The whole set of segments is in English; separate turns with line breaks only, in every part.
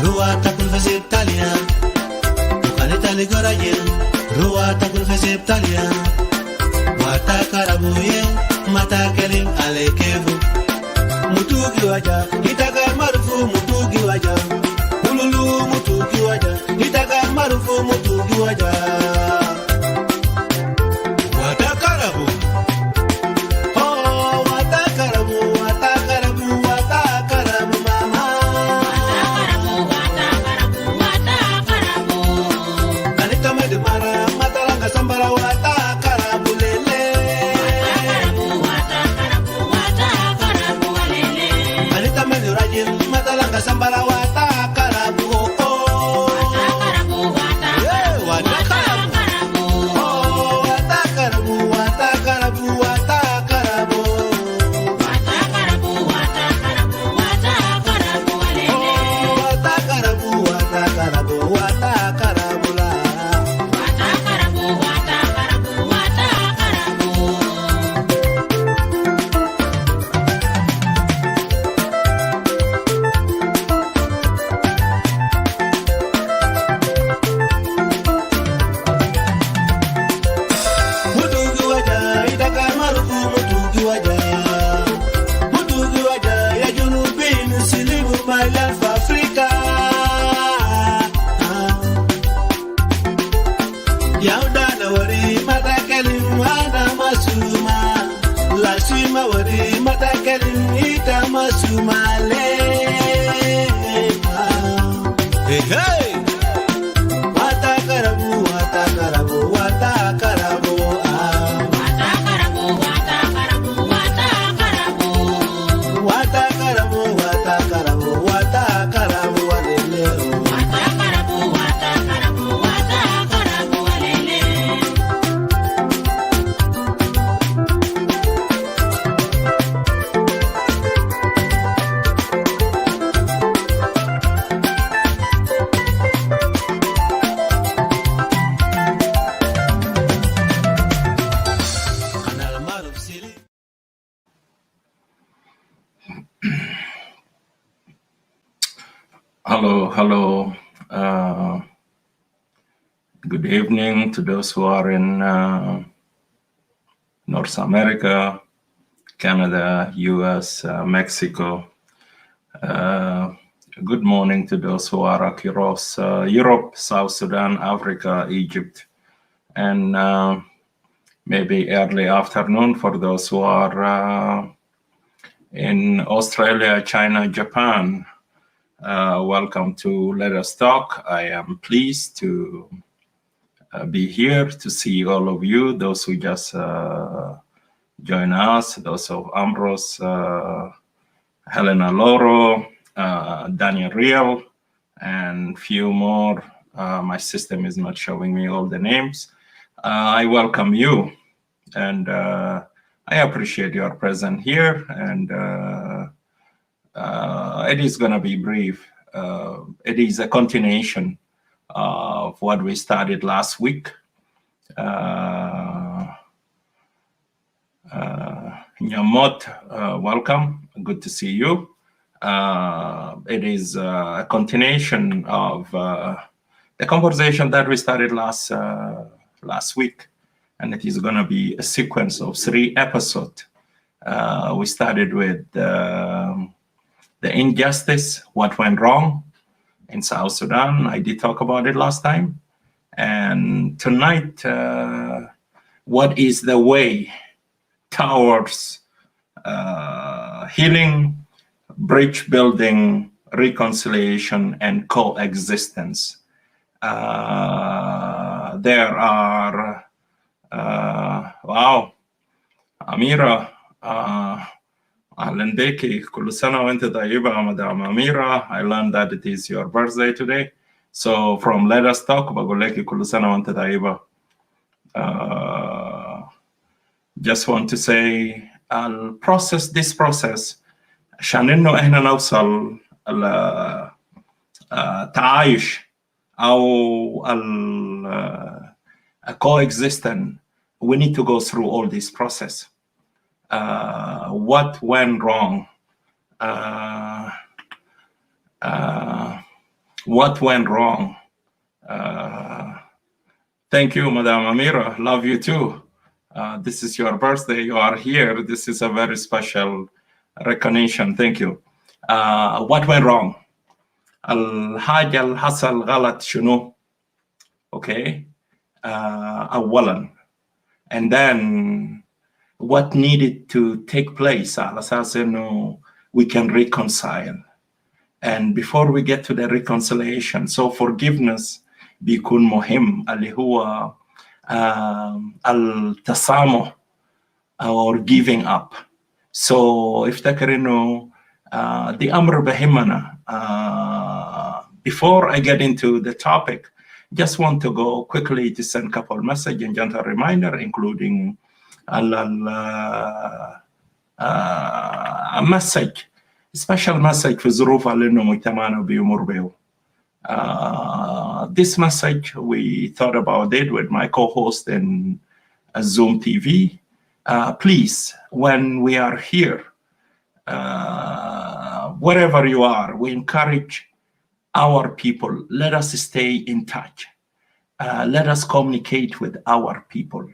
Rua takul fesiptalia Ukaneta ligoraye Rua takul fesiptalia Wata karabuye Mata kelim alekevu Mutugi waja Itaga marufu mutugi waja Ululu mutugi waja Itaga marufu mutugi waja Wata karabu Sambara wata karabu oh wata karabu oh wata karabu wata karabu wata karabu wata karabu wata karabu wata karabu oh wata karabu wata karabu wata karabu la wata karabu wata karabu wata karabu. Hey, hey! Wata karabu, wata karabu, wata karabu, wata karabu, wata karabu, wata karabu, wata karabu, wata karabu, wata karabu, walele. Wata karabu, wata karabu, wata karabu, walele.
Hello. Good evening to those who are in North America, Canada, US, Mexico. Good morning to those who are across Europe, South Sudan, Africa, Egypt, and maybe early afternoon for those who are in Australia, China, Japan. Welcome to Let Us Talk. I am pleased to be here to see all of you, those who just join us, those of Ambrose, Helena Loro, Daniel Riel, and few more. My system is not showing me all the names. I welcome you, and I appreciate your presence here, and it is going to be brief. It is a continuation of what we started last week. Nyamot, welcome. Good to see you. It is a continuation of the conversation that we started last week, and it is going to be a sequence of 3 episodes. We started with the injustice, what went wrong in South Sudan. I did talk about it last time. And tonight, what is the way towards healing, bridge building, reconciliation, and coexistence? There are, wow, Amira, Ahlan beki, kullu sana wa anta tayyiba, Madam Amira. I learned that it is your birthday today. So from Let Us Talk, bagul leki kullu sana wa anta tayyiba. Just want to say, I'll process this process عشان إنه إحنا نوصل التعايش أو coexistence. We need to go through all this process. What went wrong? What went wrong? Thank you, Madam Amira. Love you too. This is your birthday. You are here. This is a very special recognition. Thank you. What went wrong? الحاجة اللي حصل غلط شنو؟ Okay. أولا. And then what needed to take place على أساس إنه we can reconcile. And before we get to the reconciliation, so forgiveness بيكون مهم اللي هو التسامح or giving up. So افتكر إنه the أمر بهمنا. Before I get into the topic, just want to go quickly to send a couple of messages and gentle reminder, including a message, special message في الظروف اللي إنه مجتمعنا بيمر به. This message, we thought about it with my co-host in Zoom TV. Please, when we are here, wherever you are, we encourage our people, let us stay in touch. Let us communicate with our people.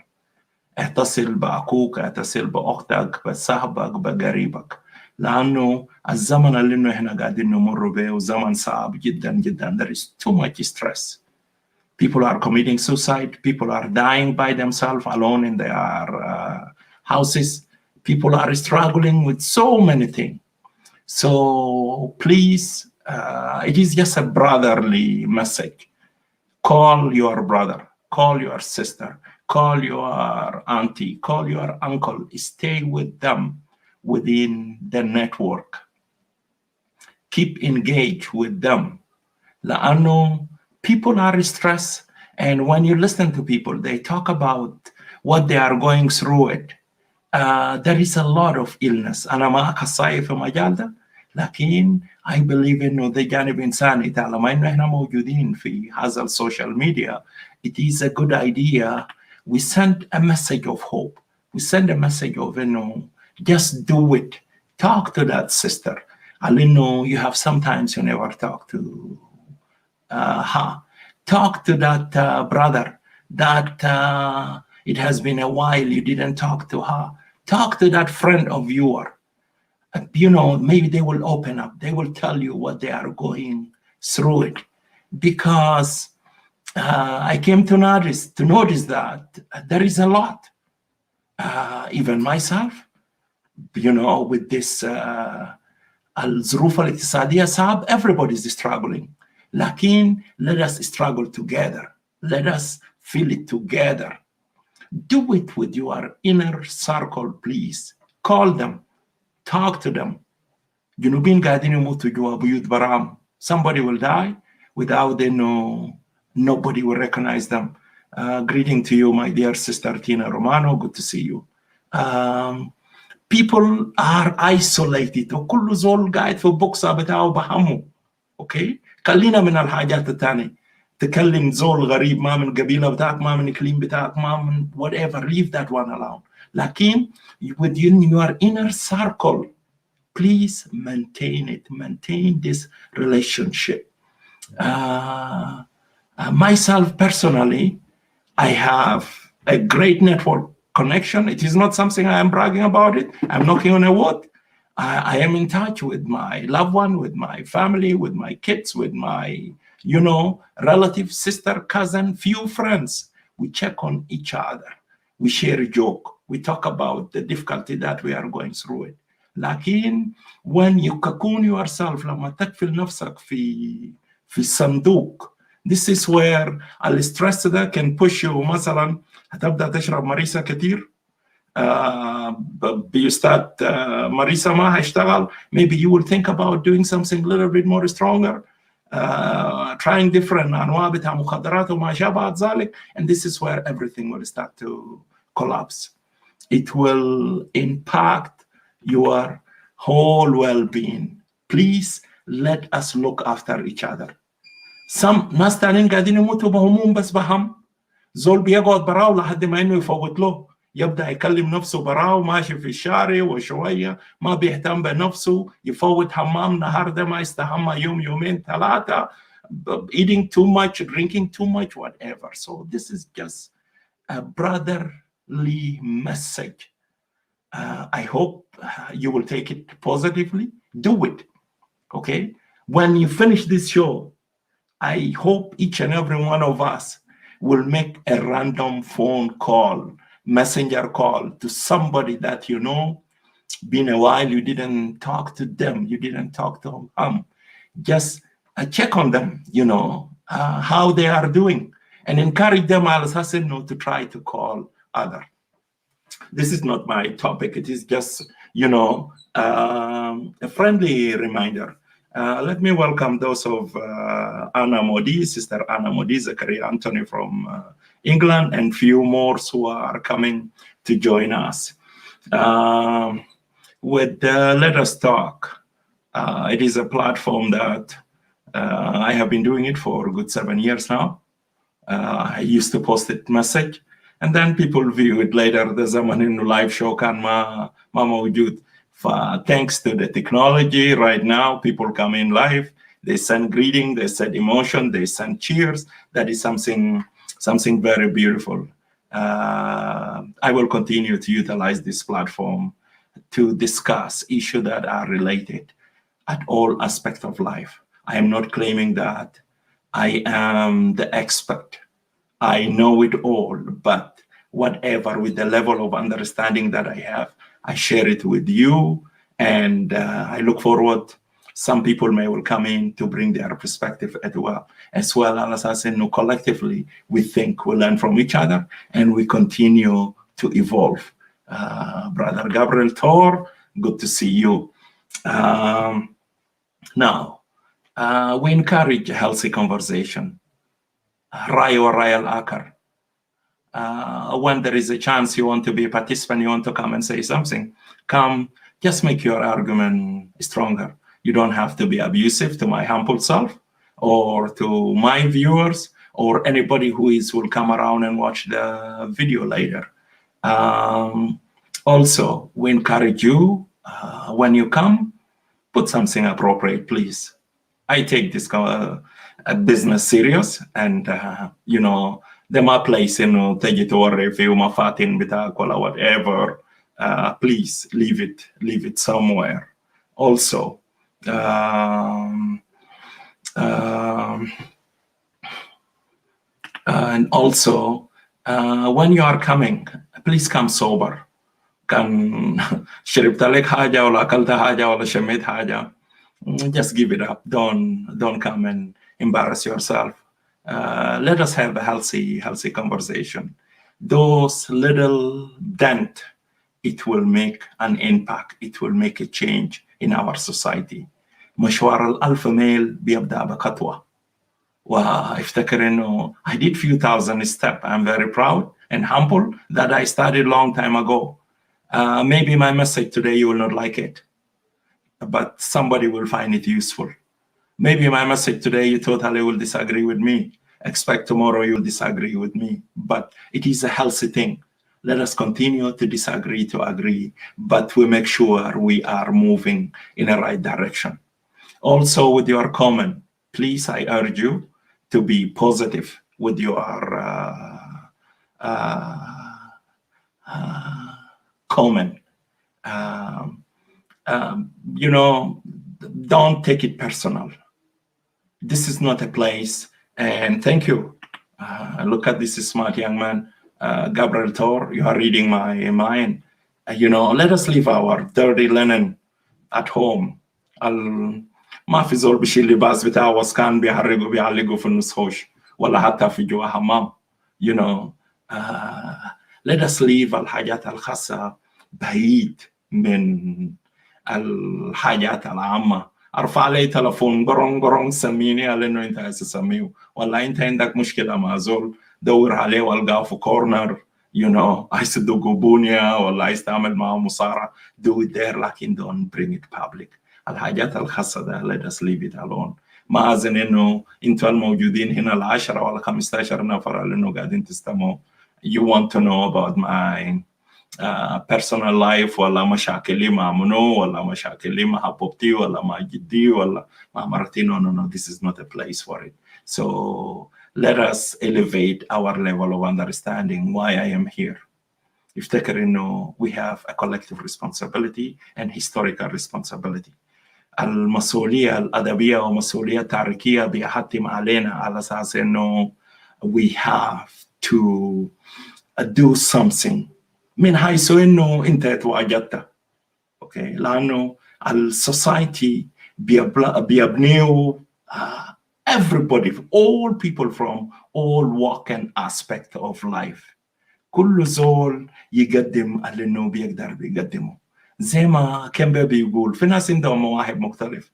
اتصل بأخوك، اتصل بأختك، بصاحبك، بقريبك. لأنه الزمن اللي إنه إحنا قاعدين نمر به زمن صعب جدا جدا. There is too much stress. People are committing suicide. People are dying by themselves alone in their houses. People are struggling with so many things. So please, it is just a brotherly message. Call your brother, call your sister, call your auntie, call your uncle. Stay with them within the network. Keep engaged with them. لأنه people are stressed, and when you listen to people, they talk about what they are going through it. There is a lot of illness. أنا ما أخصائي في المجال ده، لكن I believe إنه ده جانب إنساني. طالما إنه إحنا موجودين في هذا السوشيال media, it is a good idea. We send a message of hope. We send a message of إنه just do it. Talk to that sister. I know you have sometimes you never talk to her. Talk to that brother that it has been a while you didn't talk to her. Talk to that friend of yours. You know, maybe they will open up. They will tell you what they are going through it. Because I came to notice that there is a lot. Even myself, you know, with this الظروف الاقتصادية صعب, everybody is struggling. لكن let us struggle together. Let us feel it together. Do it with your inner circle, please. Call them. Talk to them. جنوبين قاعدين يموتوا جوا بيوت برام. Somebody will die without they know. Nobody will recognize them. Greeting to you, my dear sister Tina Romano. Good to see you. People are isolated. وكل زول قاعد في بوكسة بتاعه بهمه. Okay? خلينا من الحاجات التانية. تكلم زول غريب ما من قبيلة بتاعك ما من إقليم بتاعك ما من whatever. Leave that one alone. لكن within your inner circle, please maintain it. Maintain this relationship. Myself personally, I have a great network connection. It is not something I am bragging about it. I'm knocking on a wood. I am in touch with my loved one, with my family, with my kids, with my, you know, relative, sister, cousin, few friends. We check on each other. We share a joke. We talk about the difficulty that we are going through it. لكن when you cocoon yourself لما تكفل نفسك في الصندوق, this is where الستريس ده can push you. مثلا هتبدأ تشرب مريسة كتير. بيستات مريسة ما هيشتغل. Maybe you will think about doing something a little bit more stronger. Trying different أنواع بتاع مخدرات وما شابه ذلك. And this is where everything will start to collapse. It will impact your whole well-being. Please let us look after each other. Some ناس تانيين قاعدين يموتوا بهموم بس بهم. زول بيقعد براه لحد ما إنه يفوت له. يبدأ يكلم نفسه براه ماشي في الشارع وشوية ما بيهتم بنفسه يفوت حمام نهار ده ما يستحمى يوم يومين ثلاثة eating too much drinking too much whatever. So this is just a brotherly message. I hope you will take it positively. Do it, okay? When you finish this show, I hope each and every one of us will make a random phone call, messenger call to somebody that you know. Been a while, you didn't talk to them, you didn't talk to them. Just check on them, how they are doing, and encourage them to try to call other. This is not my topic. It is just, a friendly reminder. Let me welcome those of Anna Modi, Sister Anna Modi, Zakaria Anthony from England, and few more who are coming to join us. Let Us Talk. It is a platform that I have been doing it for a good 7 years now. I used to post it message, and then people view it later. The zaman in live show kan ma mawjud. Thanks to the technology, right now people come in live. They send greeting, they send emotion, they send cheers. That is something very beautiful. I will continue to utilize this platform to discuss issues that are related at all aspects of life. I am not claiming that I am the expert. I know it all, but whatever, with the level of understanding that I have, I share it with you, and I look forward. Some people will come in to bring their perspective as well as I say, collectively, we think, we learn from each other, and we continue to evolve. Brother Gabriel Tor, good to see you. Now, we encourage a healthy conversation. Rayo Rayal Akar. When there is a chance you want to be a participant, you want to come and say something, come, just make your argument stronger. You don't have to be abusive to my humble self or to my viewers or anybody who will come around and watch the video later. Also, we encourage you, when you come, put something appropriate, please. I take this business serious, and the my place, territory, my fatin, bitakola, whatever. Please leave it somewhere. Also, and also, when you are coming, please come sober. Can شربت لك حاجة ولا أكلت حاجة ولا شميت حاجة, just give it up. Don't come and embarrass yourself. Let us have a healthy conversation. Those little dent, it will make an impact. It will make a change in our society. مشوار الألف ميل بيبدأ بخطوة. وافتكر إنه I did few thousand steps. I'm very proud and humble that I started a long time ago. Maybe my message today, you will not like it, but somebody will find it useful. Maybe my message today, you totally will disagree with me. Expect tomorrow you'll disagree with me, but it is a healthy thing. Let us continue to disagree, to agree, but we make sure we are moving in the right direction. Also, with your comment, please, I urge you to be positive with your comment. Don't take it personal. This is not a place, and thank you. Look at this smart young man, Gabriel Tor. You are reading my mind. Let us leave our dirty linen at home. ما في زول بشيل لباس بتاعه وسكان بيحرقوا بيعلقوا في النسخوش ولا حتى في جوا حمام. Let us leave الحاجات الخاصة بعيد من الحاجات العامة. ارفع لي تلفون قرون سميني قال انه انت عايز تسميه ولا انت عندك مشكلة مع زول دور عليه والقاه في كورنر. عايز تدقوا بونيا ولا عايز تعمل معه مصارعة. Do it there, لكن don't bring it public. الحاجات الخاصة ده let us leave it alone. ما أظن إنه أنتوا الموجودين هنا 10 ولا 15 نفر اللي إنه قاعدين تستمعوا. You want to know about my personal life ولا مشاكلي مع منو ولا مشاكلي مع حبوبتي ولا مع جدي ولا مع مرتي. No, this is not a place for it. So let us elevate our level of understanding why I am here. يفتكر انه we have a collective responsibility and historical responsibility. المسؤولية الأدبية ومسؤولية تاريخية بيحتم علينا على أساس انه we have to do something من حيث انه انت تواجدت. اوكي لانه السوسايتي بيبنيوا everybody, all people from all walk and aspect of life. كل زول يقدم اللي انه بيقدر بيقدمه. زي ما كان بيقول في ناس عندهم مواهب مختلف.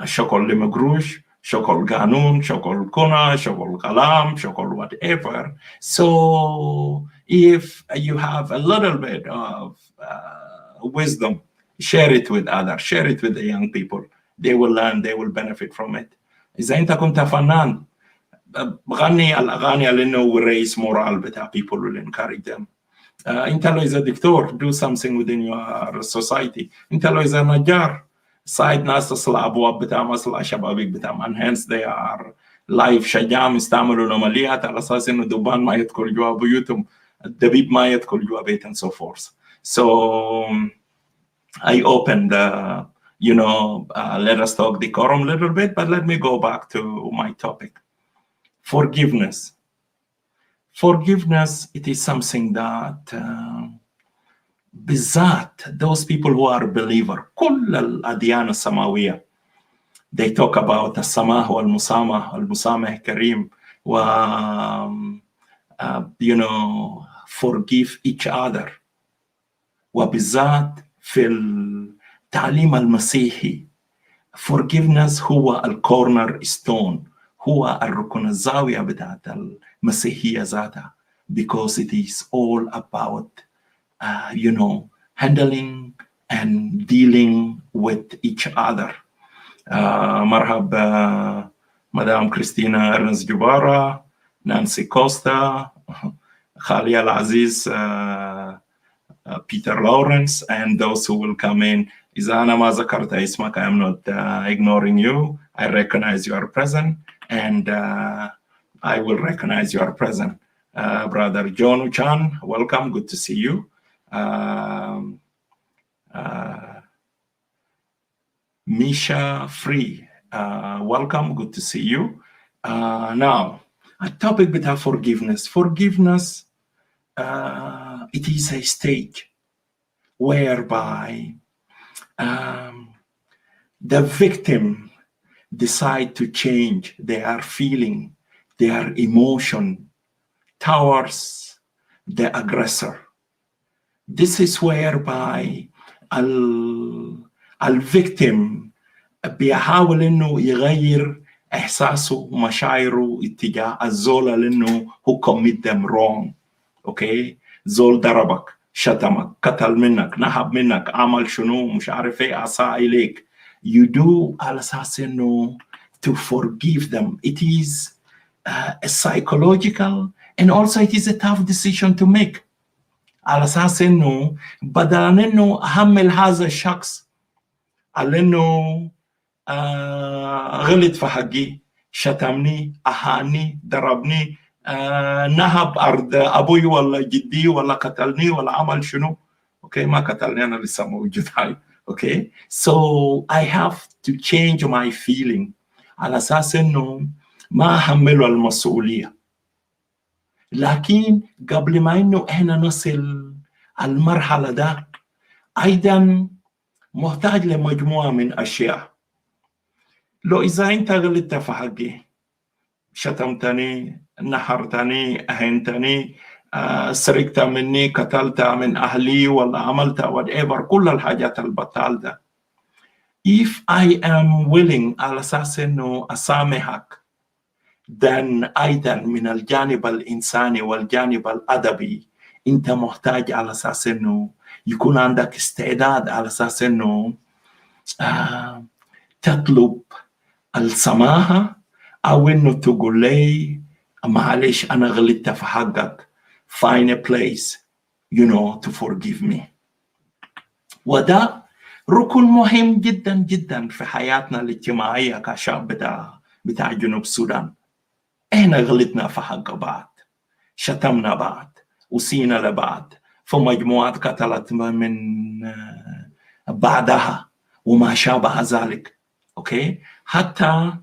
شغل لمقروش، شغل قانون، شغل كنا، شغل كلام، شغل whatever. So if you have a little bit of wisdom, share it with others, share it with the young people. They will learn, they will benefit from it. إذا أنت كنت فنان بغني الأغاني اللي إنه will raise morale بتاع people, will encourage them. أنت لو إذا دكتور do something within your society. أنت لو إذا نجار ساعد ناس تصل أبواب بتاع مصلحة شبابيك بتاع and hence they are live شجاع يستعملوا نمليات على أساس إنه دبان ما يدخل جوا بيوتهم، الدبيب ما يدخل جوا بيت and so forth. So I opened let us talk decorum a little bit, but let me go back to my topic. Forgiveness. Forgiveness, it is something that بالذات those people who are believer كل الأديان السماوية they talk about السماح والمسامح، المسامح كريم و forgive each other. وبالذات في التعليم المسيحي forgiveness هو الكورنر ستون، هو الركن الزاوية بتاعت المسيحية ذاتها because it is all about handling and dealing with each other. مرحبا مدام كريستينا إرنس جبارة، نانسي كوستا، خالي العزيز Peter Lawrence, and those who will come in. إذا أنا ما ذكرت اسمك, I am not ignoring you. I recognize you are present, and I will recognize you are present. Brother John Chan, welcome. Good to see you. Misha Free, welcome. Good to see you. Now, a topic about forgiveness. Forgiveness, it is a stage whereby the victim decide to change their feeling, their emotion towards the aggressor. This is whereby الفيكتيم بيحاول انه يغير احساسه ومشاعره اتجاه الزول لانه هو commit them wrong. اوكي زول ضربك، شتمك، قتل منك، نهب منك، عمل شنو، مش عارف ايه، اساء اليك. You do على اساس انه to forgive them. It is a psychological and also it is a tough decision to make. على اساس انه بدل انه احمل هذا الشخص على انه غلط في حقي، شتمني، اهاني، ضربني، نهب ارض ابوي ولا جدي ولا قتلني ولا عمل شنو. اوكي ما قتلني، انا لسه موجود هاي. اوكي so I have to change my feeling على اساس انه ما احمله المسؤوليه. لكن قبل ما انه احنا نصل المرحله ده ايضا محتاج لمجموعه من اشياء. لو اذا انت غلطت في حقي، شتمتني، نحرتني، اهنتني، سرقت مني، قتلت من اهلي ولا عملت whatever، كل الحاجات البطال ده، if I am willing على اساس انه اسامحك، then ايضا من الجانب الانساني والجانب الادبي انت محتاج على اساس انه يكون عندك استعداد على اساس انه تطلب السماحه او انه تقول لي معلش انا غلطت في حقك find a place, to forgive me. وده ركن مهم جدا جدا في حياتنا الاجتماعية كشعب بتاع جنوب السودان. احنا غلطنا في حق بعض، شتمنا بعض، وسينا لبعض، في مجموعات قتلت من بعدها وما شابه ذلك. اوكي، حتى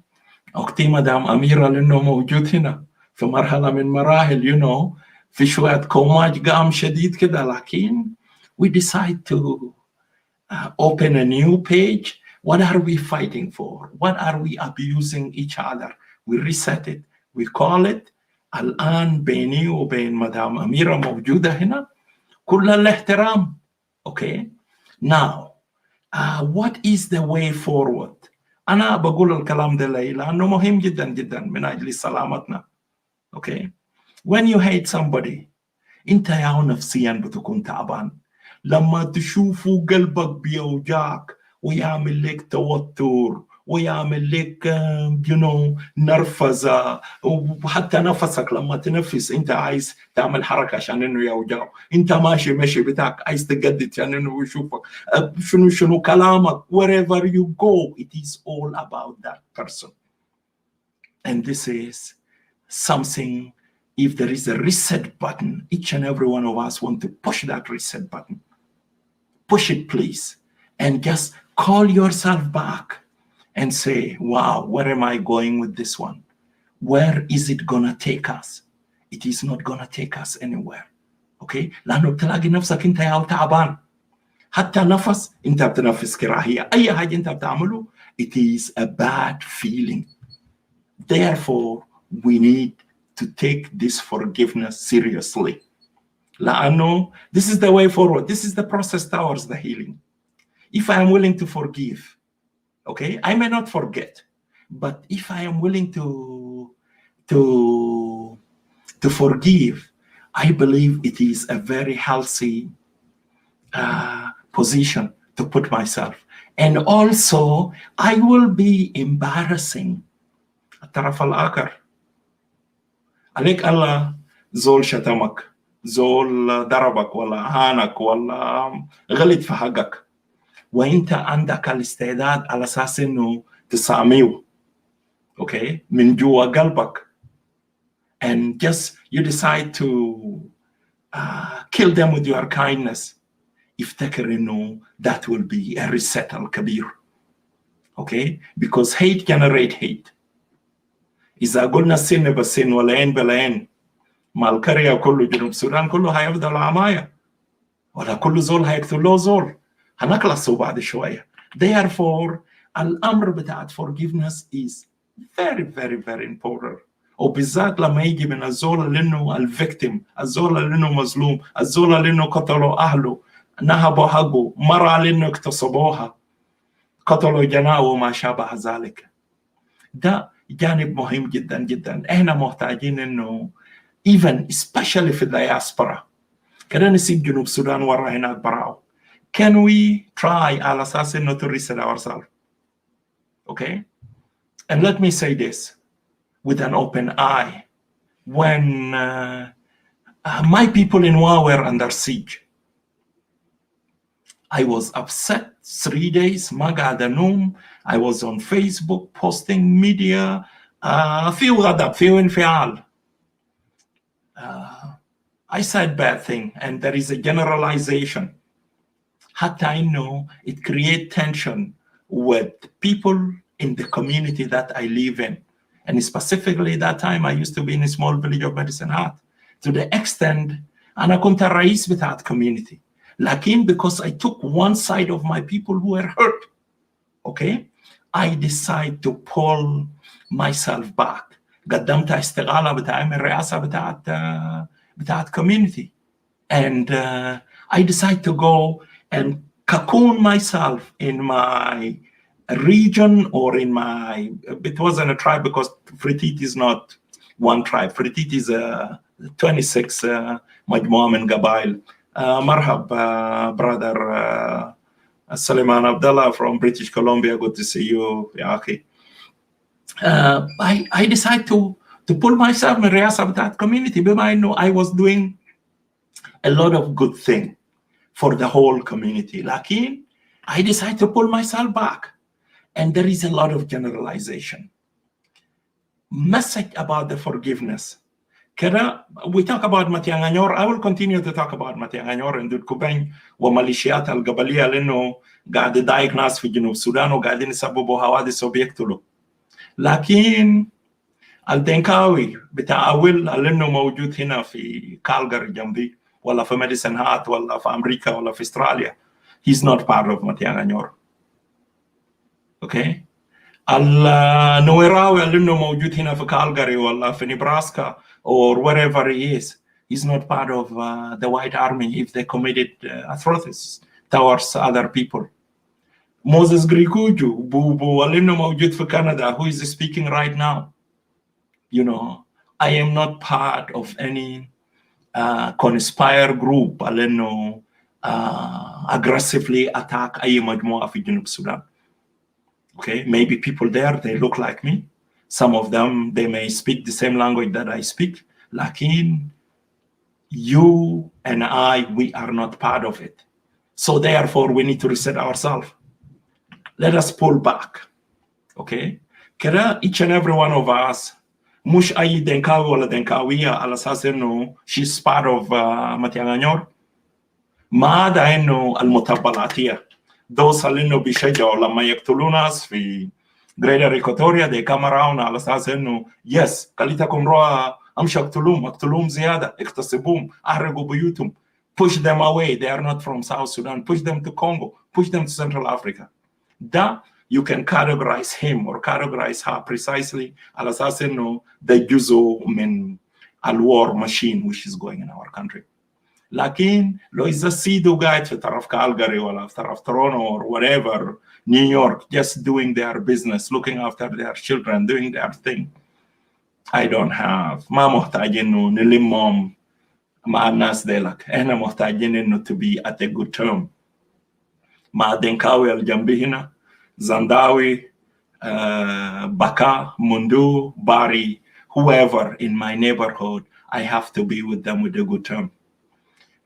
اختي مدام اميره لانه موجود هنا في مرحله من مراحل في شويه كوماج قام شديد كده، لكن we decide to open a new page. What are we fighting for? What are we abusing each other? We reset it. We call it الآن بيني وبين مدام أميرة موجودة هنا كل الاحترام. Okay. Now, what is the way forward? أنا بقول الكلام ده لأنه مهم جدا جدا من أجل سلامتنا. Okay. When you hate somebody, أنت يا نفسيا بتكون تعبان. لما تشوفوا قلبك بيوجعك ويعمل لك توتر ويعمل لك نرفزة، وحتى نفسك لما تنفس انت عايز تعمل حركة عشان انه يوجعه، انت ماشي بتاعك عايز تجدد عشان انه يشوفك، شنو كلامك. wherever you go it is all about that person. And this is something, if there is a reset button, each and every one of us want to push that reset button. Push it, please, and just call yourself back and say, wow, where am I going with this one? Where is it gonna take us? It is not gonna take us anywhere. Okay? لأنه بتلاقي نفسك انت يا تعبان، حتى نفس انت بتنفس كراهية، أي حاجة انت بتعمله it is a bad feeling. Therefore, we need to take this forgiveness seriously. لأنه this is the way forward. This is the process towards the healing. If I am willing to forgive, okay, I may not forget, but if I am willing to forgive, I believe it is a very healthy position to put myself. And also, I will be embarrassing الطرف الآخر. عليك الله زول شتمك، زول ضربك ولا هانك ولا غلط في حقك، وانت عندك الاستعداد على اساس انه تساميه، okay, من جوا قلبك, and just you decide to kill them with your kindness. افتكر انه that will be a reset الكبير. Okay, because hate generate hate. اذا قلنا السن بالسن والعين بالعين، ما القرية كله جنوب السودان كله هيفضل عماية، ولا كل زول هيقتل له زول، هنخلصوا بعد شوية. Therefore, الأمر بتاعت forgiveness is very very very important. وبالذات لما يجي من الزول اللي إنه الفيكتيم، الزول اللي إنه مظلوم، الزول اللي إنه قتلوا أهله، نهبوا حقه، مرة اللي إنه اغتصبوها، قتلوا جناه وما شابه ذلك. ده جانب مهم جدا جدا. إحنا محتاجين إنه even especially في الدياسبرا كده نسيب جنوب السودان ورا هناك براو. Can we try على أساس إنه to reset ourselves? Okay? And let me say this with an open eye. When my people in Wa were under siege, I was upset 3 days. ما قاعد أنوم. I was on Facebook posting media. في غضب، في انفعال. I said bad thing, and there is a generalization. حتى إنه it create tension with people in the community that I live in. And specifically that time I used to be in a small village of Medicine Hat. To the extent أنا كنت الرئيس بتاعت community. لكن because I took one side of my people who were hurt, okay, I decide to pull myself back. قدمت استقالة بتاعي من الرئاسة بتاعت community. And I decide to go and cocoon myself in my region or in my, it wasn't a tribe because Fretit is not one tribe. Fretit is 26 مجموعة من قبائل. مرحب brother Suleiman Abdallah from British Columbia. Good to see you, يا أخي. I decided to pull myself من الرئاسة بتاعت community بما إنه I was doing a lot of good thing for the whole community. Lakin, I decide to pull myself back. And there is a lot of generalization. Message about the forgiveness. We talk about Matianganyor. I will continue to talk about Matianganyor and Dudkubain وميليشيات القبلية لأنه قاعد يضايق ناس في جنوب السودان وقاعدين يسببوا حوادث وبيقتلوا. لكن الدنكاوي بتاع أول لأنه موجود هنا في كالغاري جنبي ولا في ميديسن هات ولا في أمريكا ولا في أستراليا. He's not part of Matianganyor. Okay? النويراوي لأنه موجود هنا في كالغاري ولا في نيبراسكا or wherever he is, he's not part of the white army if they committed atrocities towards other people. Moses Grikuju, Bubu Alino موجود في Canada, who is speaking right now. You know, I am not part of any conspire group Alino aggressively attack أي مجموعة في جنوب السودان. Okay, maybe people there, they look like me. Some of them, they may speak the same language that I speak. Lakin, you and I, we are not part of it. So therefore, we need to reset ourselves. Let us pull back. Okay? Kera each and every one of us, mush ayi denkawi wala denkawiya ala sasenu, she's part of Matianganyor. Maada enu al-mutabalatiya. Those alinu bishajao lama yaktulunas fi Greater Equatoria, they come around على أساس إنه yes خليتكم روح أمشي أقتلوهم زيادة اغتصبوهم أحرقوا بيوتهم, push them away, they are not from South Sudan, push them to Congo, push them to Central Africa. That you can categorize him or categorize her precisely على أساس إنه ده جزء من الwar machine which is going in our country. لكن لو إذا سيدو قاعد في طرف كالغاري ولا في طرف تورونو or whatever, New York, just doing their business, looking after their children, doing their thing. I don't have. ما محتاجين إنه نلمهم مع الناس ديلك. إحنا محتاجين إنه to be at a good term. مع دنكاوي الجنبي هنا, زنداوي, Baka, Mundu, Bari, whoever in my neighborhood, I have to be with them with a good term.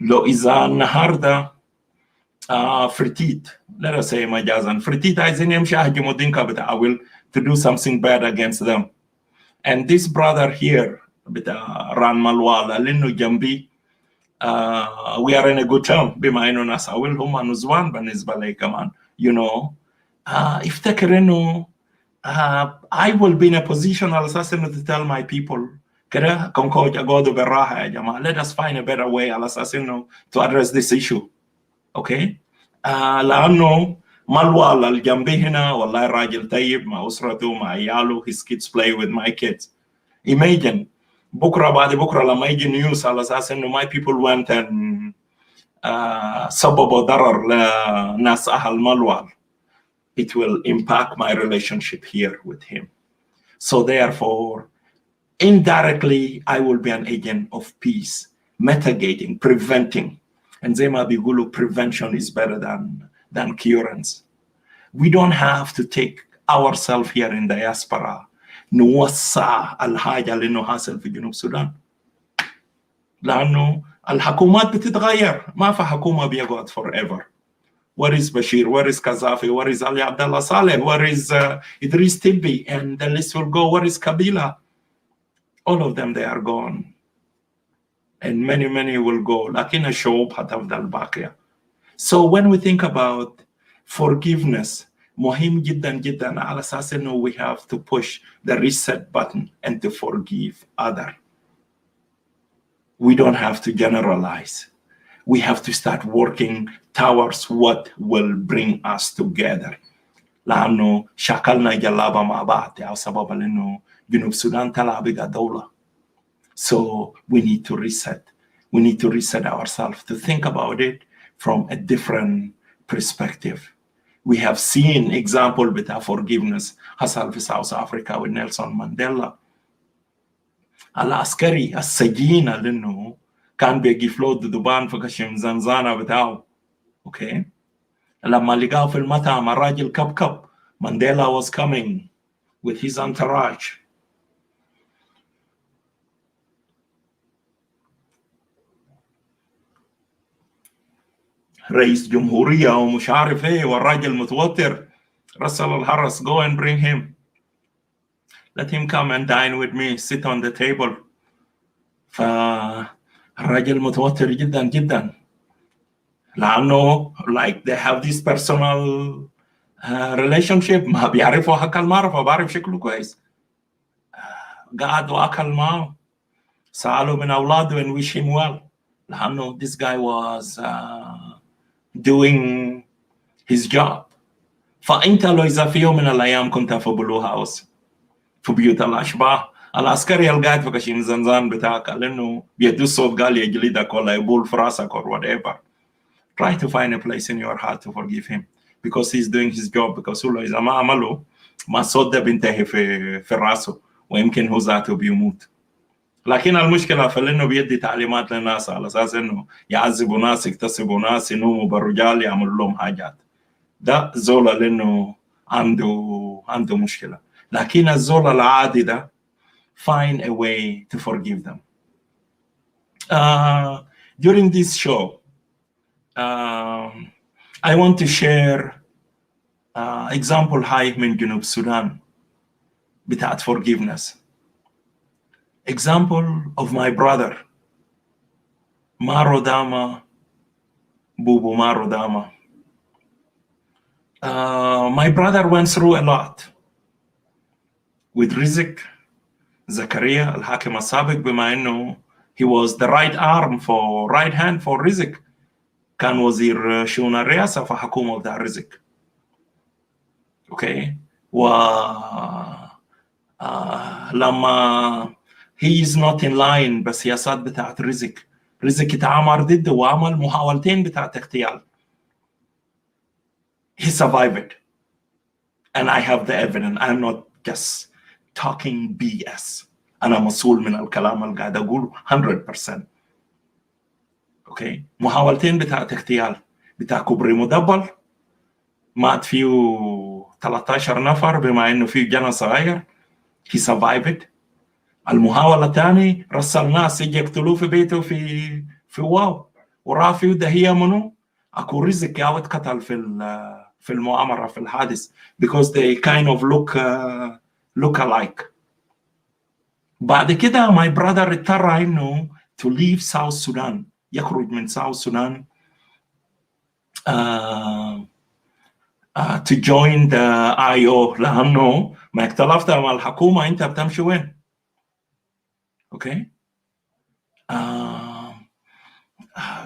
لو إذا النهارده فرتيت, let us say مجازا, فرتيت عايزين يمشي أهجموا دينكا بتاع will to do something bad against them. And this brother here بتاع ران مالوالا لأنه جنبي, we are in a good term بما إنه ناس أول هم نزوان بالنسبة لي كمان. You know, افتكر إنه I will be in a position على أساس إنه to tell my people كده كونكوج أقعدوا بالراحة يا جماعة, let us find a better way على أساس إنه to address this issue. Okay, لأنه مالوالا الجنبي هنا والله راجل طيب مع أسرته مع عياله, his kids play with my kids. Imagine بكرة بعد بكرة لما يجي نيوز على أساس إنه my people went and سببوا ضرر لناس أهل مالوال, it will impact my relationship here with him. So therefore, indirectly, I will be an agent of peace, mitigating, preventing. And Zema Bigulu, prevention is better than curance. We don't have to take ourselves here in diaspora. نوسع الحاجة اللي نحصل في جنوب السودان. لأنه الحكومات بتتغير, ما في حكومة بيقعد forever. Where is Bashir? Where is Kazafi? Where is Ali Abdullah Saleh? Where is Idris Tibbi? And the list will go. Where is Kabila? All of them, they are gone. And many, many will go. لكن الشعوب هتفضل باقية. So when we think about forgiveness, مهم جدا جدا على أساس إنه we have to push the reset button and to forgive other. We don't have to generalize. We have to start working towards what will bring us together. لأنه شكلنا جلابة مع بعض أو سبب لأنه جنوب السودان طلع بقى دولة. So we need to reset. We need to reset ourselves to think about it from a different perspective. We have seen example with our forgiveness حصل في South Africa with Nelson Mandela. العسكري السجين لأنه كان بيجي فلوت دبان في كشم زنزانة بتاعه. Okay. لما لقاه في المطعم الراجل كب Mandela was coming with his entourage. رئيس جمهورية ومش عارف ايه والراجل متوتر. رسل الحرس go and bring him. Let him come and dine with me, sit on the table. فالراجل متوتر جدا جدا لأنه like they have this personal relationship. ما بيعرفوا حق المعرفة، بعرف شكله كويس. قعد وأكل معه، سألوا من أولاده and wish him well لأنه this guy was doing his job. فأنت لو إذا في يوم من الأيام كنت في بلو هاوس في بيوت الأشباح، العسكري القاعد في كشيم زنزان بتاعك لأنه بيدو صوت قال يجلدك ولا يبول في راسك or whatever, try to find a place in your heart to forgive him because he's doing his job. because هو إذا ما عمله ما الصوت ده بينتهي في راسه ويمكن هو ذاته بيموت. لكن المشكلة في إنه بيدي تعليمات للناس على أساس إنه يعذبوا ناس، يكتسبوا ناس، ينوموا بالرجال، يعملوا لهم حاجات. ده زولا لأنه عنده مشكلة. لكن الزولا العادي ده find a way to forgive them. During this show, I want to share example هاي من جنوب السودان بتاعت forgiveness. Example of my brother Maro Dama, Bubu Maro Dama. My brother went through a lot with Rizik Zakaria al-Hakim al-Sabiq بما انه he was the right hand for Rizik. كان وزير شؤون الرئاسة في حكومة بتاع رزق. اوكي لما he is not in line بسياسات بتاعت رزق اتعامر ضده وعمل محاولتين بتاعت اغتيال. He survived and I have the evidence. I'm not just talking BS. أنا مسؤول من الكلام اللي قاعد أقوله 100%. اوكي محاولتين بتاعت اغتيال بتاع كوبري مدبل مات فيه 13 نفر بما انه فيه جنة صغير. he survived. المحاولة الثانية رسل ناس يجي يقتلوه في بيته في واو ورافيو ده هي منو اكو رزق او اتقتل في المؤامرة في الحادث because they kind of look alike. بعد كده my brother اضطر انه to leave South Sudan، يخرج من South Sudan to join the IO لأنه ما اختلفت مع الحكومة أنت بتمشي وين؟ Okay.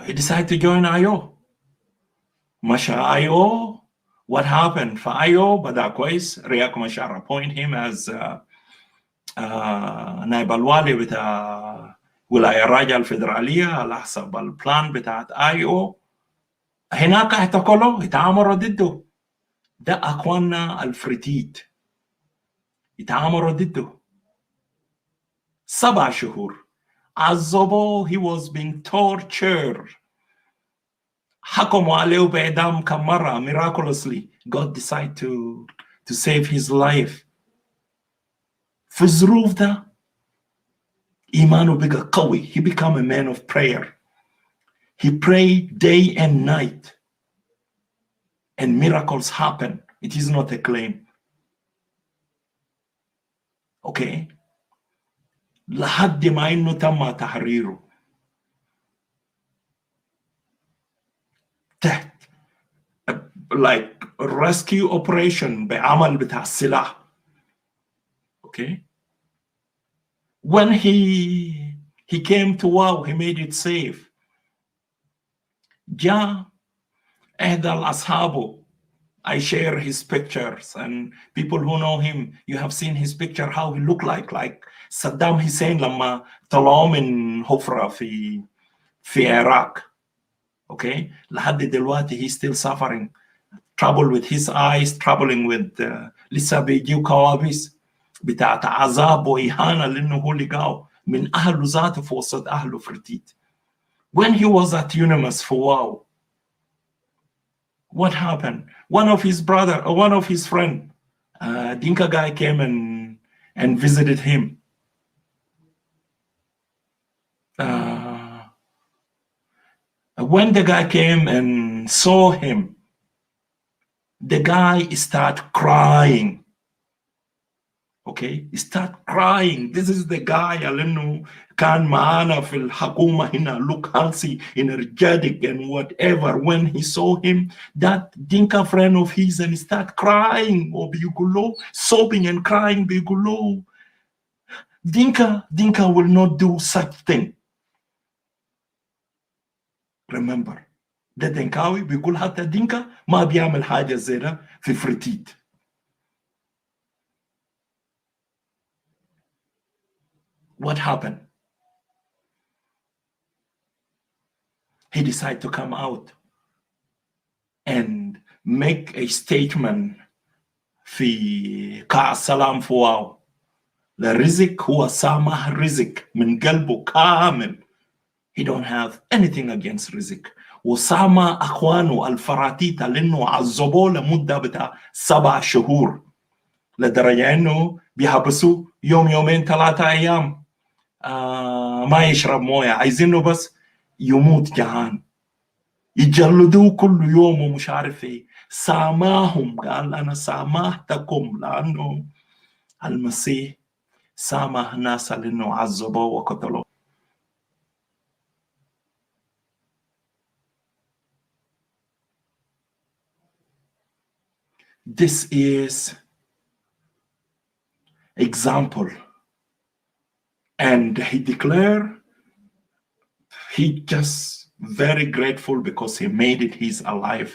He decided to join IO. مشى IO. What happened في IO بدأ كويس. رياك مشار appoint him as نائب الوالي بتاع ولاية الراجع الفيدرالية على حسب البلان بتاعت IO. هناك اعتقلوا اتعامروا ضده. ده أخواننا الفريتيت اتعامروا ضده 7 شهور. عذبوه. he was being tortured. حكموا عليه بإعدام كم مرة. miraculously God decided to save his life. في الظروف ده إيمانه بقى قوي. he became a man of prayer. he prayed day and night and miracles happen. It is not a claim. Okay. لحد ما انه تم تحريره تحت like rescue operation بعمل بتاع السلاح. Okay. When he came to wow, he made it safe. جاء إحدى الأصحابه. I share his pictures and people who know him, you have seen his picture how he looked like Saddam Hussein لما طلعوا من حفرة في العراق. Okay. لحد دلوقتي he's still suffering. Trouble with his eyes, troubling with لسه بيجيو كوابيس بتاعت عذاب وإهانة لأنه هو لقاه من أهله ذاته في وسط أهله فرتيت. When he was at UNIMAS for wow, what happened? One of his friend, Dinka guy came and visited him. When the guy came and and saw him, the guy start crying. Okay, start crying. This is the guy اللي كان معانا في الحكومة هنا, look healthy, energetic and whatever. When he saw him, that Dinka friend of his, and start crying, وبيقول له, sobbing and crying, بيقول له, Dinka will not do such thing. Remember, ده دنكاوي بيقول حتى دينكا ما بيعمل حاجة زي ده في فرتيت. What happened? He decided to come out and make a statement في قاع السلام فواو. الرزق هو سامح رزق من قلبه كامل. He don't have anything against رزق. وسامح أخوانه الفراتيتا لأنه عذبوه لمدة بتاع 7 شهور لدرجة إنه بيحبسوه يوم يومين 3 أيام. ما يشرب مويه، عايزينه بس يموت جعان، يجلدوه كل يوم ومش عارف ايه. ساماهم، قال انا سامحتكم لانه المسيح سامح ناس لانه عذبوه وقتلوه. This is example. And he declared he just very grateful because he made it. He's alive.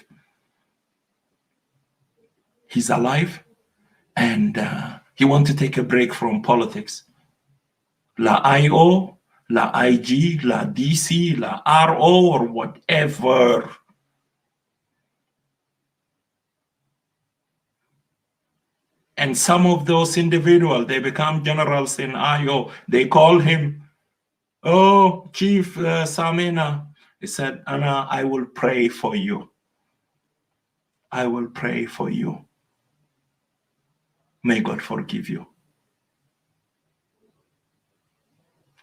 He's alive, and he wants to take a break from politics. La IO, la IG, la DC, la RO, or whatever. And some of those individuals, they become generals in IO. They call him, oh, Chief Samina. He said, Anna, I will pray for you. I will pray for you. May God forgive you.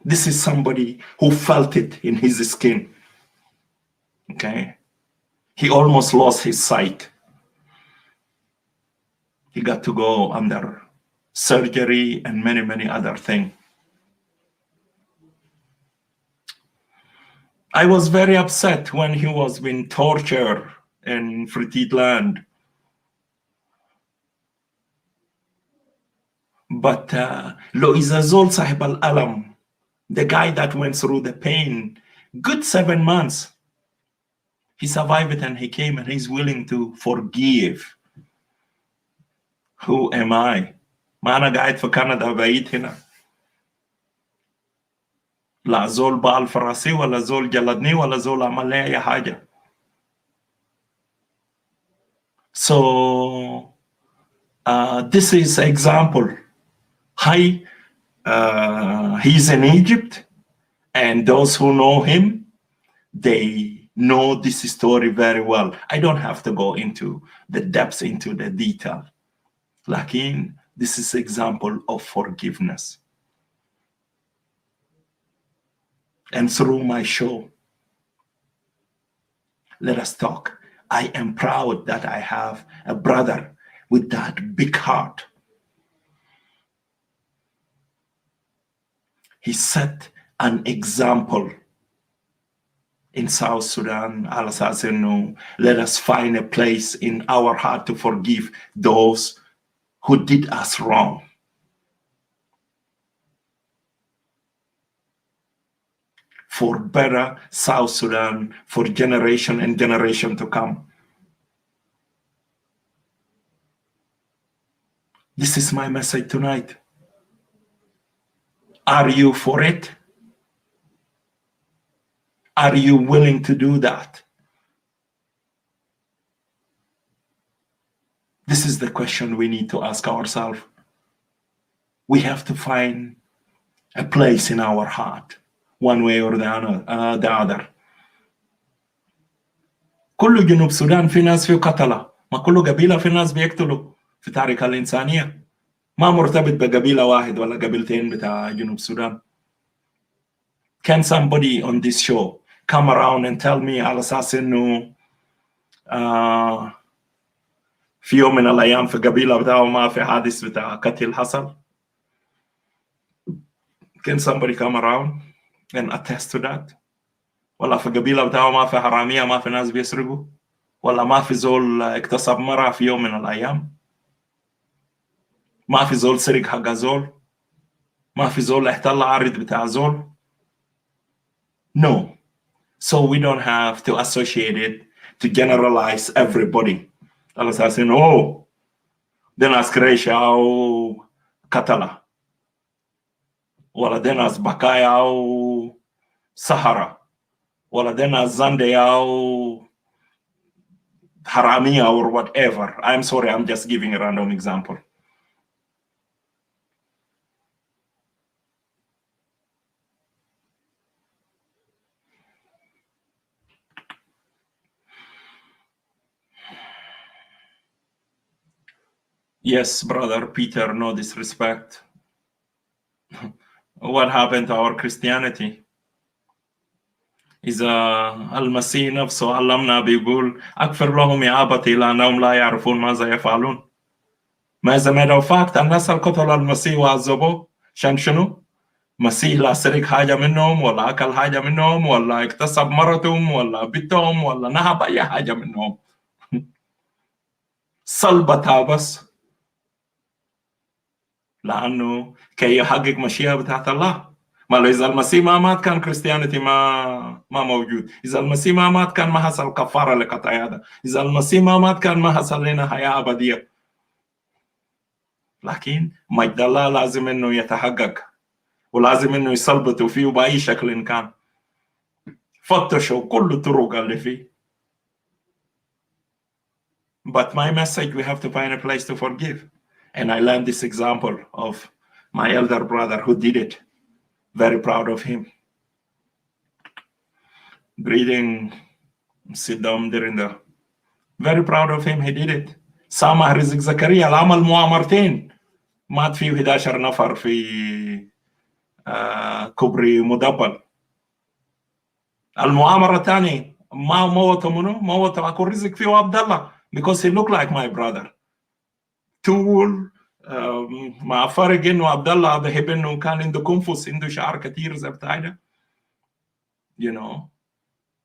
This is somebody who felt it in his skin. Okay? He almost lost his sight. He got to go under surgery and many, many other things. I was very upset when he was being tortured in Freed land. But Loiza Zol Sahib al-Alam, the guy that went through the pain, good 7 months, he survived it and he came and he's willing to forgive. Who am I? ما أنا قاعد في كندا بعيد هنا. لا زول بال فراسي ولا زول جلدني ولا زول عمل لي أي حاجة. So this is example. He's in Egypt, and those who know him, they know this story very well. I don't have to go into the depths, into the detail. Lakin, this is example of forgiveness. And through my show, let us talk. I am proud that I have a brother with that big heart. He set an example in South Sudan. Let us find a place in our heart to forgive those who did us wrong. For better South Sudan, for generation and generation to come. This is my message tonight. Are you for it? Are you willing to do that? This is the question we need to ask ourselves. We have to find a place in our heart, one way or the other. كل جنوب السودان في ناس فيه قتلة، ما كل قبيلة في ناس بيقتلوا في تاريخ الإنسانية. ما مرتبط بقبيلة واحد ولا قبيلتين بتاع جنوب السودان. Can somebody on this show come around and tell me على أساس إنه في يوم من الأيام في قبيلة بتاعه ما في حادث بتاع قتل حصل. Can somebody come around and attest to that؟ ولا في قبيلة بتاعه ما في حرامية، ما في ناس بيسرقوا، ولا ما في زول اكتسب مرة في يوم من الأيام، ما في زول سرق حق زول، ما في زول احتل عرض بتاع زول. No. So we don't have to associate it to generalize everybody. على أساس إنه ده ناس كريشة أو قتلة، ولا ده ناس بكايا أو سهرة، ولا ده ناس زندية أو حرامية or whatever. I'm sorry, I'm just giving a random example. Yes, brother Peter, no disrespect. What happened to our Christianity? إذا المسيح نفسه علمنا بيقول أغفر لهم يا أبتي لأنهم لا يعرفون ماذا يفعلون. ما إذا matter of fact الناس اللي قتلوا المسيح وعذبوه عشان شنو؟ مسيح لا سرق حاجة منهم، ولا أكل حاجة منهم، ولا اكتسب مرتهم، ولا بيتهم، ولا نهب أي حاجة منهم. صلبتها بس لأنه كي يحقق مشيئة بتاعت الله. ما لو إذا المسيح ما مات كان كريستيانيتي ما موجود. إذا المسيح ما مات كان ما حصل كفارة لقطع هذا. إذا المسيح ما مات كان ما حصل لنا حياة أبدية. لكن مجد الله لازم إنه يتحقق، ولازم إنه يثبتوا فيه بأي شكل كان. فتشوا كل الطرق اللي فيه. But my message, we have to find a place to forgive. And I learned this example of my elder brother who did it. Very proud of him. Greeting Sidam Derinda. Very proud of him, he did it. سامح رزق زكريا العمل مؤامرتين، مات فيه 11 نفر في كوبري مدبل. المؤامرة الثانية ما موتوا منه، موتوا أكو رزق فيه عبد الله because he looked like my brother. Tool مع فرق إنه عبد الله بحب إنه كان عنده كنفس، عنده شعر كثير زي بتاعنا. You know,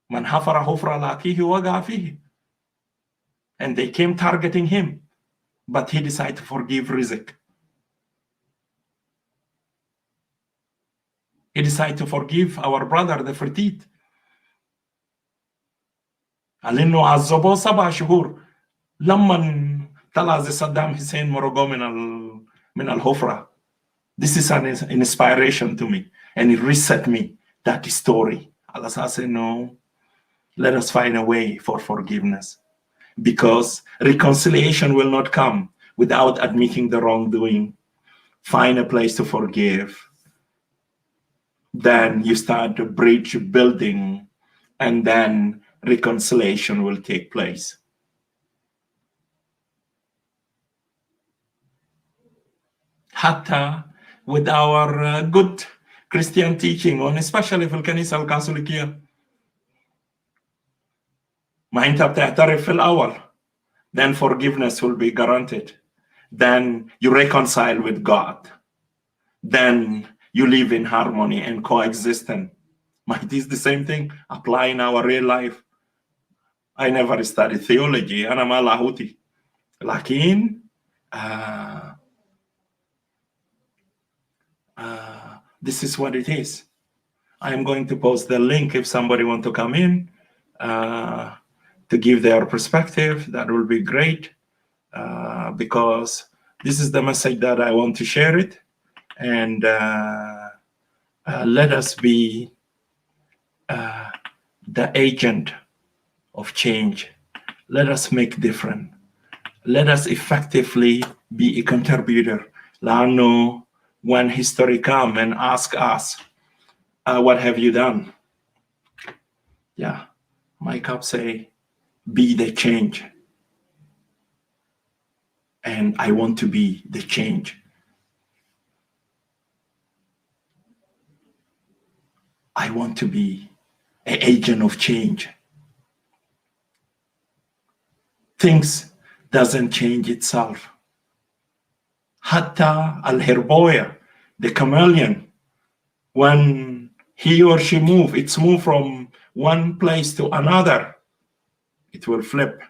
من حفر حفرة لأخيه وقع فيه. And they came targeting him, but he decided to forgive Rizq. He decided to forgive our brother, the Fertit. قال إنه عذبوه 7 شهور لما طلع زي صدام حسين مرقو من الحفرة. This is an inspiration to me, and it reset me that story. على أساس إنه let us find a way for forgiveness, because reconciliation will not come without admitting the wrongdoing. Find a place to forgive. Then you start the bridge building, and then reconciliation will take place. حتى with our good Christian teaching on, especially في الكنيسة الكاثوليكية، ما أنت بتعترف في الأول, then forgiveness will be granted. Then you reconcile with God. Then you live in harmony and coexistence. It is the same thing apply in our real life. I never studied theology. أنا ما لاهوتي. لكن this is what it is. I am going to post the link if somebody wants to come in to give their perspective. That will be great, because this is the message that I want to share it. And let us be the agent of change. Let us make difference. Let us effectively be a contributor. لأنه when history come and ask us, what have you done? Yeah, my cup say, be the change. And I want to be the change. I want to be an agent of change. things doesn't change itself. Hatta al-herboya, the chameleon, when he or she move, it's move from one place to another, it will flip.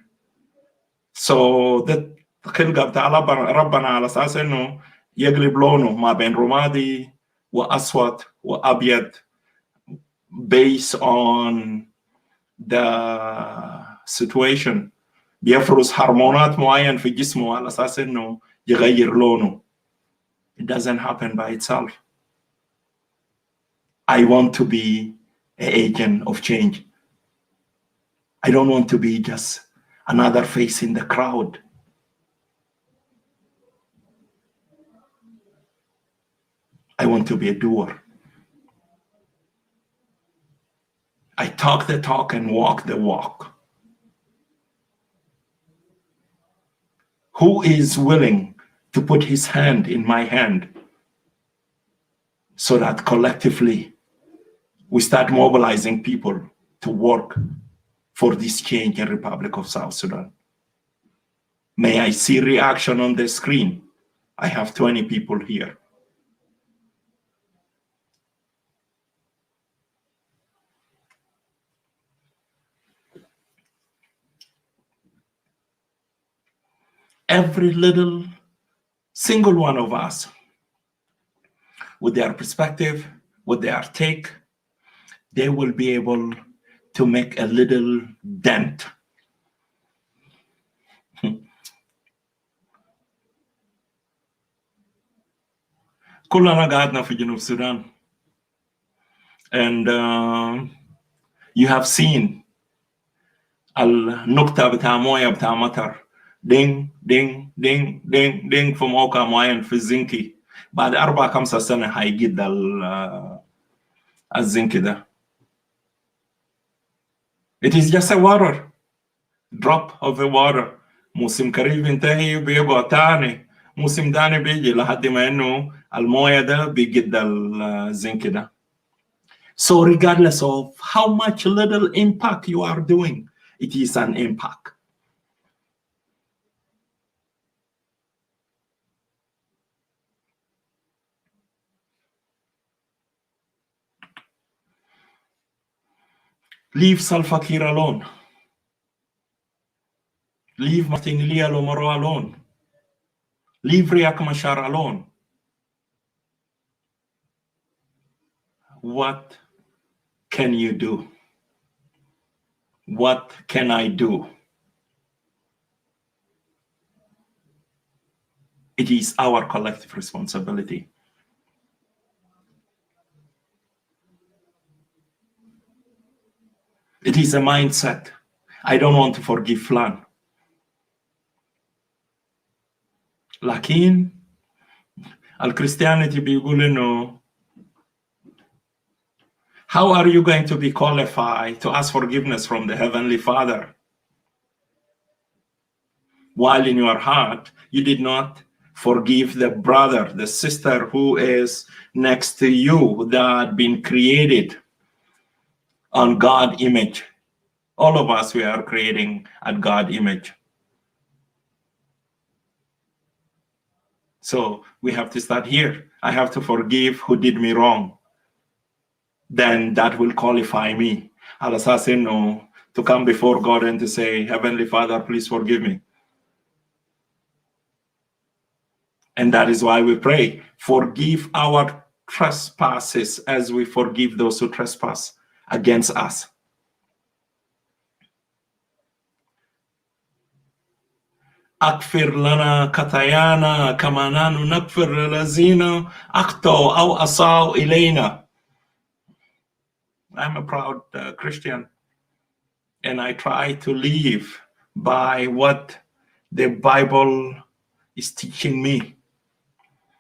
So that خلقة بتاع ربنا على اساس انه يقلب لونه ما بين رمادي واسود وابيض based on the situation. بيفرز هرمونات معين في جسمه على اساس انه يغير لونه. It doesn't happen by itself. I want to be an agent of change. I don't want to be just another face in the crowd. I want to be a doer. I talk the talk and walk the walk. Who is willing to put his hand in my hand so that collectively we start mobilizing people to work for this change in Republic of South Sudan? May I see reaction on the screen? I have 20 people here. Every little single one of us, with their perspective, with their take, they will be able to make a little dent. كلنا قعدنا في جنوب السودان, and you have seen النقطة بتاع موية بتاع مطر دين دين دين دين دين في موقع معين في الزنكي. بعد 4-5 سنة هيجد الزنكي ده. It is just a water, drop of the water. موسم قريب ينتهي بيقع تاني, موسم تاني بيجي لحد ما انه المويه ده بيجد الزنك ده. So regardless of how much little impact you are doing, it is an impact. Leave Salva Kiir alone. Leave Martin Lomoro alone. Leave Riek Machar alone. What can you do? What can I do? It is our collective responsibility. It is a mindset. I don't want to forgive Flan. لكن الكريستيانيتي بيقول إنه how are you going to be qualified to ask forgiveness from the Heavenly Father while in your heart you did not forgive the brother, the sister who is next to you that been created on God's image? All of us, we are creating at God's image. So we have to start here. I have to forgive who did me wrong. Then that will qualify me, al assassino, to come before God and to say, Heavenly Father, please forgive me. And that is why we pray, forgive our trespasses as we forgive those who trespass against us. أغفر لنا خطايانا كما نحن نغفر للذين أخطأوا أو أساءوا إلينا. I'm a proud Christian, and I try to live by what the Bible is teaching me.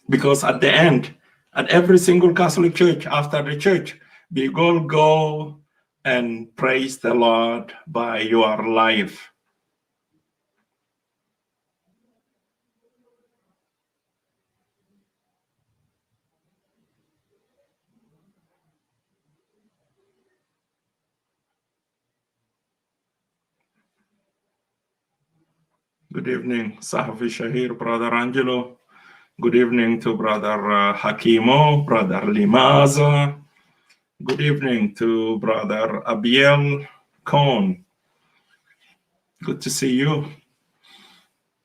Because at the end, at every single Catholic church, after the church, we all go and praise the Lord by your life. Good evening, Sahafi Shahir, Brother Angelo. Good evening to Brother Hakimo, Brother Limaza. Good evening to Brother Abiel Kohn. Good to see you.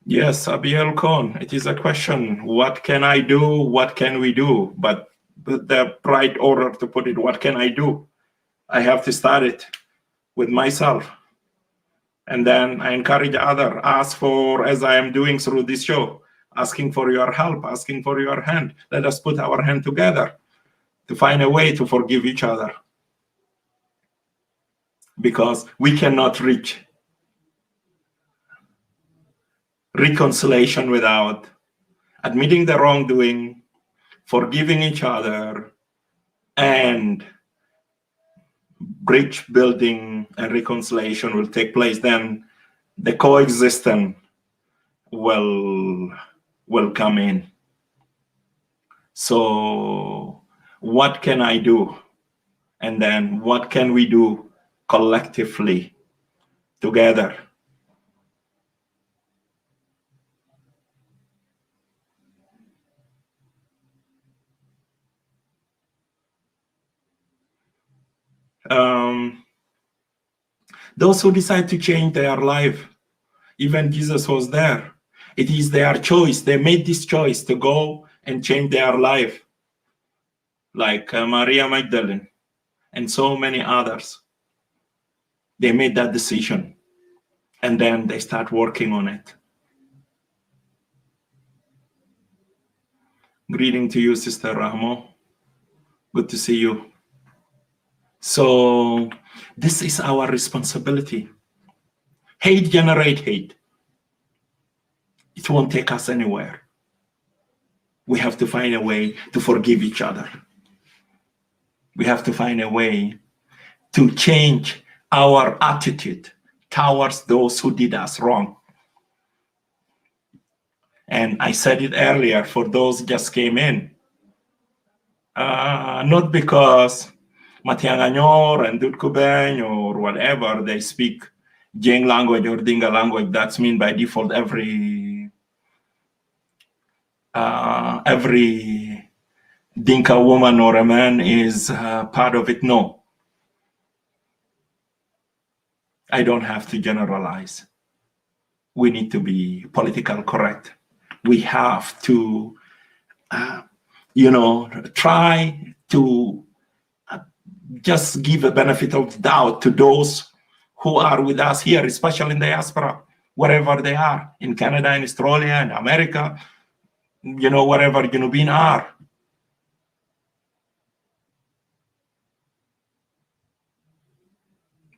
Yes, Abiel Kohn, it is a question. What can I do? What can we do? But the right order to put it, what can I do? I have to start it with myself. And then I encourage others, ask for, as I am doing through this show, asking for your help, asking for your hand. Let us put our hand together to find a way to forgive each other. Because we cannot reach reconciliation without admitting the wrongdoing, forgiving each other, and bridge building and reconciliation will take place. Then the coexistence will come in. So what can I do? And then what can we do collectively together? Those who decide to change their life, even Jesus was there. It is their choice. They made this choice to go and change their life, like Maria Magdalene and so many others. They made that decision, and then they start working on it. Greeting to you, Sister Ramo. Good to see you. So this is our responsibility. Hate generates hate. It won't take us anywhere. We have to find a way to forgive each other. We have to find a way to change our attitude towards those who did us wrong. And I said it earlier for those who just came in. Not because Matianganyor and Dutkubeng or whatever, they speak Jing language or Dinga language. That's mean by default every Dinka woman or a man is part of it. No. I don't have to generalize. We need to be politically correct. We have to, try to just give a benefit of doubt to those who are with us here, especially in the diaspora, wherever they are, in Canada, in Australia, in America, wherever Junubin are.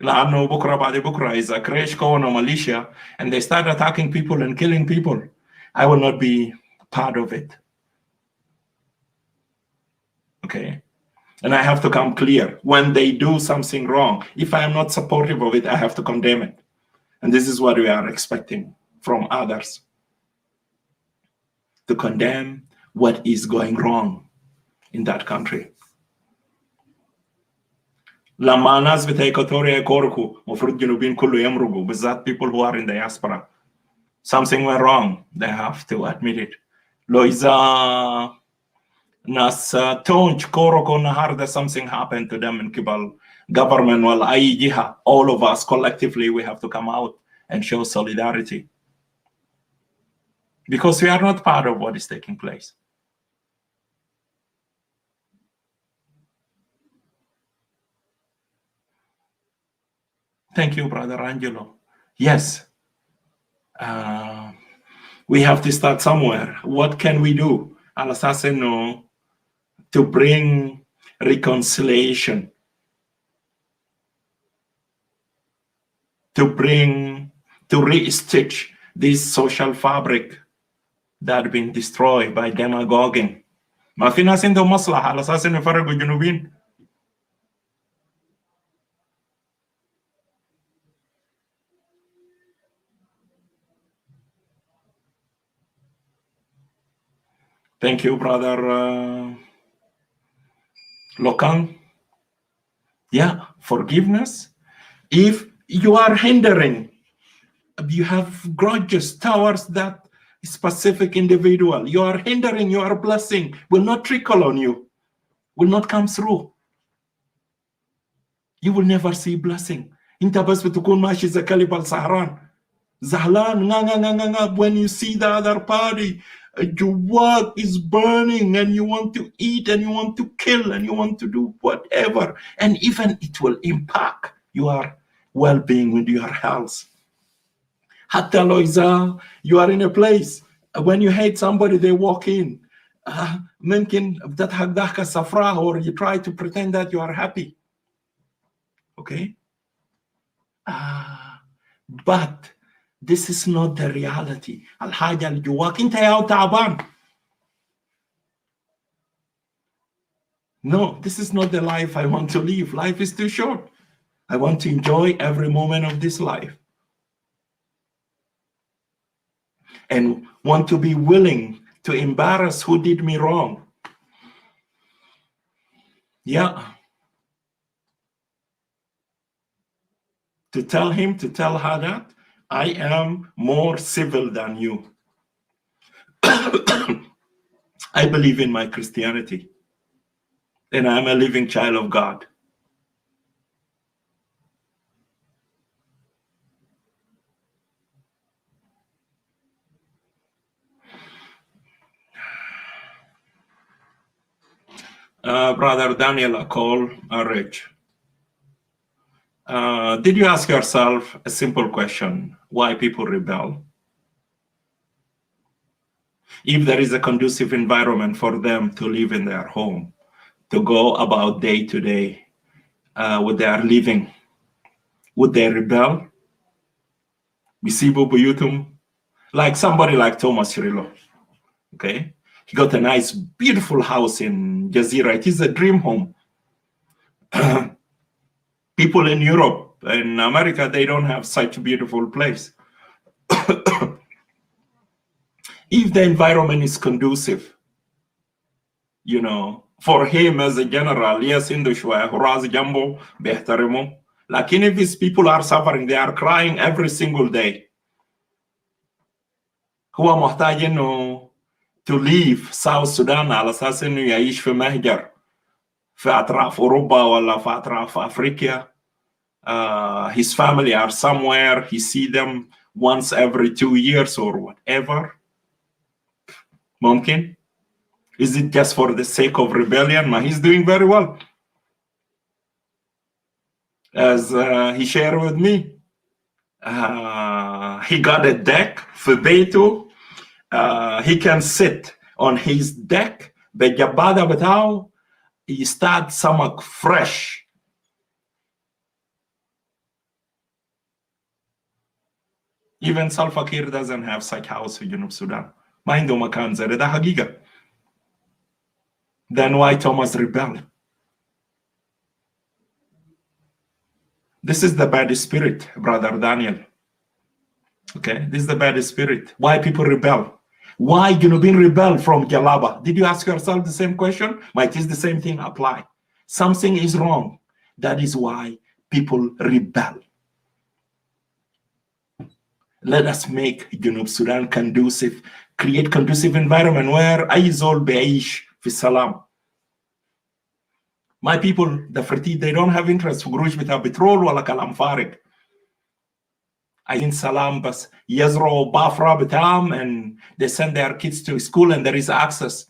La'anno bukra ba'di bukra is a crash or militia, and they start attacking people and killing people. I will not be part of it. Okay. And I have to come clear when they do something wrong. If I am not supportive of it, I have to condemn it. And this is what we are expecting from others, to condemn what is going wrong in that country. لما ناس بتاع إيكواتوريا يكوركوا مفروض جنوبين كله يمرقوا بالذات people who are in diaspora. Something went wrong. They have to admit it. لو إذا ناس تونج كوركوا النهارده something happened to them in قبل government ولا أي جهة, all of us collectively we have to come out and show solidarity, because we are not part of what is taking place. Thank you, Brother Angelo. Yes, we have to start somewhere. What can we do, al assassino, to bring reconciliation, to re-stitch this social fabric that had been destroyed by demagoguing? ما في ناس عندهم مصلحة على أساس إنه يفرقوا الجنوبيين. Thank you, Brother Lokan. Yeah, forgiveness. If you are hindering you have grudges towards that specific individual. You are hindering your blessing, will not trickle on you, will not come through. You will never see blessing. انت بس بتكون ماشي زي كلب سهران زهلان when you see the other party your work is burning and you want to eat and you want to kill and you want to do whatever, and even it will impact your well-being with your health. حتى لو إذا you are in a place when you hate somebody they walk in ممكن بتضحك ضحكة صفراء or you try to pretend that you are happy. Okay? But this is not the reality. الحاجة اللي جواك انت يا تعبان. No, this is not the life I want to live. Life is too short. I want to enjoy every moment of this life. And want to be willing to embarrass who did me wrong. Yeah. To tell him, to tell her that I am more civil than you. I believe in my Christianity. And I'm a living child of God. Brother Daniel Akol Rich. Did you ask yourself a simple question? Why people rebel? If there is a conducive environment for them to live in their home, to go about day to day with their living, would they rebel? Bisibu Buyutum, like somebody like Thomas Cirillo. Okay, he got a nice, beautiful house in Jazeera. It is a dream home. People in Europe and America, they don't have such a beautiful place. If the environment is conducive, you know, for him as a general, yes, in the shwa, Horaz Jambo, Behtaremo. Like if these people are suffering, they are crying every single day. Who are محتاجين to leave South Sudan على أساس إنه يعيش في مهجر في أطراف أوروبا ولا في أطراف أفريقيا. His family are somewhere. He see them once every 2 years or whatever. ممكن? Is it just for the sake of rebellion? He's doing very well. As he shared with me, he got a deck for Beto. He can sit on his deck. Bejabada betao, he start samak fresh. Even Salva Kiir doesn't have such house in Junub Sudan. Mind makan zere da hagiga. Then why Thomas rebelled? This is the bad spirit, Brother Daniel. Okay, this is the bad spirit. Why people rebel? Why Junubin rebel from Jalaba? Did you ask yourself the same question? Might is the same thing apply? Something is wrong. That is why people rebel. Let us make Junub Sudan conducive, create conducive environment where Aizol Beish fi salam. My people, the Ferti, they don't have interest for Grush with a petrol wala kalam farik. Ayin salam bas Yazro Bafra Betam, and they send their kids to school and there is access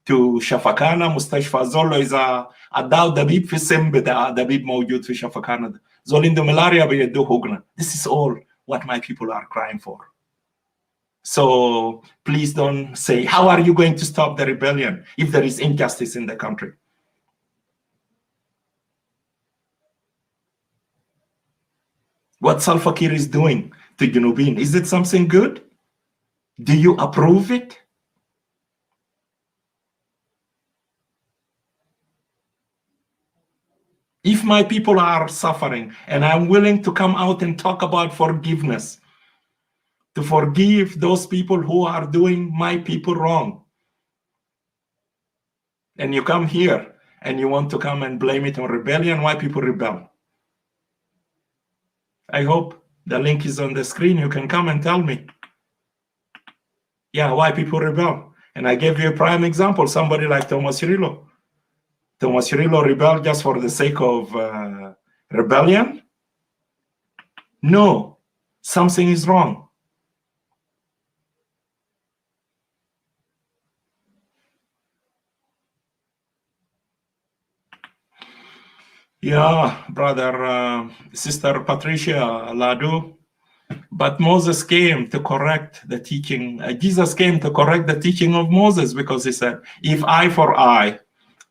to Shafakana, Mustashfa Zolo is a Daw Dabib fi Sembeda, Dabib Mawjud fi Shafakana. Zolindo malaria be do hugna. This is all what my people are crying for. So please don't say, how are you going to stop the rebellion if there is injustice in the country? What Salva Kiir is doing to Junubin, is it something good? Do you approve it? If my people are suffering and I'm willing to come out and talk about forgiveness, to forgive those people who are doing my people wrong, and you come here and you want to come and blame it on rebellion, why people rebel? I hope The link is on the screen. You can come and tell me. Yeah, why people rebel. And I gave you a prime example, somebody like Thomas Cirillo. Thomas Cirillo rebelled just for the sake of rebellion? No, something is wrong. Yeah, brother, sister Patricia Ladu, but Moses came to correct the teaching. Jesus came to correct the teaching of Moses, because he said, if eye for eye,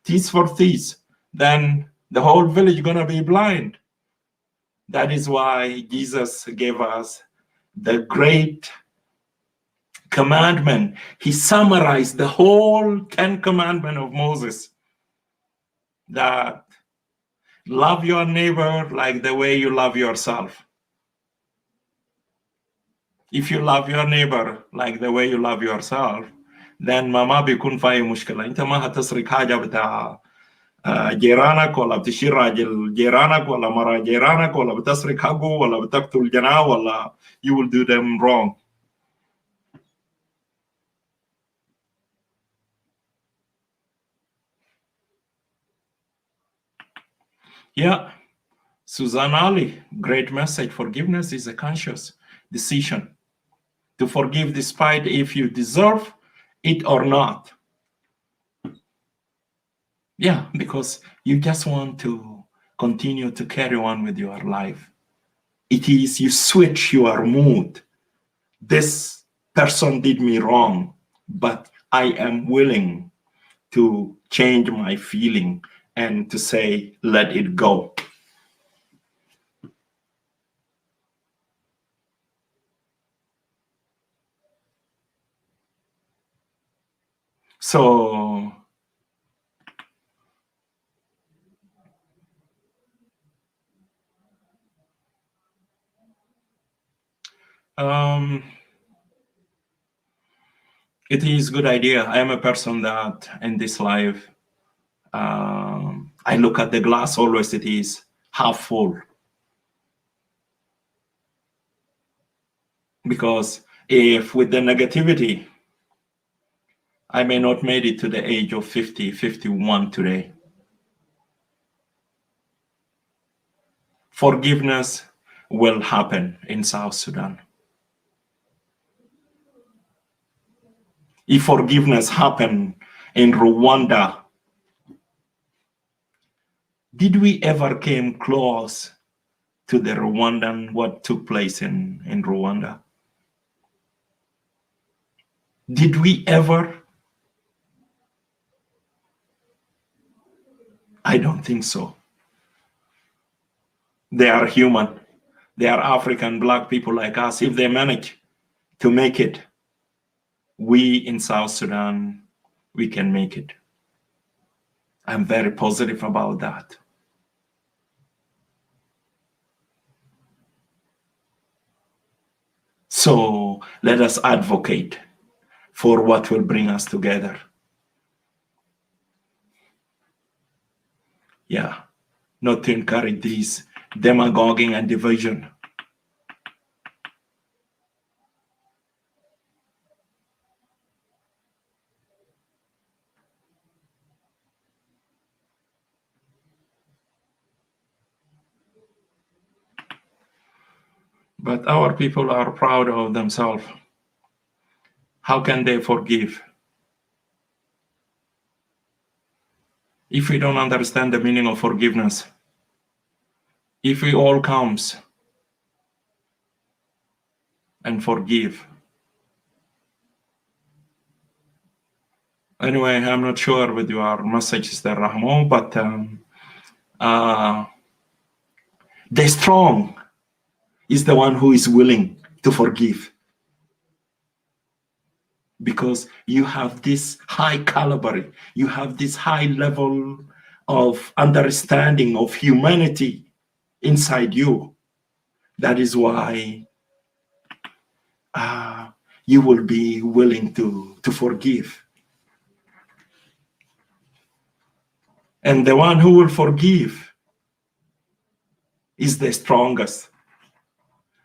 teeth for teeth, then the whole village is going to be blind. That is why Jesus gave us the great commandment. He summarized the whole 10 commandments of Moses, that love your neighbor like the way you love yourself. If you love your neighbor like the way you love yourself, then ما بيكون في مشكلة. انت ما هتسرق حاجة بتاع جيرانك، ولا بتشير راجل جيرانك، ولا مرا جيرانك، ولا بتسرق حقه، ولا بتقتل جناه، ولا you will do them wrong. Yeah, Susan Ali, great message. Forgiveness is a conscious decision to forgive despite if you deserve it or not. Yeah, because you just want to continue to carry on with your life. It is you switch your mood. This person did me wrong, but I am willing to change my feeling and to say, let it go. So it is a good idea. I am a person that in this life, I look at the glass always, it is half full. Because if with the negativity, I may not made it to the age of 50, 51 today. Forgiveness will happen in South Sudan. If forgiveness happened in Rwanda, did we ever came close to the Rwandan, what took place in Rwanda? Did we ever? I don't think so. They are human. They are African black people like us. If they manage to make it, we in South Sudan, we can make it. I'm very positive about that. So let us advocate for what will bring us together. Yeah, not to encourage this demagoguing and division. But our people are proud of themselves. How can they forgive? If we don't understand the meaning of forgiveness, if we all comes and forgive. Anyway, I'm not sure with your message, Mr. Rahmo, but the strong is the one who is willing to forgive. Because you have this high caliber, you have this high level of understanding of humanity inside you. That is why you will be willing to forgive. And the one who will forgive is the strongest.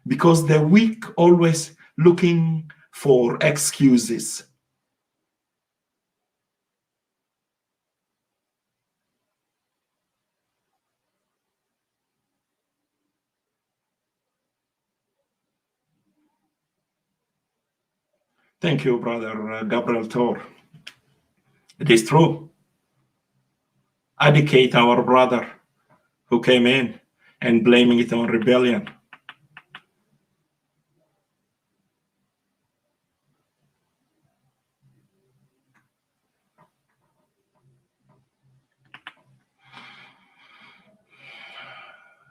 because the weak always looking for excuses. Thank you, Brother Gabriel Tor. It is true. Educate our brother who came in and blaming it on rebellion.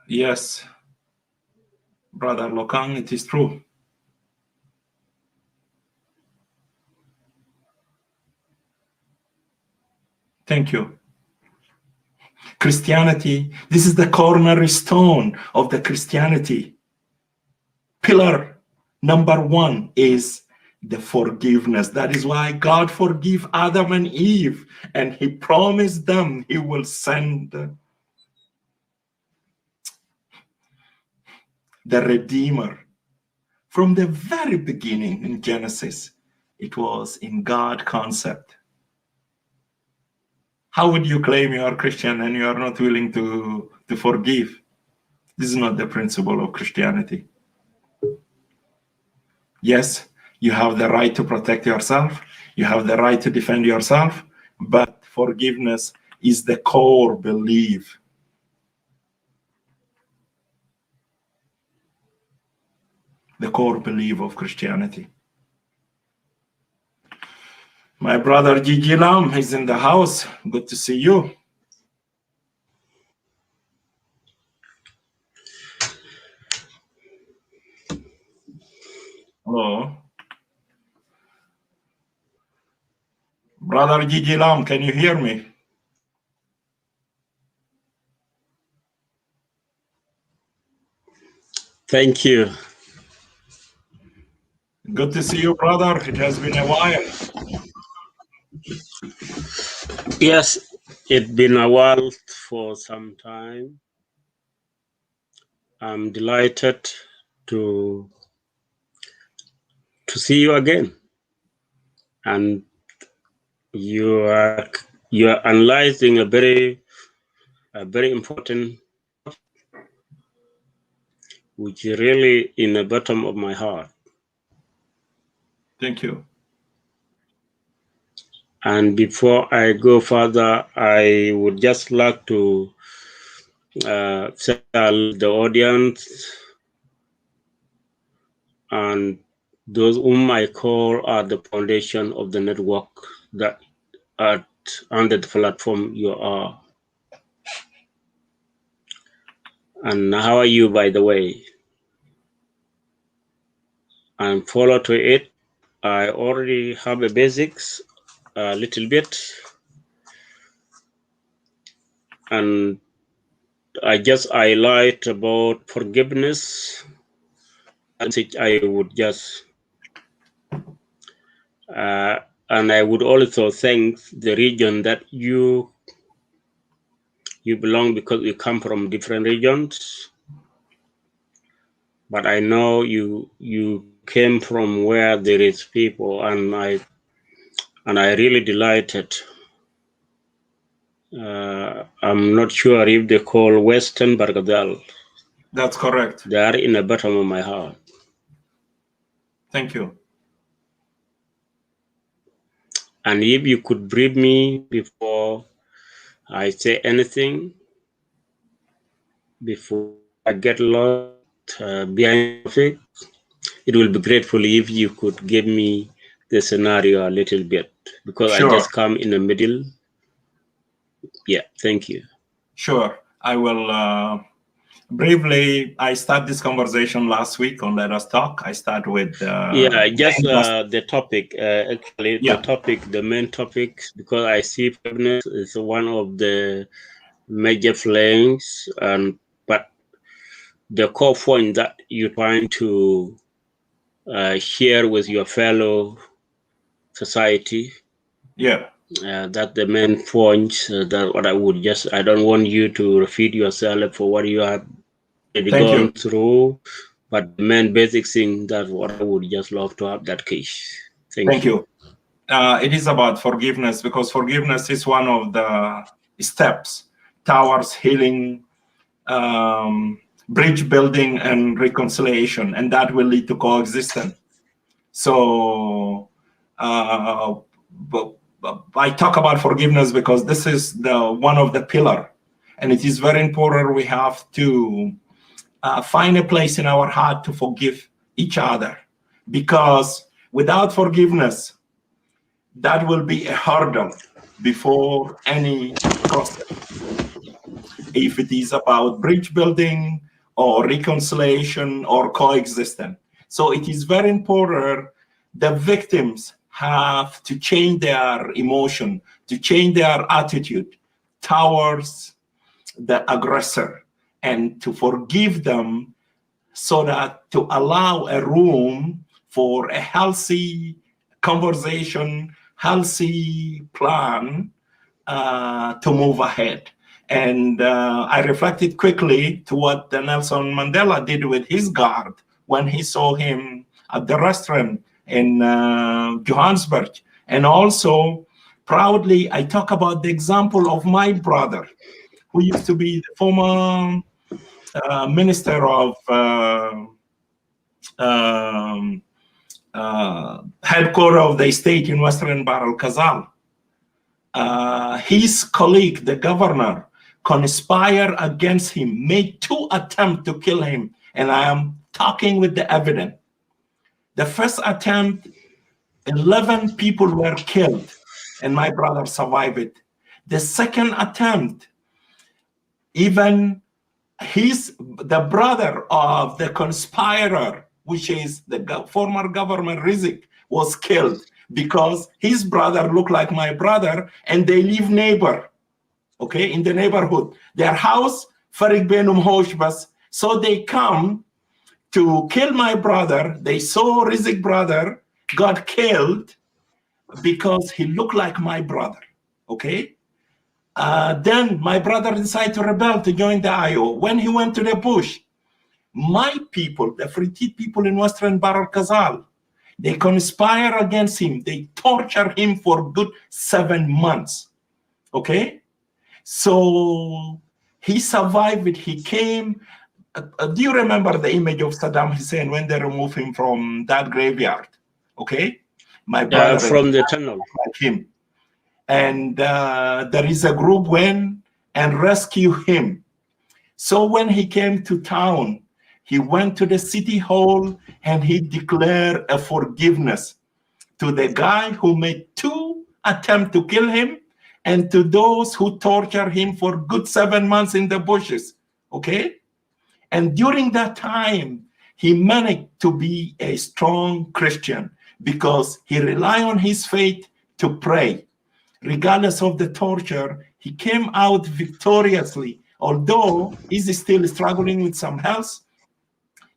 Yes, Brother Lokang, it is true. Thank you. Christianity, this is the cornerstone of the Christianity. Pillar number one is the forgiveness. That is why God forgave Adam and Eve, and he promised them he will send the Redeemer. From the very beginning in Genesis, it was in God concept. How would you claim you are Christian and you are not willing to forgive? This is not the principle of Christianity. Yes, you have the right to protect yourself. You have the right to defend yourself, but forgiveness is the core belief. The core belief of Christianity. My brother Gigi Lam is in the house. Good to see you. Hello. Brother Gigi Lam, can you hear me?
Thank you.
Good to see you, brother. It has been a while.
Yes, it's been a while for some time. I'm delighted to see you again, and you are analyzing a very important, which is really in the bottom of my heart.
Thank you.
And before I go further, I would just like to tell the audience and those whom I call are the foundation of the network that are under the platform you are. And how are you, by the way? And follow to it. I already have the basics a little bit, and I just highlight about forgiveness. I would just and I would also thank the region that you belong, because we come from different regions. But I know you came from where there is people, and I really delighted. I'm not sure if they call Western Bargadal.
That's correct.
They are in the bottom of my heart.
Thank you.
And if you could brief me before I say anything, before I get lost behind it, it will be grateful if you could give me the scenario a little bit, because
Sure.
I just come in the middle. Yeah, thank you.
Sure. I will briefly, I started this conversation last week on Let Us Talk. I start with
the topic, actually,
Yeah.
the main topic, because I see forgiveness is one of the major flames, but the core point that you're trying to share with your fellow society.
Yeah.
That's the main point. That what I don't want you to repeat yourself for what you have gone through, But the main basic thing, that's what I would just love to have that case.
Thank you. It is about forgiveness, because forgiveness is one of the steps towards healing, bridge building, and reconciliation, and that will lead to coexistence. So I talk about forgiveness because this is the one of the pillar, and it is very important. We have to find a place in our heart to forgive each other, because without forgiveness, that will be a hurdle before any process. If it is about bridge building or reconciliation or coexistence. So it is very important the victims have to change their emotion, to change their attitude towards the aggressor, and to forgive them, so that to allow a room for a healthy conversation, healthy plan to move ahead. And I reflected quickly to what Nelson Mandela did with his guard when he saw him at the restaurant in Johannesburg. And also, proudly, I talk about the example of my brother, who used to be the former minister of headquarters of the state in Western Bahr el Ghazal. His colleague, the governor, conspired against him, made 2 attempts to kill him, and I am talking with the evidence. The first attempt, 11 people were killed, and my brother survived it. The second attempt, even the brother of the conspirator, which is the former government Rizik, was killed because his brother looked like my brother, and they live neighbor, okay, in the neighborhood. Their house, Farid Benum Hoshbas, so they come to kill my brother. They saw Rizik brother got killed because he looked like my brother, okay? Then my brother decided to rebel, to join the IO. When he went to the bush, my people, the Friti people in Western Bahr el Ghazal, they conspire against him. They torture him for good 7 months, okay? So he survived it. He came. Do you remember the image of Saddam Hussein when they removed him from that graveyard? Okay, my brother
from the tunnel,
like him, and there is a group went and rescue him. So when he came to town, he went to the city hall and he declared a forgiveness to the guy who made 2 attempts to kill him, and to those who tortured him for good 7 months in the bushes, okay? And during that time, he managed to be a strong Christian because he relied on his faith to pray. Regardless of the torture, he came out victoriously, although he's still struggling with some health,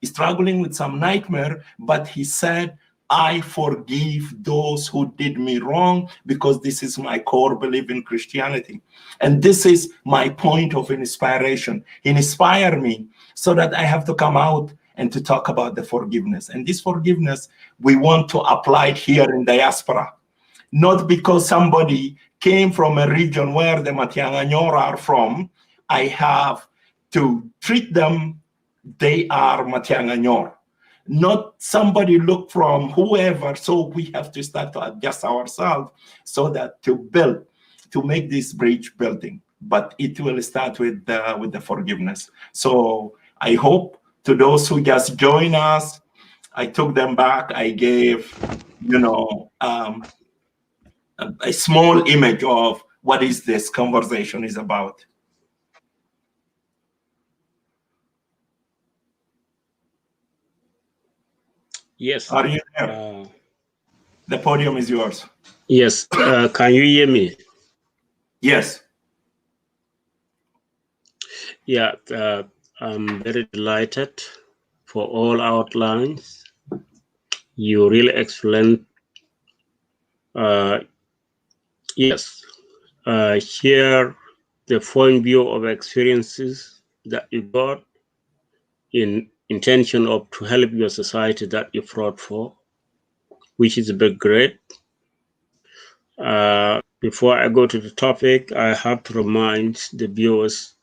he's struggling with some nightmare, but he said, I forgive those who did me wrong, because this is my core belief in Christianity. And this is my point of inspiration. He inspired me so that I have to come out and to talk about the forgiveness. And this forgiveness, we want to apply it here in diaspora. Not because somebody came from a region where the Matianganyor are from, I have to treat them, they are Matianganyor. Not somebody look from whoever, so we have to start to adjust ourselves so that to build, to make this bridge building. But it will start with the forgiveness. So I hope to those who just join us, I took them back, I gave, you know, a small image of what is this conversation is about.
Yes.
Are you there? The podium is yours.
Yes. Can you hear me?
Yes.
Yeah. I'm very delighted for all outlines. You really explained. Yes. Share the point view of experiences that you got in intention of to help your society that you fought for, which is very great. Before I go to the topic, I have to remind the viewers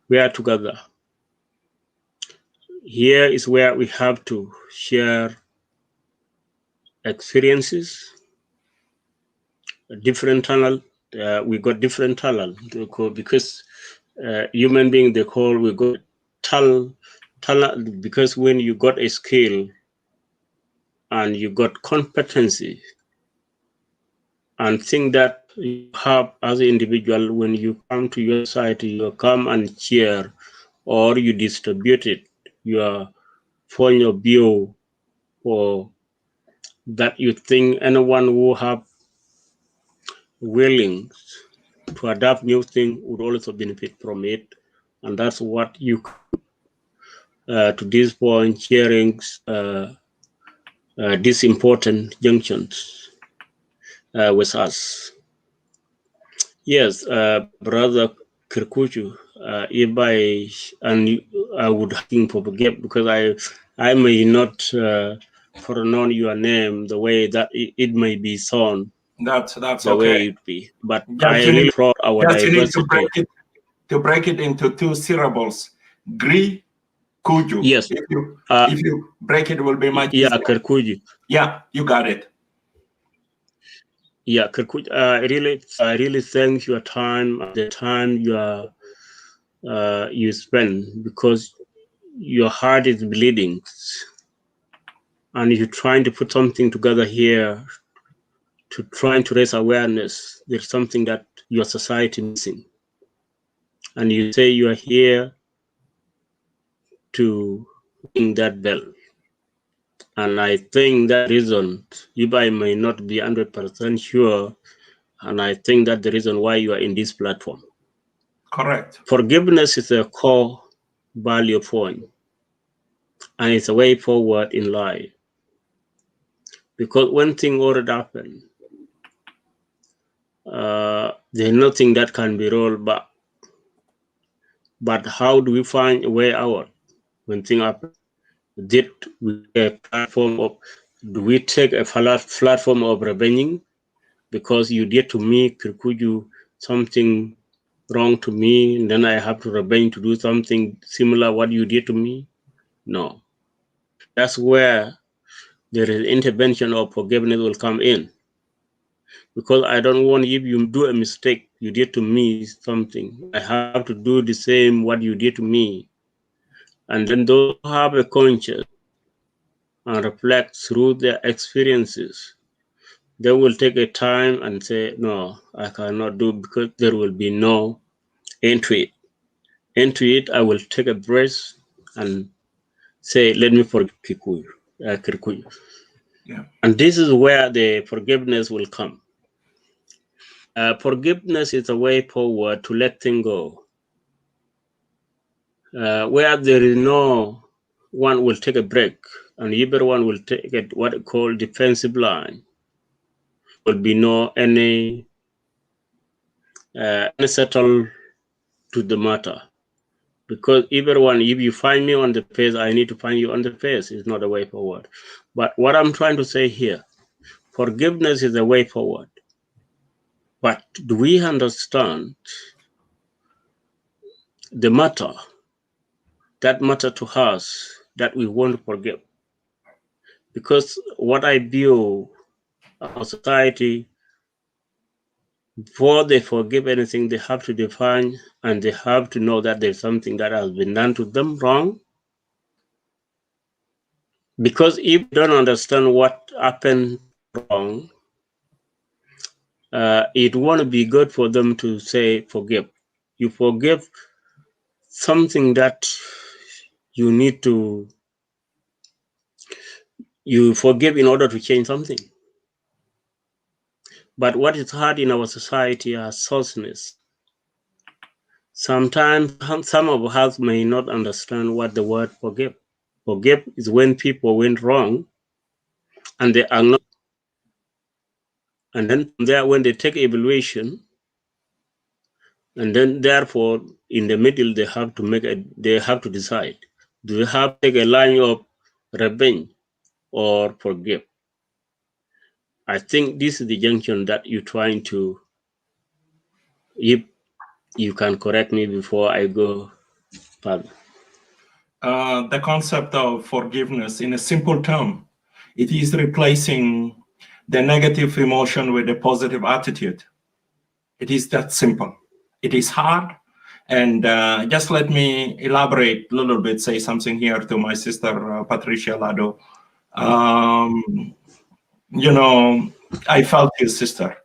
we are together. Here is where we have to share experiences, different talent. We got different talent because human being they call we got talent because when you got a skill and you got competency and think that you have as an individual, when you come to your society, you come and share or you distribute it, your point of view, or that you think anyone who have willing to adapt new thing would also benefit from it. And that's what you to this point sharing these important junctions with us. Yes, Brother Kirkuchu, if I would think for forgive because I may not pronounce your name the way that it may be sound.
That's
the
okay.
way it be, but
Just
I
you
really
need,
proud our
just you need
diversity.
to break it into 2 syllables. Gri Kuju.
Yes.
If you break it, will be much easier.
Yeah, Kirkuju.
Yeah, you got it.
Yeah, Kirkuju. I really thank your time, the time you spend, because your heart is bleeding, and you're trying to put something together here to trying to raise awareness. There's something that your society missing, and you say you are here to ring that bell. And I think that reason, if I may not be 100% sure, and I think that the reason why you are in this platform.
Correct.
Forgiveness is a core value point, and it's a way forward in life. Because when things already happen, there's nothing that can be rolled back. But how do we find a way out when things happen? Did we a platform of? Do we take a platform of revenging? Because you did to me, could you something wrong to me, and then I have to revenge to do something similar what you did to me? No. That's where there is intervention of forgiveness will come in. Because I don't want if you do a mistake, you did to me something, I have to do the same what you did to me. And then those who have a conscience and reflect through their experiences, they will take a time and say, no, I cannot do, because there will be no end to it. Into it, I will take a breath and say, let me forgive Kikuyu.
Yeah.
And this is where the forgiveness will come. Forgiveness is a way forward to let things go. Where there is no one will take a break and everyone will take what I call defensive line. Will be no any settle to the matter. Because everyone, if you find me on the face, I need to find you on the face. It's not a way forward. But what I'm trying to say here, forgiveness is a way forward. But do we understand the matter, that matter to us, that we want to forgive? Because what I view our society, before they forgive anything, they have to define and they have to know that there's something that has been done to them wrong. Because if you don't understand what happened wrong, it won't be good for them to say forgive. You forgive something that you need to, you forgive in order to change something. But what is hard in our society is sourceness. Sometimes some of us may not understand what the word forgive. Forgive is when people went wrong and they acknowledge. And then from there, when they take evaluation, and then therefore in the middle they have to decide, Do you have to take a line of revenge or forgive? I think this is the junction that you're trying to. If you can correct me before I go further.
The concept of forgiveness, in a simple term, it is replacing the negative emotion with a positive attitude. It is that simple. It is hard. And just let me elaborate a little bit, say something here to my sister, Patricia Lado. You know, I felt your sister,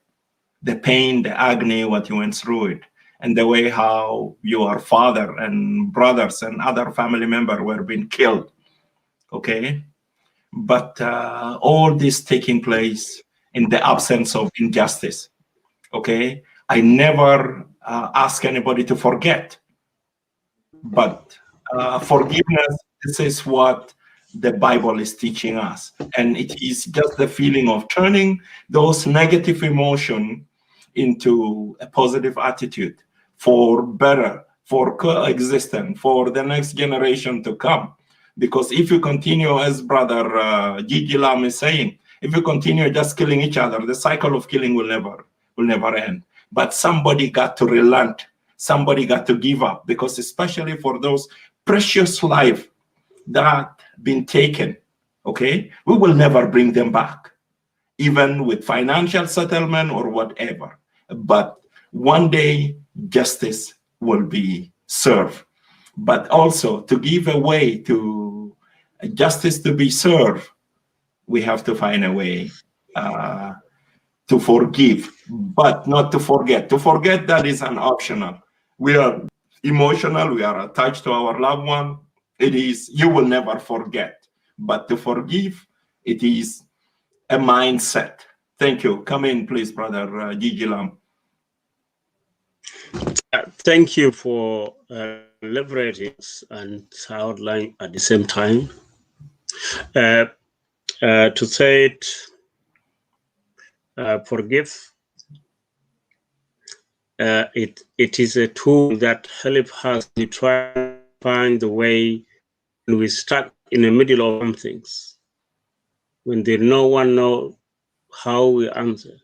the pain, the agony, what you went through it, and the way how your father and brothers and other family members were being killed. Okay. But all this taking place in the absence of injustice. Okay. I never ask anybody to forget, but forgiveness, this is what the Bible is teaching us. And it is just the feeling of turning those negative emotion into a positive attitude for better, for coexistence, for the next generation to come. Because if you continue, as Brother Gigi Lam is saying, if you continue just killing each other, the cycle of killing will never end. But somebody got to relent. Somebody got to give up, because especially for those precious life that been taken, okay, we will never bring them back, even with financial settlement or whatever. But one day justice will be served. But also to give a way to justice to be served, we have to find a way to forgive, but not to forget. To forget, that is an optional. We are emotional, we are attached to our loved one. It is, you will never forget. But to forgive, it is a mindset. Thank you. Come in, please, Brother Gigi Lam.
Thank you for liberating and outline at the same time. To say it, forgive. It is a tool that helps us to try to find the way when we stuck in the middle of some things, when there no one knows how we answer.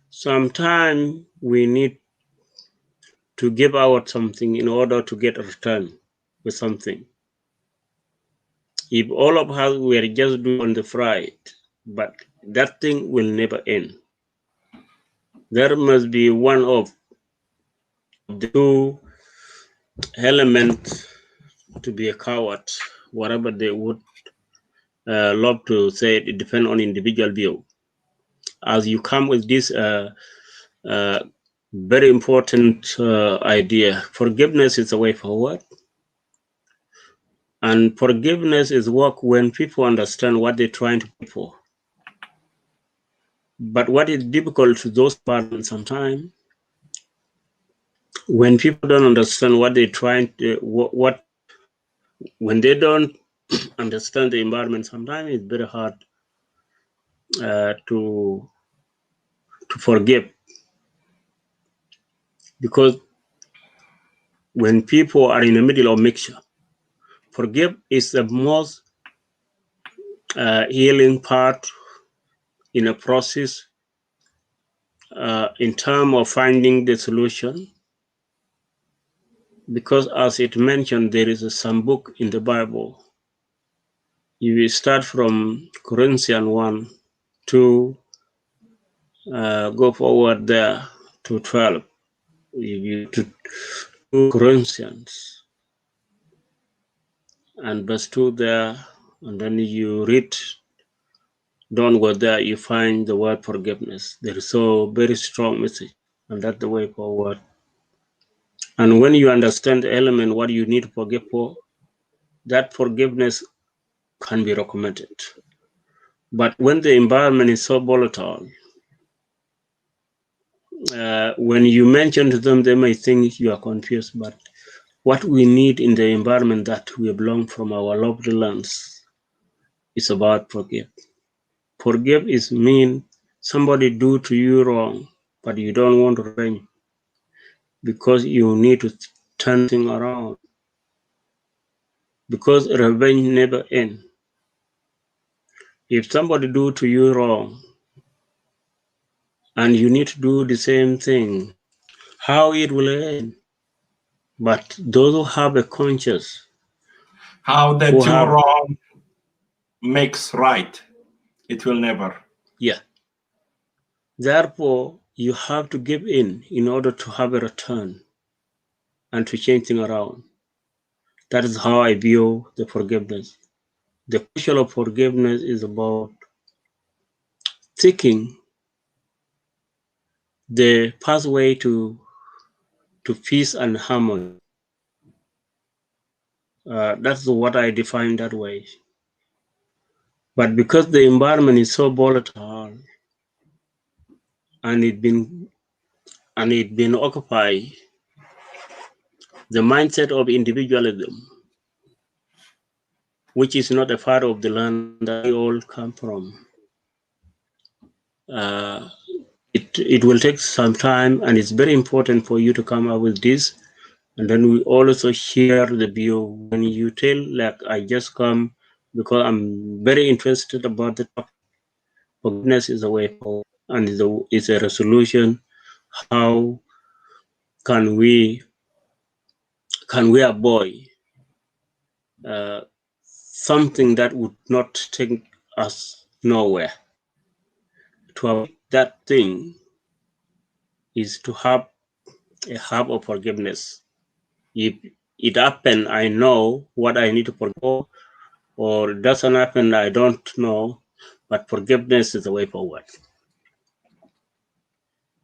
Sometimes we need to give out something in order to get a return with something. If all of us were just doing the fried, but that thing will never end. There must be one of the two elements to be a coward, whatever they would love to say. It depends on individual view. As you come with this very important idea, forgiveness is a way forward. And forgiveness is work when people understand what they're trying to pay for. But what is difficult to those parents sometimes, when people don't understand what they're trying to, when they don't understand the environment, sometimes it's very hard to forgive. Because when people are in the middle of mixture, forgive is the most healing part in a process in terms of finding the solution. Because as it mentioned, there is some book in the Bible. You will start from Corinthians 1 to go forward there to 12. You to 2 Corinthians and verse 2 there, and then you read, don't go there, you find the word forgiveness. There is so very strong message, and that's the way forward. And when you understand the element, what you need to forgive for, that forgiveness can be recommended. But when the environment is so volatile, when you mention to them, they may think you are confused. But what we need in the environment that we have learned from our loved lands is about forgive. Forgive is mean somebody do to you wrong, but you don't want to revenge because you need to turn things around. because revenge never ends. If somebody do to you wrong and you need to do the same thing, how it will end? But those who have a conscience,
How the two wrong makes right, it will never.
Yeah. Therefore, you have to give in order to have a return and to change things around. That is how I view the forgiveness. The question of forgiveness is about seeking the pathway to peace and harmony. That's what I define that way. But because the environment is so volatile and it been occupied, the mindset of individualism, which is not a part of the land that we all come from, it will take some time, and it's very important for you to come up with this. And then we also share the view. When you tell, like, I just come because I'm very interested about the topic. Forgiveness is a way forward, and it's a resolution. How can we avoid something that would not take us nowhere? To avoid that thing is to have a heart of forgiveness. If it happens, I know what I need to forgive, or it doesn't happen, I don't know. But forgiveness is the way forward.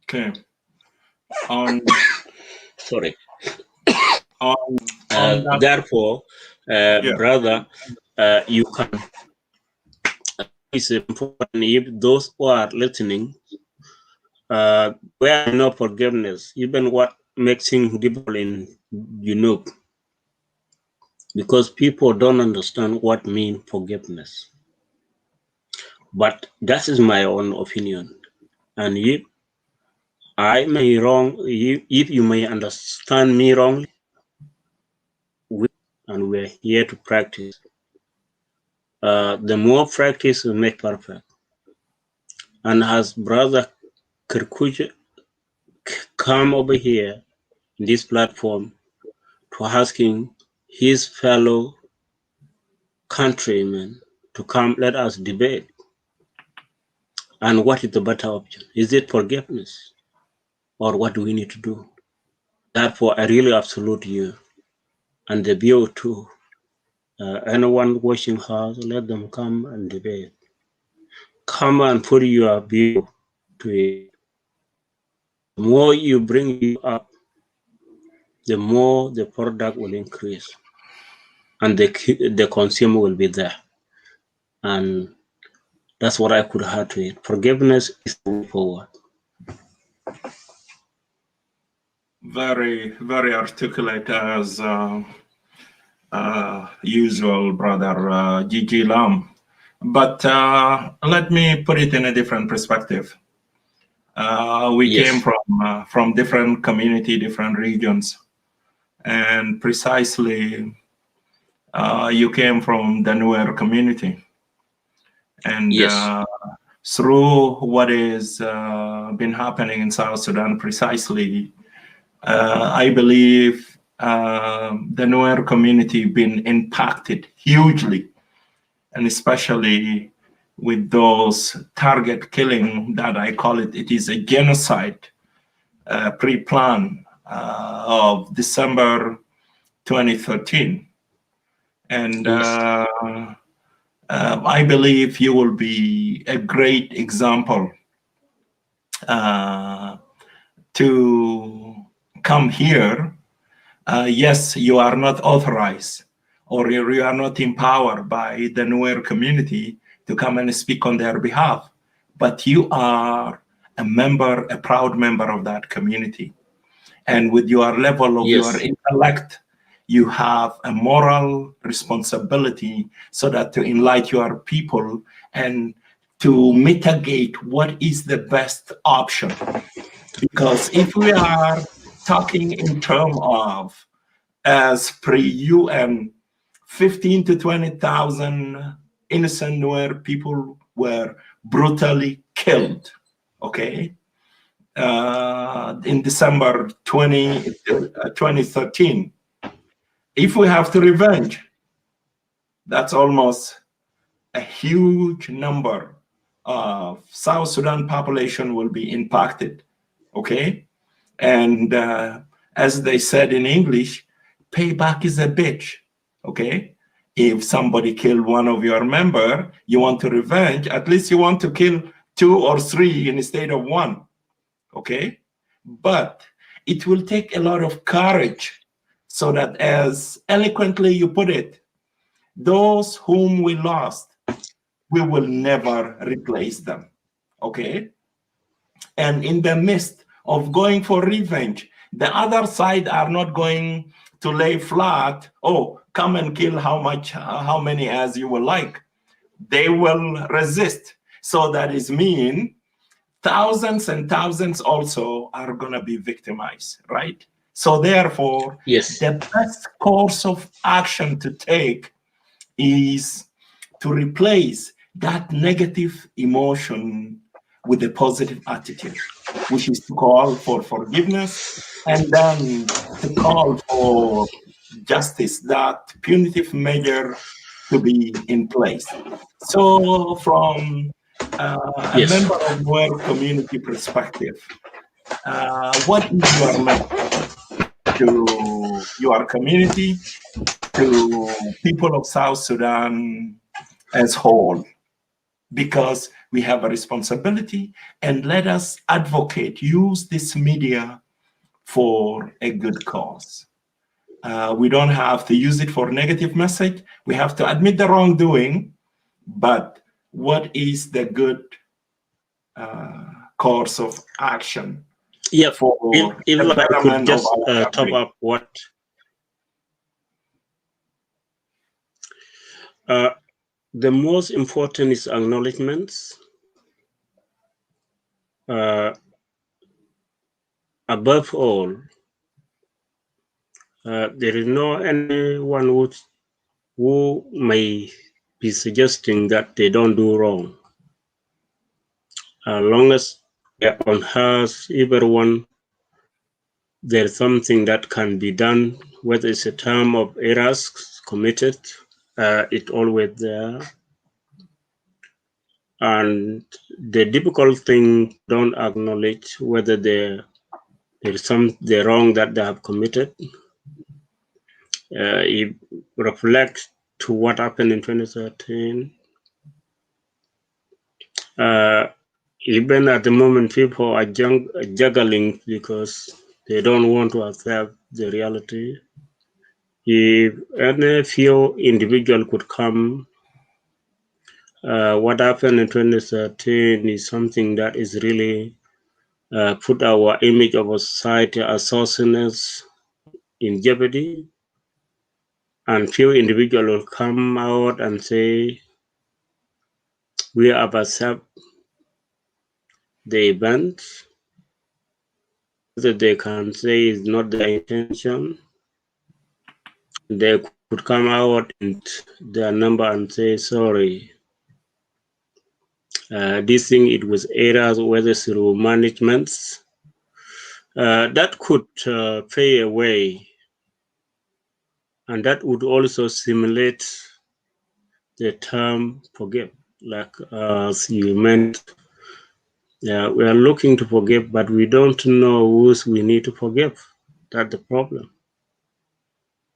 Okay.
Sorry.
That,
therefore, brother, you can. It's important if those who are listening, where no forgiveness, even what makes things difficult in Junub, because people don't understand what means forgiveness. But that is my own opinion. And if I may wrong, if you may understand me wrongly, and we're here to practice. The more practice will make perfect. And as Brother Kirkuja come over here in this platform to asking his fellow countrymen to come, let us debate. And what is the better option? Is it forgiveness? Or what do we need to do? Therefore, I really absolute you and the view too. Anyone watching us, let them come and debate. Come and put your view to it. The more you bring you up, the more the product will increase, and the consumer will be there. And that's what I could add to it. Forgiveness is the way forward.
Very, very articulate as usual, Brother Gigi Lam. But let me put it in a different perspective. We came from different community, different regions, and precisely you came from the Nuer community. And through what is been happening in South Sudan, precisely, I believe the Nuer community been impacted hugely, and especially with those target killing that I call it. It is a genocide pre-plan of December 2013. And I believe you will be a great example to come here. Yes, you are not authorized, or you are not empowered by the Nuer community to come and speak on their behalf, but you are a member, a proud member of that community. And with your level of your intellect, you have a moral responsibility so that to enlighten your people and to mitigate what is the best option. Because if we are talking in terms of, as pre-UN 15 to 20,000 innocent people were brutally killed, okay? In December 2013. If we have to revenge, that's almost a huge number of South Sudan population will be impacted, okay? And as they said in English, payback is a bitch, okay? If somebody killed one of your member, you want to revenge, at least you want to kill 2 or 3 instead of 1, okay? But it will take a lot of courage so that, as eloquently you put it, those whom we lost, we will never replace them, okay? And in the midst of going for revenge, the other side are not going to lay flat, oh, come and kill how many as you will like. They will resist. So that is mean thousands and thousands also are going to be victimized, right? So therefore,
Yes.
the best course of action to take is to replace that negative emotion with a positive attitude, which is to call for forgiveness and then to call for justice, that punitive measure to be in place. So from a
Yes.
member of our community perspective, what is your message to your community, to people of South Sudan as whole? Because we have a responsibility, and let us advocate, use this media for a good cause. We don't have to use it for negative message. We have to admit the wrongdoing, but what is the good course of action?
Yeah,
for
if
the
I could
betterment
just
of our
top
country?
up what the most important is acknowledgements. Above all, there is no anyone who may be suggesting that they don't do wrong. As long as on earth, everyone, there's something that can be done, whether it's a term of errors committed, it's always there. And the difficult thing, don't acknowledge whether there is the wrong that they have committed. It reflects to what happened in 2013. Even at the moment, people are juggling because they don't want to accept the reality. If any few individual could come, what happened in 2013 is something that is really put our image of a society as South Sudanese in jeopardy. And few individuals will come out and say, we have accepted the event, that they can say is not their intention. They could come out in their number and say, sorry, this thing, it was errors, whether through managements. That could pay away, and that would also simulate the term forgive, like as you meant. We are looking to forgive, but we don't know who we need to forgive. That's the problem.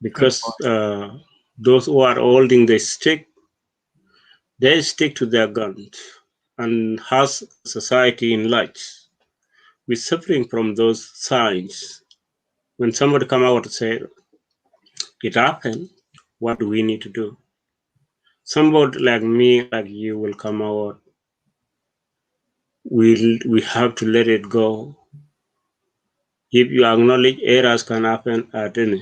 Because those who are holding the stick, they stick to their guns. And as society in large, we're suffering from those signs. When somebody come out and say, it happened, what do we need to do? Somebody like me, like you, will come out. We have to let it go. If you acknowledge errors can happen at any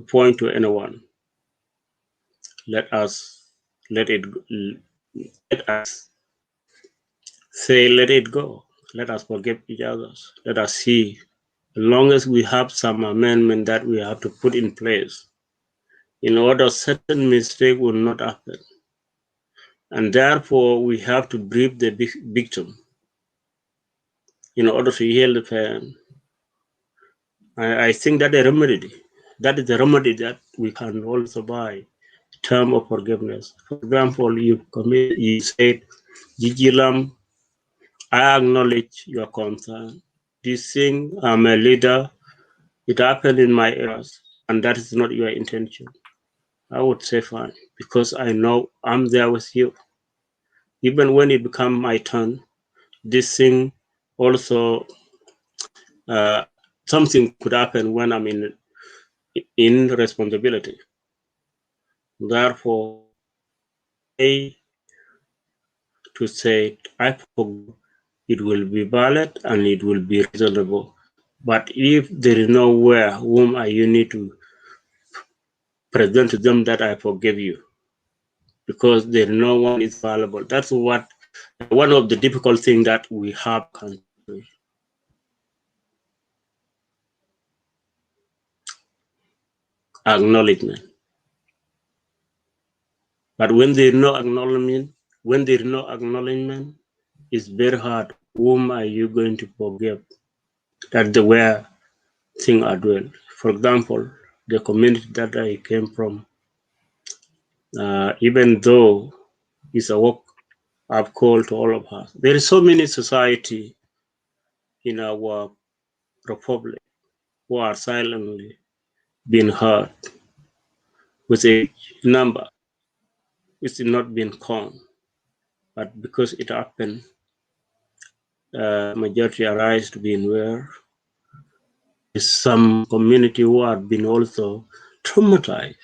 point to anyone, let us let us say, let it go. Let us forgive each other. Let us see. As long as we have some amendment that we have to put in place, in order certain mistake will not happen. And therefore, we have to brief the victim in order to heal the pain. I think that is the remedy that we can all survive. Term of forgiveness. For example, you said, Gigi Lam, I acknowledge your concern. This thing, I'm a leader. It happened in my ears, and that is not your intention. I would say fine, because I know I'm there with you. Even when it becomes my turn, this thing also, something could happen when I'm in responsibility. Therefore, to say I forgive, it will be valid and it will be reasonable. But if there is nowhere whom you need to present to them that I forgive you, because there no one is valuable. That's what one of the difficult things that we have. Acknowledgement. But when there is no acknowledgement, it's very hard. Whom are you going to forgive? That's the where things are doing. For example, the community that I came from, even though it's a work I've called to all of us, there is so many society in our republic who are silently being hurt with a number which is not being counted, but because it happened, majority arise to be aware. Some community who have been also traumatized.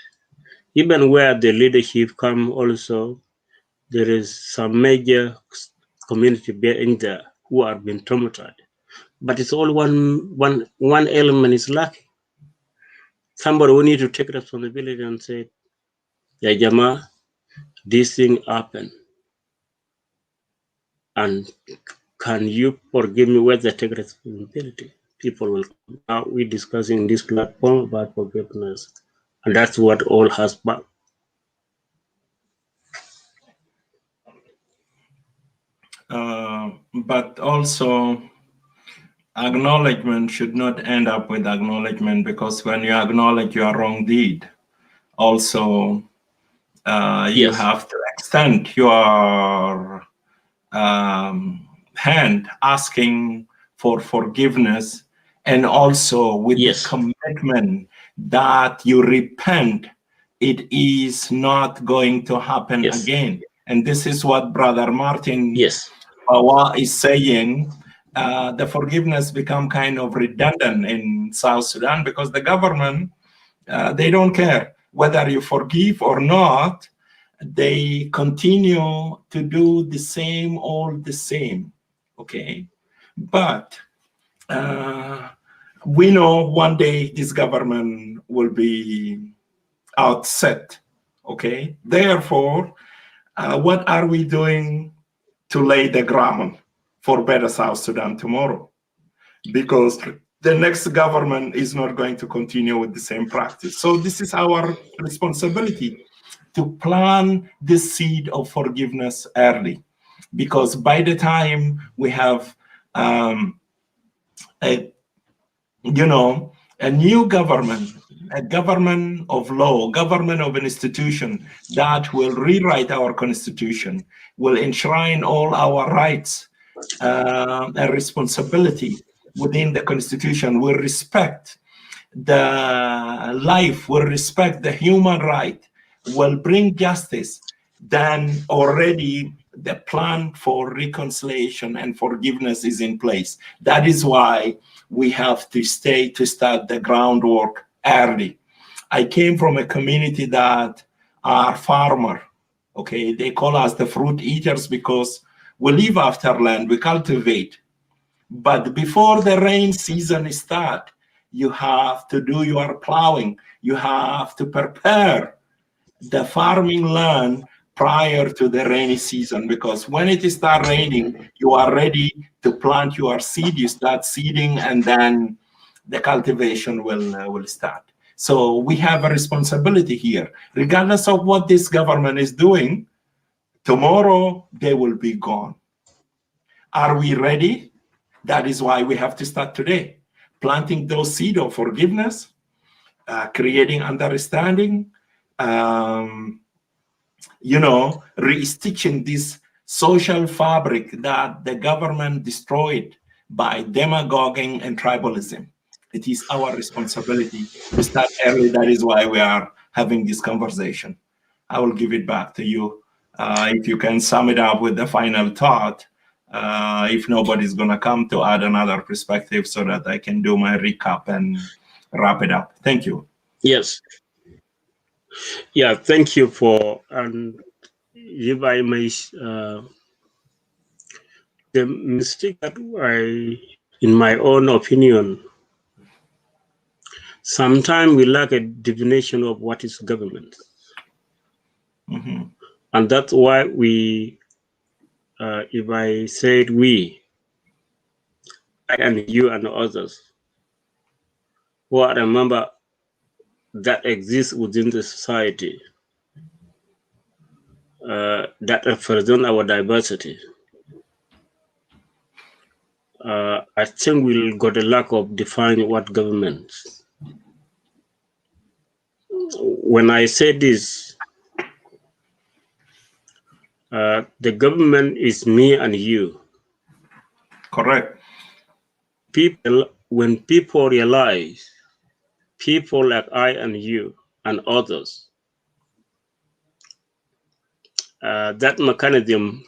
Even where the leadership come also, there is some major community in there who have been traumatized. But it's all one element is lacking. Somebody will need to take responsibility and say, yeah, Jama, this thing happened. And can you forgive me whether take responsibility? People will come. Now we're discussing this platform about forgiveness. And that's what all has back.
But also, acknowledgement should not end up with acknowledgement, because when you acknowledge your wrong deed, also you have to extend your hand asking for forgiveness, and also with the commitment that you repent, it is not going to happen again. And this is what Brother Martin Bawa is saying. The forgiveness become kind of redundant in South Sudan, because the government, they don't care whether you forgive or not. They continue to do the same, all the same, okay? But we know one day this government will be outset, okay? Therefore, what are we doing to lay the ground for better South Sudan tomorrow? Because the next government is not going to continue with the same practice. So this is our responsibility, to plant the seed of forgiveness early, because by the time we have a new government, a government of law, government of an institution that will rewrite our constitution, will enshrine all our rights and responsibility within the constitution, will respect the life, will respect the human right, will bring justice, then already the plan for reconciliation and forgiveness is in place. That is why we have to start the groundwork early. I came from a community that are farmer, okay? They call us the fruit eaters because we live after land, we cultivate. But before the rain season starts, you have to do your plowing. You have to prepare the farming land prior to the rainy season, because when it starts raining, you are ready to plant your seed. You start seeding, and then the cultivation will start. So we have a responsibility here. Regardless of what this government is doing, tomorrow they will be gone. Are we ready? That is why we have to start today, planting those seeds of forgiveness, creating understanding, restitching this social fabric that the government destroyed by demagoguing and tribalism. It is our responsibility to start early. That is why we are having this conversation. I will give it back to you. If you can sum it up with the final thought, if nobody's going to come to add another perspective so that I can do my recap and wrap it up. Thank you.
Yes. Yeah, thank you for, and if I may, the mistake that in my own opinion, sometimes we lack a definition of what is government.
Mm-hmm.
And that's why we, if I said we, I and you and others, what a member that exists within the society, that represent our diversity, I think we'll got a lack of defining what government. When I say this, the government is me and you.
Correct.
When people realize, people like I and you and others, that mechanism,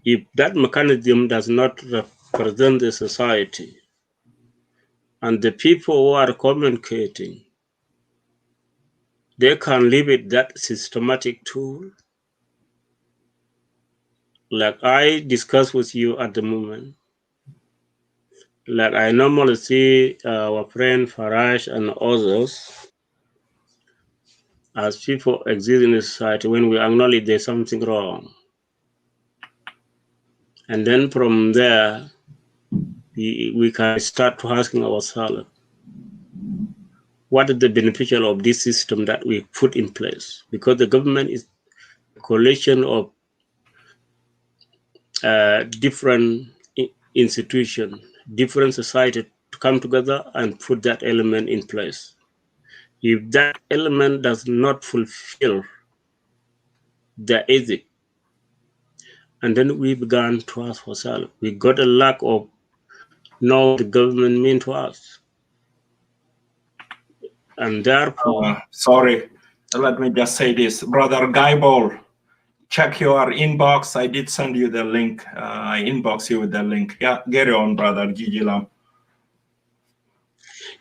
if that mechanism does not represent the society and the people who are communicating, they can leave it that systematic tool. Like I discuss with you at the moment, like I normally see our friend Faraj and others as people exist in the society when we acknowledge there's something wrong. And then from there, we can start asking ourselves, what is the beneficial of this system that we put in place? Because the government is a collection of different institutions, different society to come together and put that element in place. If that element does not fulfill the ethic, and then we began to ask ourselves, we got a lack of know the government mean to us. And therefore...
sorry, let me just say this. Brother Guyball, check your inbox. I did send you the link. I inbox you with the link. Yeah, get it on, brother Gigi Lam.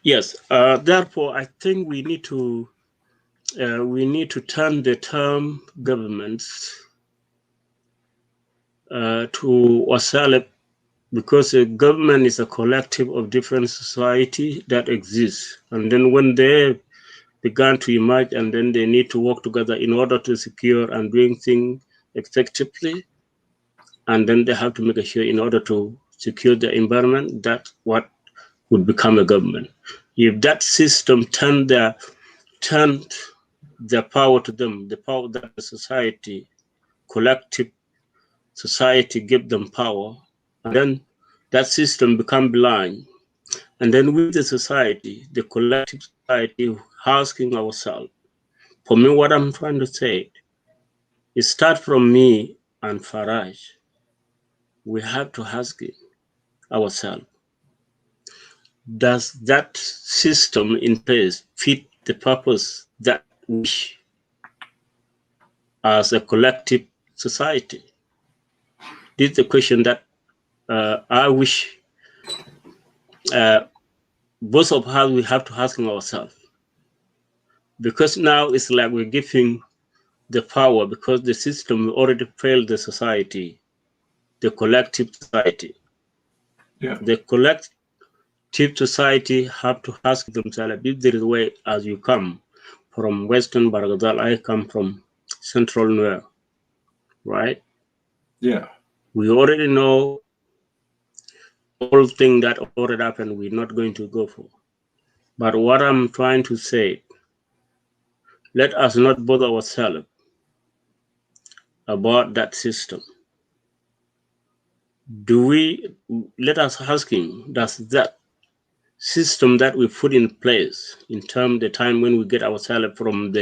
Yes, therefore, I think we need to turn the term governments to ourselves, because a government is a collective of different society that exists. And then when they began to emerge, and then they need to work together in order to secure and doing things effectively, and then they have to make sure in order to secure the environment, that's what would become a government. If that system turned the power to them, the power that the society, collective society give them power, and then that system become blind. And then with the society, the collective society, asking ourselves, for me, what I'm trying to say is start from me and Faraj. We have to ask ourselves, does that system in place fit the purpose that we wish as a collective society? This is the question that I wish both of us we have to ask ourselves. Because now it's like we're giving the power, because the system already failed the society, the collective society.
Yeah.
The collective society have to ask themselves, if there is a way, as you come from Western Bargadal, I come from Central Nuer, right?
Yeah.
We already know all things that already happened, we're not going to go for. But what I'm trying to say, Let us not bother ourselves about that system. Let us asking, does that system that we put in place in the time when we get ourselves from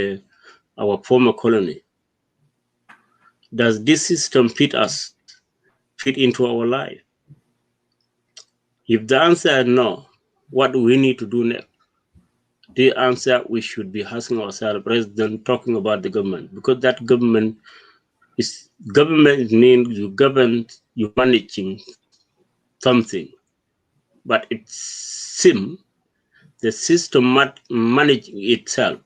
our former colony, does this system fit into our life? If the answer is no, what do we need to do next? The answer we should be asking ourselves rather than talking about the government, because that government means you managing something, but it seems the system manage itself.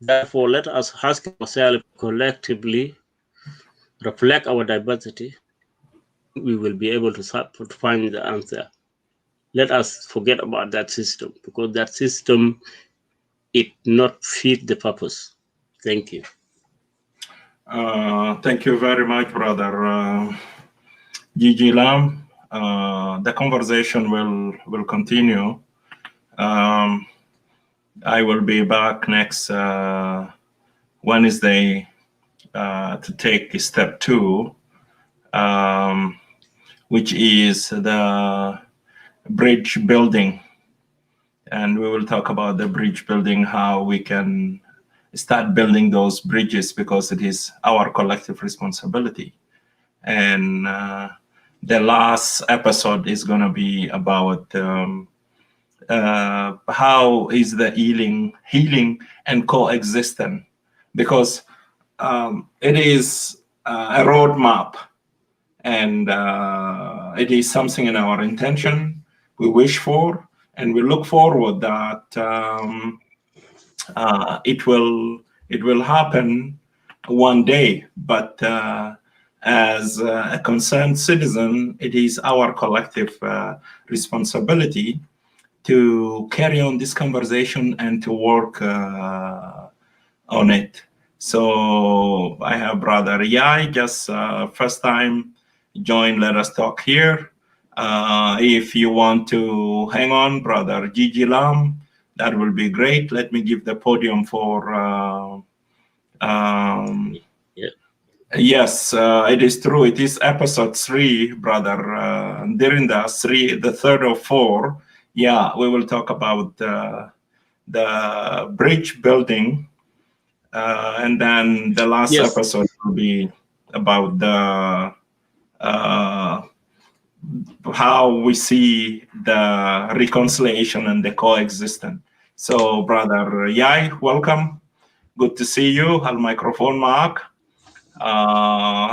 Therefore, let us ask ourselves collectively, reflect our diversity. We will be able to find the answer. Let us forget about that system, because that system it not fit the purpose. Thank you.
Thank you very much, brother Gigi Lam. The conversation will continue. I will be back next Wednesday to take step 2, which is the bridge building. And we will talk about the bridge building, how we can start building those bridges, because it is our collective responsibility. And the last episode is going to be about how is the healing and coexistence, because it is a roadmap, and it is something in our intention we wish for, and we look forward that it will happen one day. But as a concerned citizen, it is our collective responsibility to carry on this conversation and to work on it. So I have Brother Yai, just first time join Let Us Talk here. If you want to hang on, Brother Gigi Lam, that will be great. Let me give the podium for yes, it is true. It is episode 3, Brother during the third or 4. Yeah, we will talk about the bridge building, and then the last episode will be about the how we see the reconciliation and the coexistence. So, Brother Yai, welcome. Good to see you. الميكروفون معك.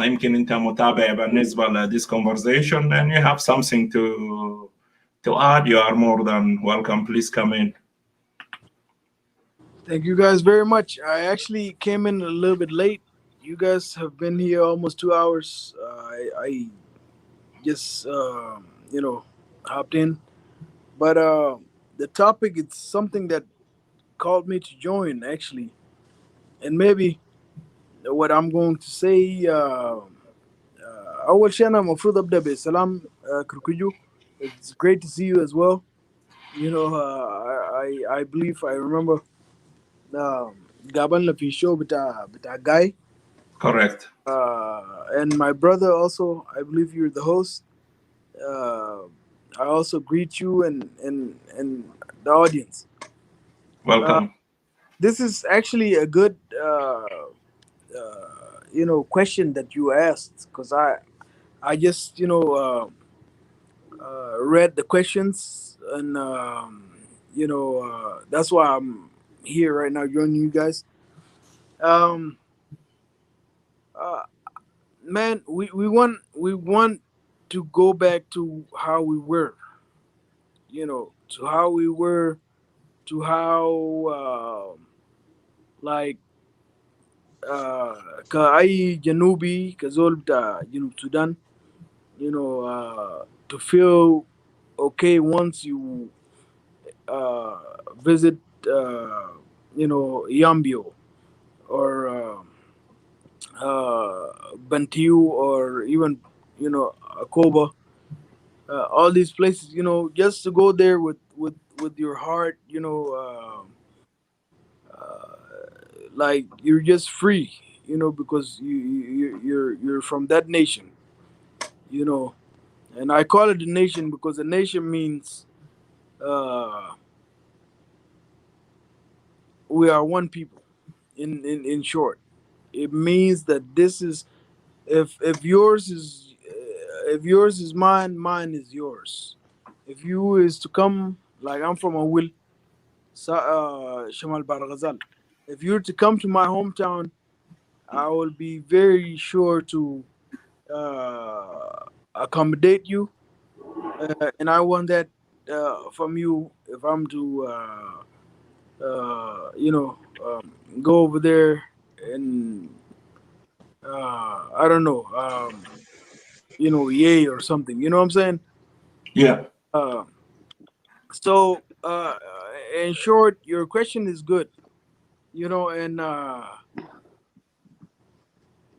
يمكن أنت متابع بالنسبة لديس conversation, and you have something to add. You are more than welcome. Please come in.
Thank you guys very much. I actually came in a little bit late. You guys have been here almost 2 hours. I just hopped in, but the topic is something that called me to join actually, and maybe what I'm going to say. أول شيء أنا المفروض أبدأ بسلام كركوجو. It's great to see you as well. You know, I believe I remember قابلنا في show بتاع guy.
Correct.
And my brother also, I believe you're the host. I also greet you and the audience.
Welcome.
This is actually a good question that you asked, because I just read the questions, and that's why I'm here right now joining you guys. Man, we want to go back to how we were, to how we were, to how like كأي جنوبي كزول بتاع جنوب Sudan, to feel okay once you visit Yambio or Bantiu, or even Akoba, all these places, just to go there with your heart, like you're just free, because you're from that nation, you know. And I call it a nation because a nation means we are one people. In short, it means that this is, if yours is mine, mine is yours. If you is to come, like I'm from a will, Shamal Barghazal. If you're to come to my hometown, I will be very sure to accommodate you, and I want that from you. If I'm to, go over there and I don't know, yay or something. You know what I'm saying?
Yeah.
Uh, so, in short, your question is good. And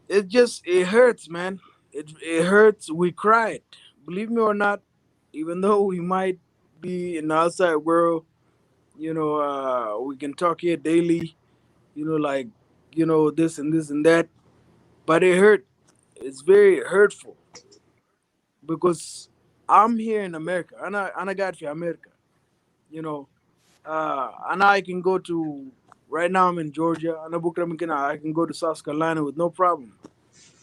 it hurts, man. It hurts. We cried, believe me or not, even though we might be in the outside world. We can talk here daily. Like, this and this and that, but it hurt. It's very hurtful because I'm here in America. And I got for America. And I can go to. Right now, I'm in Georgia. And I can go to South Carolina with no problem.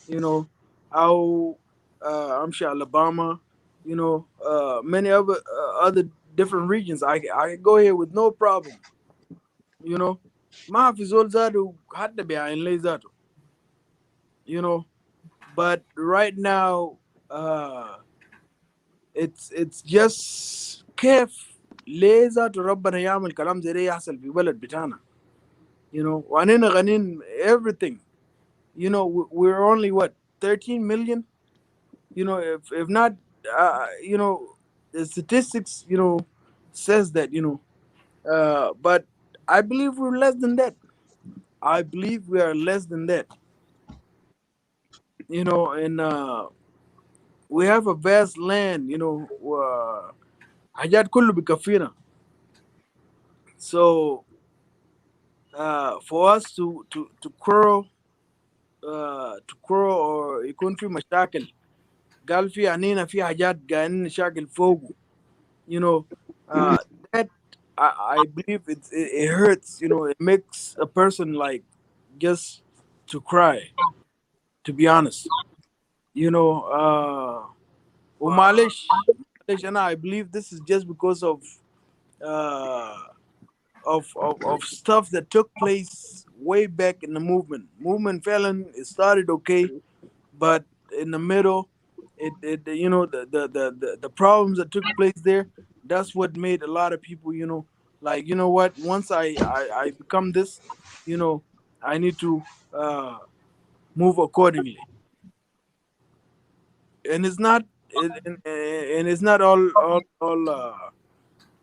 You know, I'll, I'm sure Alabama. Many other different regions. I can go here with no problem. ما في زول زادو حتى بعين لي ذاته. But right now, it's just كيف ليه ذاته ربنا يعمل كلام زي ده يحصل في بلد بتاعنا. وعنينا غنين everything. We're only what, 13 million. If not, the statistics says that. But I believe we're less than that. I believe we are less than that. And we have a vast land. حاجات كله بكفينا. So for us to quarrel, or يكون في مشاكل، قال في عنينا في حاجات قاعدين نشاكل فوقه. That I believe it hurts. It makes a person like just to cry, to be honest. ومعلش and I believe this is just because of uh, stuff that took place way back in the movement. Felon, it started okay, but in the middle, the problems that took place there. That's what made a lot of people, like, what, once I become this, I need to move accordingly. And it's not, and it's not all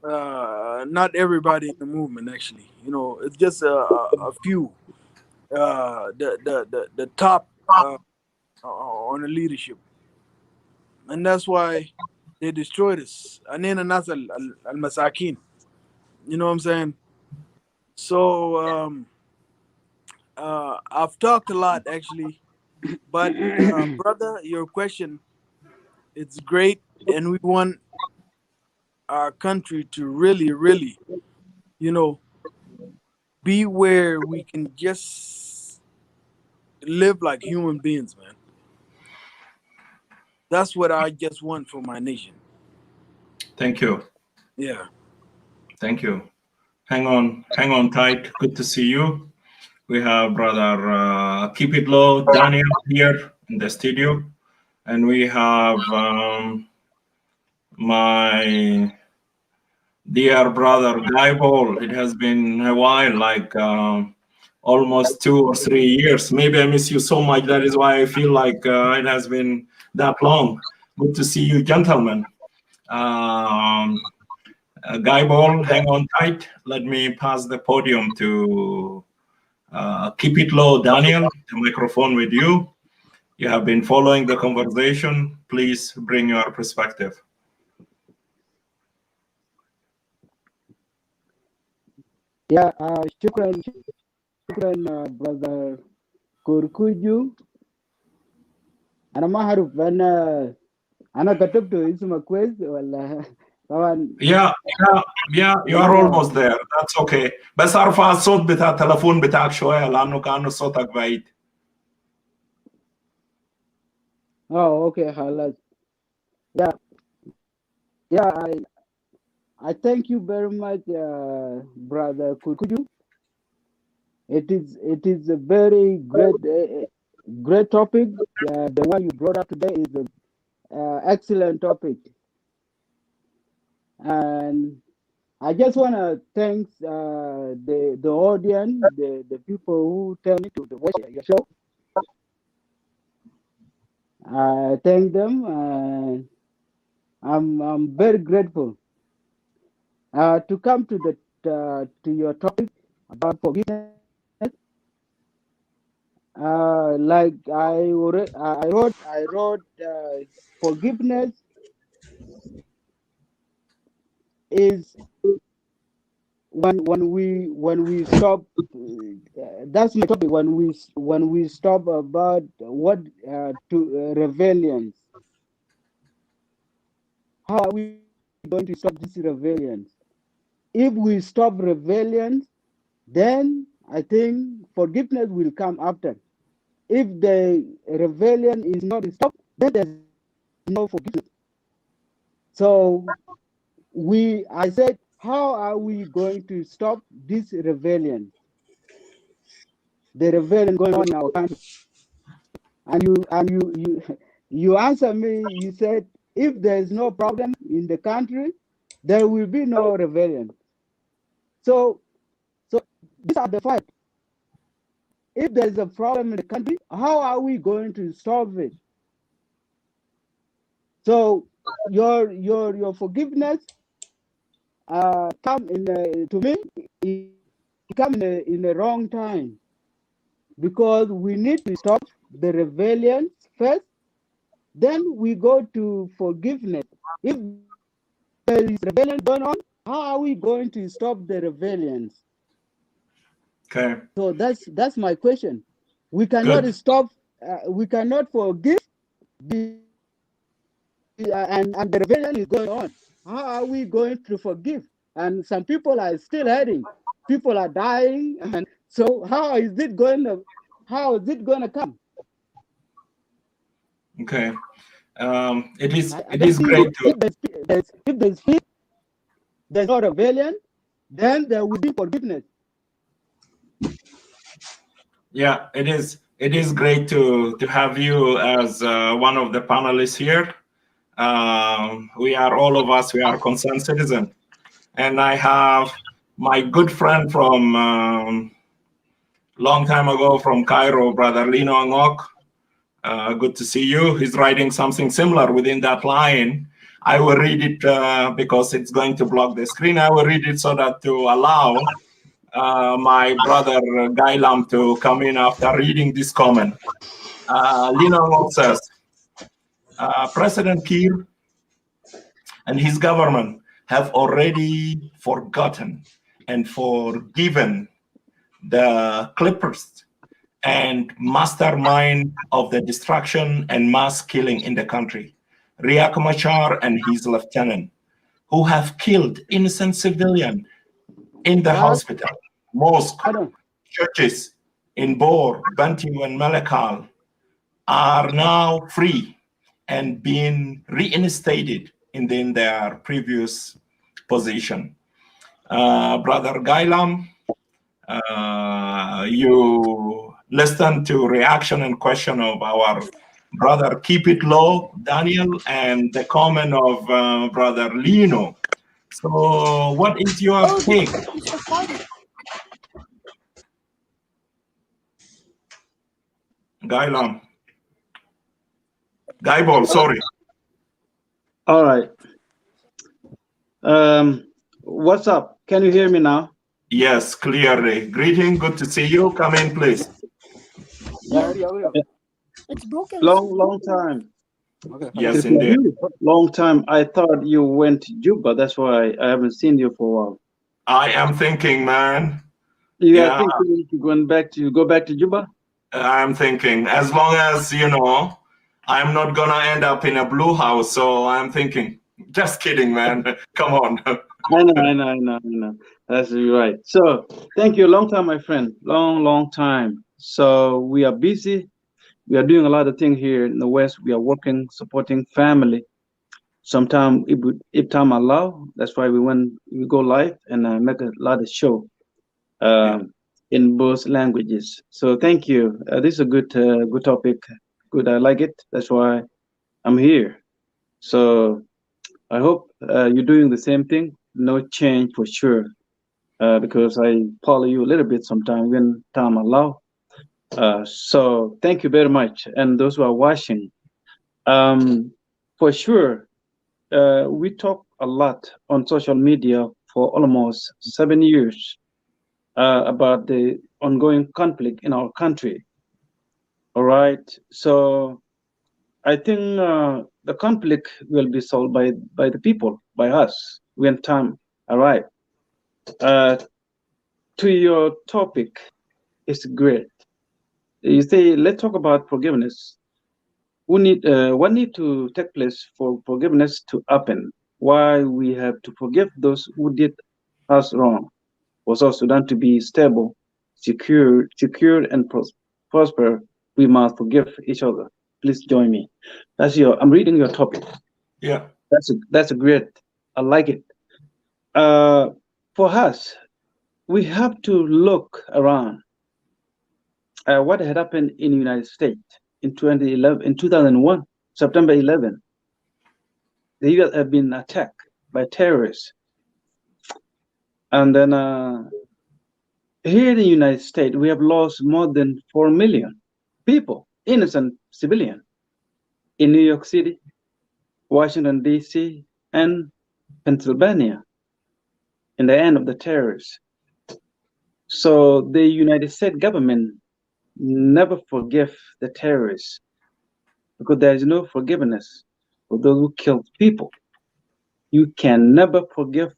not everybody in the movement, actually. It's just a few, the top on the leadership, and that's why they destroyed us. Anina nas al masakin. You know what I'm saying? So I've talked a lot, actually, but brother, your question, it's great, and we want our country to really, really, be where we can just live like human beings, man. That's what I just want for my nation.
Thank you.
Yeah.
Thank you. Hang on tight. Good to see you. We have brother Keep It Low, Daniel, here in the studio. And we have my dear brother Guy Ball. It has been a while, like almost 2 or 3 years. Maybe I miss you so much. That is why I feel like it has been that long. Good to see you, gentlemen. Guy Ball, hang on tight. Let me pass the podium to Keep It Low, Daniel. The microphone with you. You have been following the conversation. Please bring your perspective.
Yeah, شكرا brother Kurkuju. أنا ما أعرف أنا كتبت اسمه كويس ولا طبعا.
Yeah, you are almost there. That's okay. بس ارفع الصوت بتاع التلفون بتاعك شوية لأنه كأنه صوتك بعيد.
Okay, خلاص. Yeah, I thank you very much, brother Kurkuju. It is a very great topic. The one you brought up today is an excellent topic, and I just want to thank the audience, the people who turned to watch your show. I thank them, and I'm very grateful. To come to your topic about forgiveness. Like I wrote, forgiveness is when we stop. That's my topic. When we stop about what to rebellions. How are we going to stop this rebellions? If we stop rebellions, then I think forgiveness will come after. If the rebellion is not stopped, then there's no forgiveness. So I said, how are we going to stop this rebellion? The rebellion going on in our country. And you answer me, you said, if there is no problem in the country, there will be no rebellion. So these are the facts. If there is a problem in the country, how are we going to solve it? So your forgiveness come to me, it come in the wrong time, because we need to stop the rebellion first, then we go to forgiveness. If there is rebellion going on, how are we going to stop the rebellions?
Okay.
So that's my question. We cannot stop. We cannot forgive, and the rebellion is going on. How are we going to forgive? And some people are still hurting. People are dying, and so how is it going to come?
Okay. It is great to.
If there's peace, there's no rebellion, then there will be forgiveness.
Yeah, it is great to have you as one of the panelists here. We are concerned citizens, and I have my good friend from long time ago from Cairo, Brother Lino Angok. Good to see you. He's writing something similar within that line. I will read it because it's going to block the screen. I will read it so that to allow my brother Gailam to come in after reading this comment. Lino says, President Kiir and his government have already forgotten and forgiven the clippers and mastermind of the destruction and mass killing in the country, Riek Machar and his lieutenant, who have killed innocent civilians in the hospital, mosque, churches in Bor, Bantu, and Malakal, are now free and being reinstated in their previous position. Brother Gailam, you listen to reaction and question of our brother Keep It Low, Daniel, and the comment of Brother Lino. So what is your take? Gailam. Gaibol, sorry.
All right. What's up? Can you hear me now?
Yes, clearly. Greeting, good to see you. Come in, please.
Yeah.
It's broken.
Long time.
Okay.
Yes, indeed.
Long time. I thought you went to Juba. That's why I haven't seen you for a while.
I am thinking, man.
You guys
Yeah,
think you go back to Juba?
I'm thinking as long as, I'm not gonna end up in a blue house. So I'm thinking, just kidding, man. Come on.
I know. That's right. So thank you. Long time, my friend. Long time. So we are busy. We are doing a lot of things here in the West. We are working, supporting family. Sometimes, if time allow, that's why we go live and make a lot of show in both languages. So thank you. This is a good topic. Good, I like it. That's why I'm here. So I hope you're doing the same thing. No change for sure. Because I follow you a little bit sometimes when time allow. So thank you very much. And those who are watching, for sure, we talk a lot on social media for almost 7 years about the ongoing conflict in our country. All right. So I think the conflict will be solved by the people, by us, when time arrives. To your topic, it's great. You say, let's talk about forgiveness. What need to take place for forgiveness to happen? Why we have to forgive those who did us wrong? For South Sudan to be stable, secure, and prosper, we must forgive each other. Please join me. I'm reading your topic.
Yeah.
That's a great. I like it. For us, we have to look around. What had happened in the United States in 2001, September 11. The U.S. have been attacked by terrorists. And then here in the United States, we have lost more than 4 million people, innocent civilians, in New York City, Washington, D.C., and Pennsylvania in the end of the terrorists. So the United States government never forgive the terrorists because there is no forgiveness for those who killed people. You can never forgive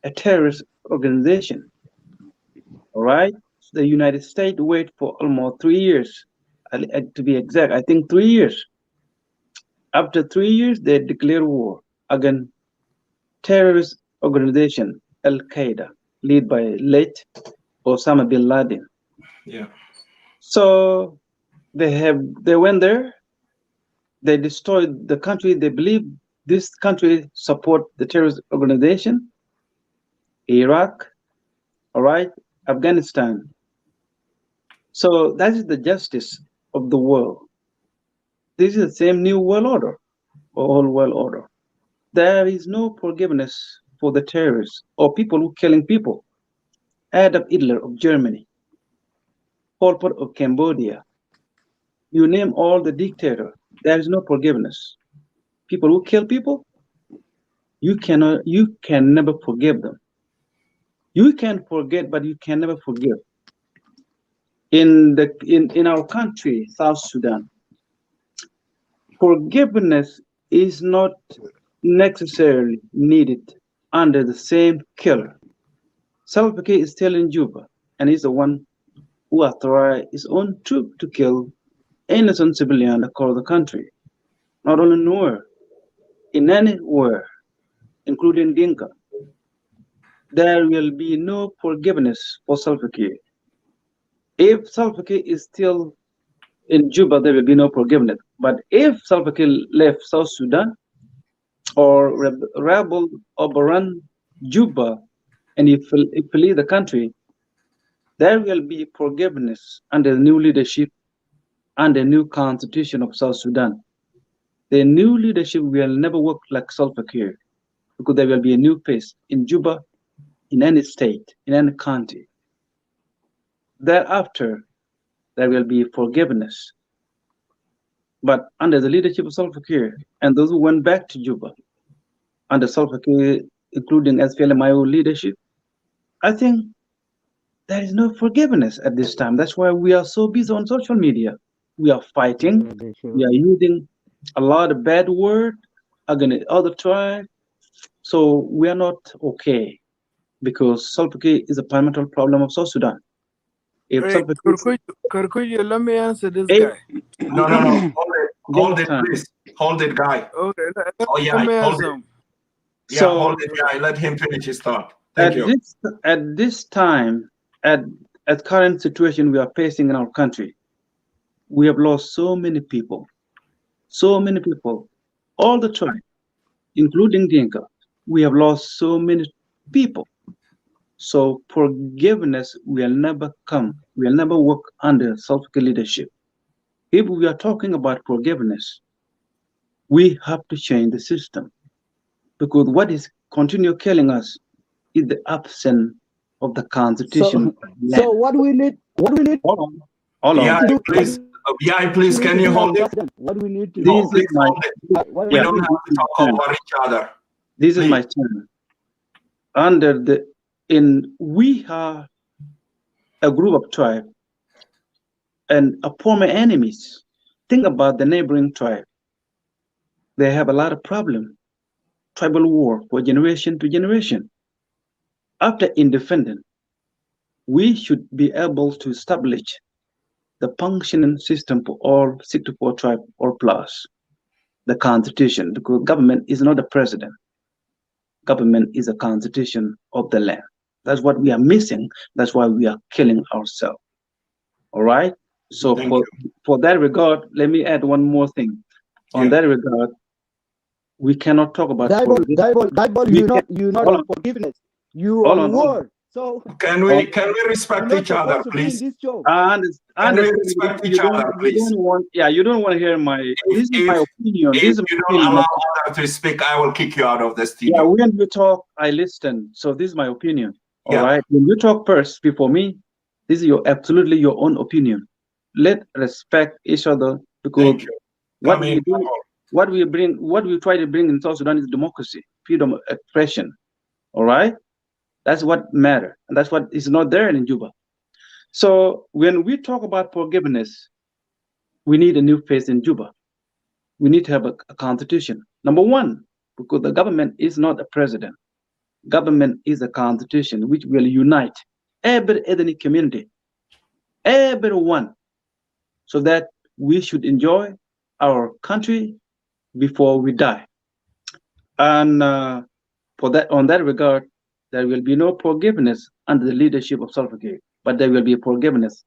a terrorist organization. All right? The United States wait for almost 3 years. To be exact, I think 3 years. After 3 years, they declare war against terrorist organization Al Qaeda, led by late Osama bin Laden.
Yeah.
So they went there. They destroyed the country. They believe this country support the terrorist organization. Iraq, all right, Afghanistan. So that is the justice of the world. This is the same new world order, or old world order. There is no forgiveness for the terrorists or people who killing people. Adolf Hitler of Germany, Pol Pot of Cambodia. You name all the dictator. There is no forgiveness. People who kill people, you can never forgive them. You can forget, but you can never forgive. In our country, South Sudan, forgiveness is not necessarily needed under the same killer. Salva Kiir is still in Juba, and he's the one who authorized his own troop to kill innocent civilians across the country. Not only nowhere, in anywhere, including Dinka. There will be no forgiveness for Salva Kiir. If Salva Kiir is still in Juba, there will be no forgiveness. But if Salva Kiir left South Sudan or rebel overrun Juba and if flee the country, there will be forgiveness under the new leadership and the new constitution of South Sudan. The new leadership will never work like Salva Kiir because there will be a new face in Juba, in any state, in any county. Thereafter, there will be forgiveness. But under the leadership of Salva Kiir and those who went back to Juba, under Salva Kiir, including SPLMIO leadership, I think there is no forgiveness at this time. That's why we are so busy on social media. We are fighting. We are using a lot of bad words against other tribes. So we are not okay. because Salva Kiir is a fundamental problem of South Sudan. If
Hey,
Salva Kiir,
Kurkuyu, let me answer this
if,
guy.
No, hold it,
time.
please. Hold it, guy.
Okay,
Oh, yeah,
let me
hold
answer
it.
him.
Yeah,
So
hold it, guy. Let him finish his thought. Thank you.
at this time, at current situation we are facing in our country, we have lost so many people, all the time, including Dinka. We have lost so many people. So forgiveness will never come, will never work under self-care leadership. If we are talking about forgiveness, we have to change the system, because what is continue killing us is the absence of the constitution.
So what we need,
Hold on.
Yeah,
to do,
please. Yeah, please. Can you hold it?
what we need to
No,
do,
please hold it.
what
We
yeah,
don't have to talk over each other.
this is my
Please.
turn. We are a group of tribes and a former enemies. Think about the neighboring tribe. They have a lot of problem, tribal war for generation to generation. After independence, we should be able to establish the functioning system for all 64 tribes or plus, the constitution, because government is not a president. Government is a constitution of the land. That's what we are missing. That's why we are killing ourselves. All right. So for that regard, let me add one more thing. On that regard, we cannot talk about forgiveness.
you're not on forgiveness. You on war. So
can we respect each other, please?
Can we
respect each other, please?
You don't want to hear this is my opinion.
If you don't allow others to speak, I will kick you out of the studio.
Yeah, when you talk, I listen. So this is my opinion.
Yeah.
All right. When you talk first before me, this is absolutely your own opinion. Let's respect each other, because what we try to bring in South Sudan is democracy, freedom of expression. All right. That's what matters, and that's what is not there in Juba. So when we talk about forgiveness, we need a new face in Juba. We need to have a constitution. Number one, because the government is not a president. Government is a constitution which will unite every ethnic community, everyone, so that we should enjoy our country before we die. And on that regard, there will be no forgiveness under the leadership of Salva Kiir, but there will be forgiveness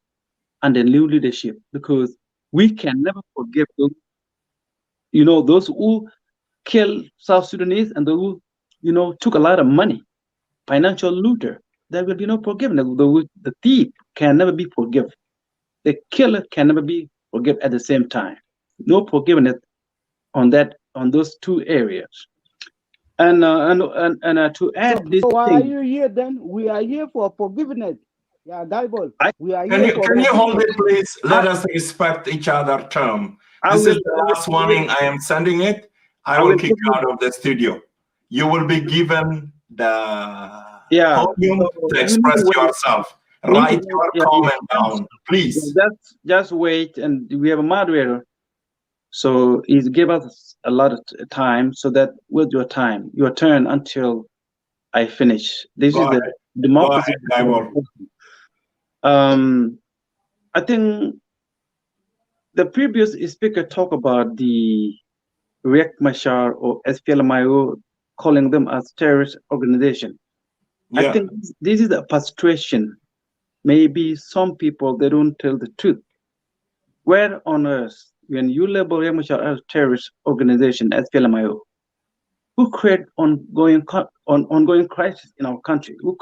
under new leadership, because we can never forgive those, those who killed South Sudanese and those who, took a lot of money, financial looter. There will be no forgiveness. The thief can never be forgiven. The killer can never be forgiven at the same time. No forgiveness on those two areas. And to add this
why
thing,
are you here then? We are here for forgiveness. Yeah, Bible. We are
Can
here for
you hold it,
forgiveness.
please? Let us respect each other term. This is the last warning. I am sending it. I will kick you out of the studio. You will be given the podium to express yourself. Write your comment down, please.
Just wait, and we have a moderator. So he gave us a lot of time, so that with your turn until I finish. This is the democracy. I think the previous speaker talked about the Riek Machar or SPLMIO, calling them as terrorist organization. I think this is a frustration. Maybe some people, they don't tell the truth. Where on earth, when you label Riek Machar as terrorist organization, SPLMIO, who create ongoing crisis in our country? Who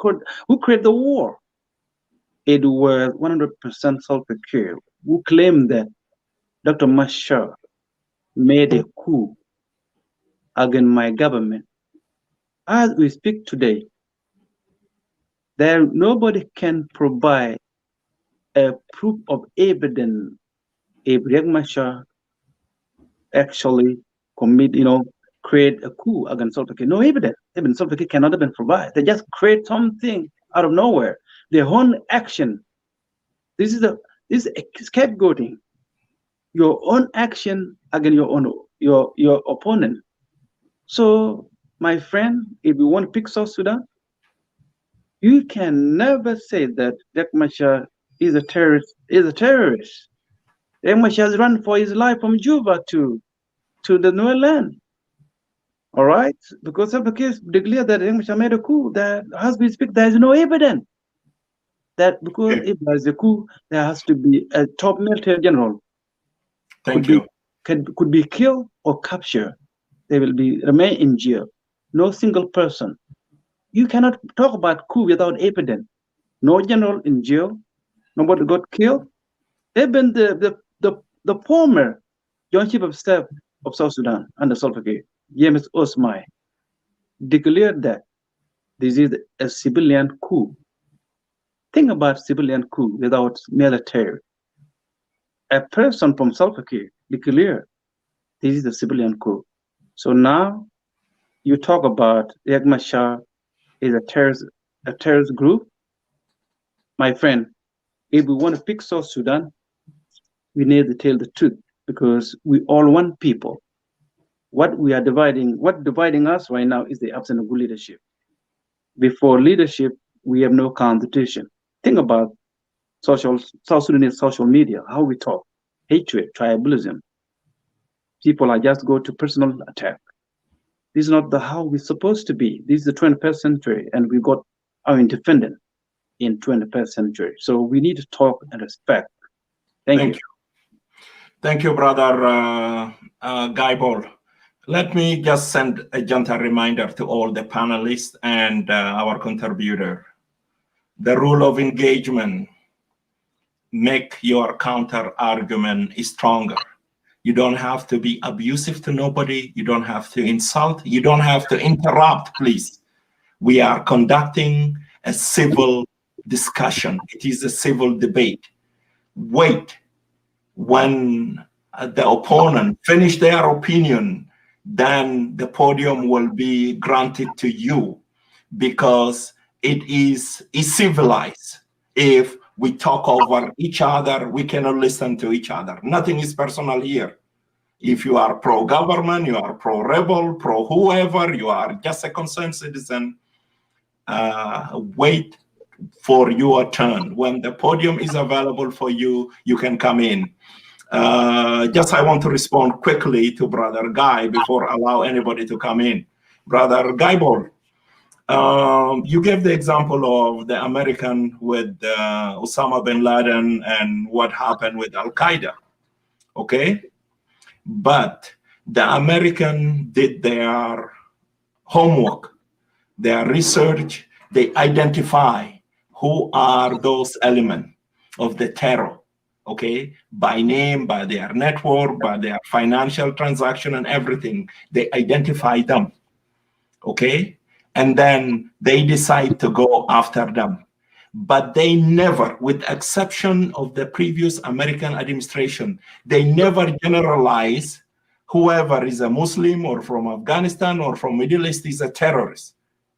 create the war? It was 100% self-procure. Who claimed that Dr. Machar made a coup against my government. As we speak today, nobody can provide a proof of evidence if Riek Machar actually create a coup against Salva Kiir. No evidence. Even Salva Kiir cannot even provide. They just create something out of nowhere. Their own action. This is scapegoating. Your own action against your opponent. So, my friend, if you want to pick South Sudan, You can never say that Riek Machar is a terrorist. Riek Machar has run for his life from Juba to the New Land. All right, because of the case declared that Riek Machar made a coup. That as we speak, there is no evidence that because if there is a coup, there has to be a top military general.
Thank you.
Could be killed or captured. They will remain in jail. No single person. You cannot talk about coup without evidence. No general in jail. Nobody got killed. Even the former Joint Chief of Staff of South Sudan under Salva Kiir, James Osmai, declared that this is a civilian coup. Think about civilian coup without military. A person from Salva Kiir declared this is a civilian coup. So now you talk about Riek Machar is a terrorist group. My friend, if we want to fix South Sudan, we need to tell the truth because we all one people. What dividing us right now is the absence of good leadership. Before leadership, we have no constitution. Think about South Sudanese social media, how we talk, hatred, tribalism. People are just go to personal attack. This is not how we're supposed to be. This is the 21st century, and we got our independence in 21st century. So we need to talk and respect. Thank you.
Thank you, brother Guy Ball. Let me just send a gentle reminder to all the panelists and our contributor. The rule of engagement make your counter argument stronger. You don't have to be abusive to nobody. You don't have to insult. You don't have to interrupt, please. We are conducting a civil discussion. It is a civil debate. Wait. When the opponent finish their opinion, then the podium will be granted to you because it is civilized. If we talk over each other, we cannot listen to each other. Nothing is personal here. If you are pro-government, you are pro-rebel, pro-whoever, you are just a concerned citizen, wait for your turn. When the podium is available for you, you can come in. Just I want to respond quickly to Brother Guy before allow anybody to come in. Brother Guy Ball, you gave the example of the American with Osama bin Laden and what happened with Al-Qaeda, okay? But the American did their homework, their research, they identify who are those elements of the terror, okay, by name, by their network, by their financial transaction and everything. They identify them, okay? And then they decide to go after them. But they never, with exception of the previous American administration, they never generalize whoever is a Muslim or from Afghanistan or from Middle East is a terrorist,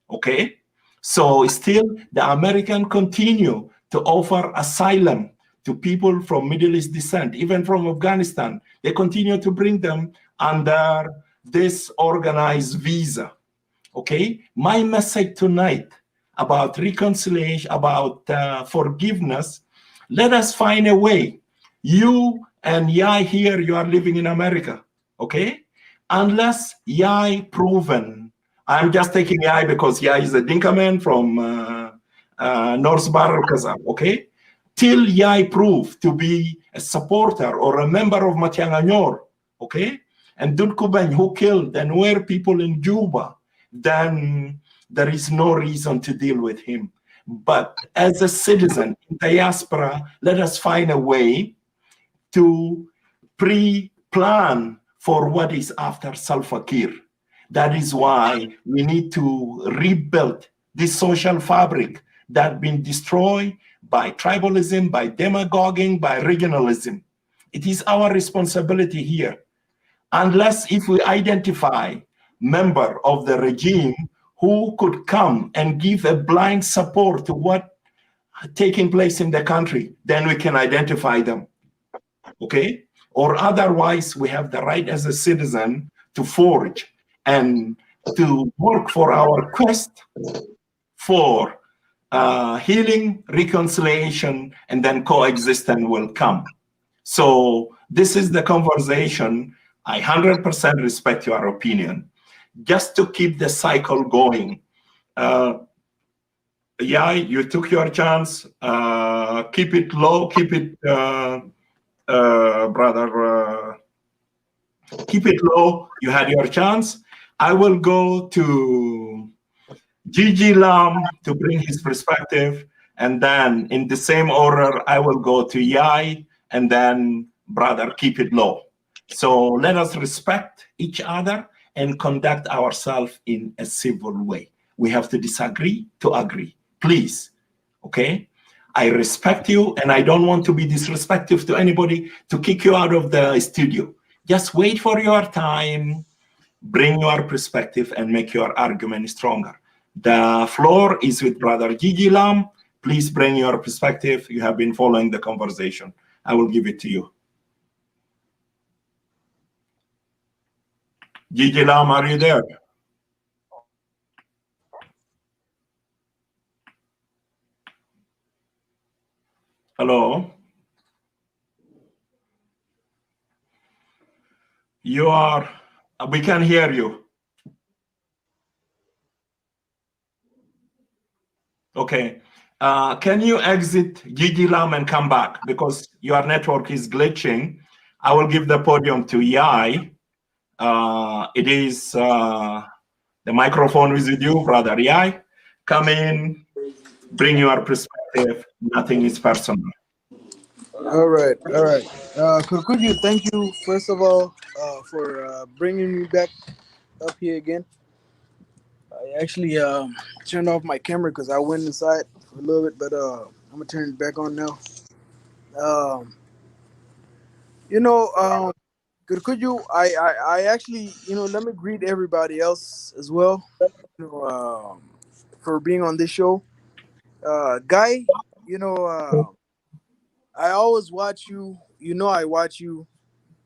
okay? So still the American continue to offer asylum to people from Middle East descent, even from Afghanistan. They continue to bring them under this organized visa, okay? My message tonight about reconciliation, about forgiveness, let us find a way. You and Yai here, you are living in America, okay? Unless Yai proven, I'm just taking Yai because Yai is a Dinka man from North Bar Kazan, okay? Till Yai prove to be a supporter or a member of Matianganyor, okay? And Dunkuben who killed and were people in Juba, then there is no reason to deal with him. But as a citizen in diaspora, let us find a way to pre-plan for what is after Salva Kiir. That is why we need to rebuild this social fabric that been destroyed by tribalism, by demagoguing, by regionalism. It is our responsibility here. Unless if we identify member of the regime who could come and give a blind support to what taking place in the country, then we can identify them, okay? Or otherwise, we have the right as a citizen to forge and to work for our quest for healing, reconciliation, and then coexistence will come. So this is the conversation. I 100% respect your opinion. Just to keep the cycle going. Yeah, you took your chance. Keep it low. Keep it, brother. Keep it low. You had your chance. I will go to Gigi Lam to bring his perspective. And then in the same order, I will go to Yai and then brother, keep it low. So let us respect each other and conduct ourselves in a civil way. We have to disagree to agree, please, okay? I respect you and I don't want to be disrespectful to anybody to kick you out of the studio. Just wait for your time, bring your perspective and make your argument stronger. The floor is with Brother Gigi Lam. Please bring your perspective. You have been following the conversation. I will give it to you. Gigi Lam, are you there? Hello? You are, we can hear you. Okay. Can you exit Gigi Lam and come back? Because your network is glitching. I will give the podium to Yai. It is the microphone is with you, Brother Yai. Come in, bring your perspective. Nothing is personal.
All right, all right. Could you thank you first of all for bringing me back up here again. I actually turned off my camera because I went inside for a little bit, but I'm gonna turn it back on now. Um, you know, could you? I actually, let me greet everybody else as well. You know, for being on this show, Guy. You know, I always watch you. You know, I watch you.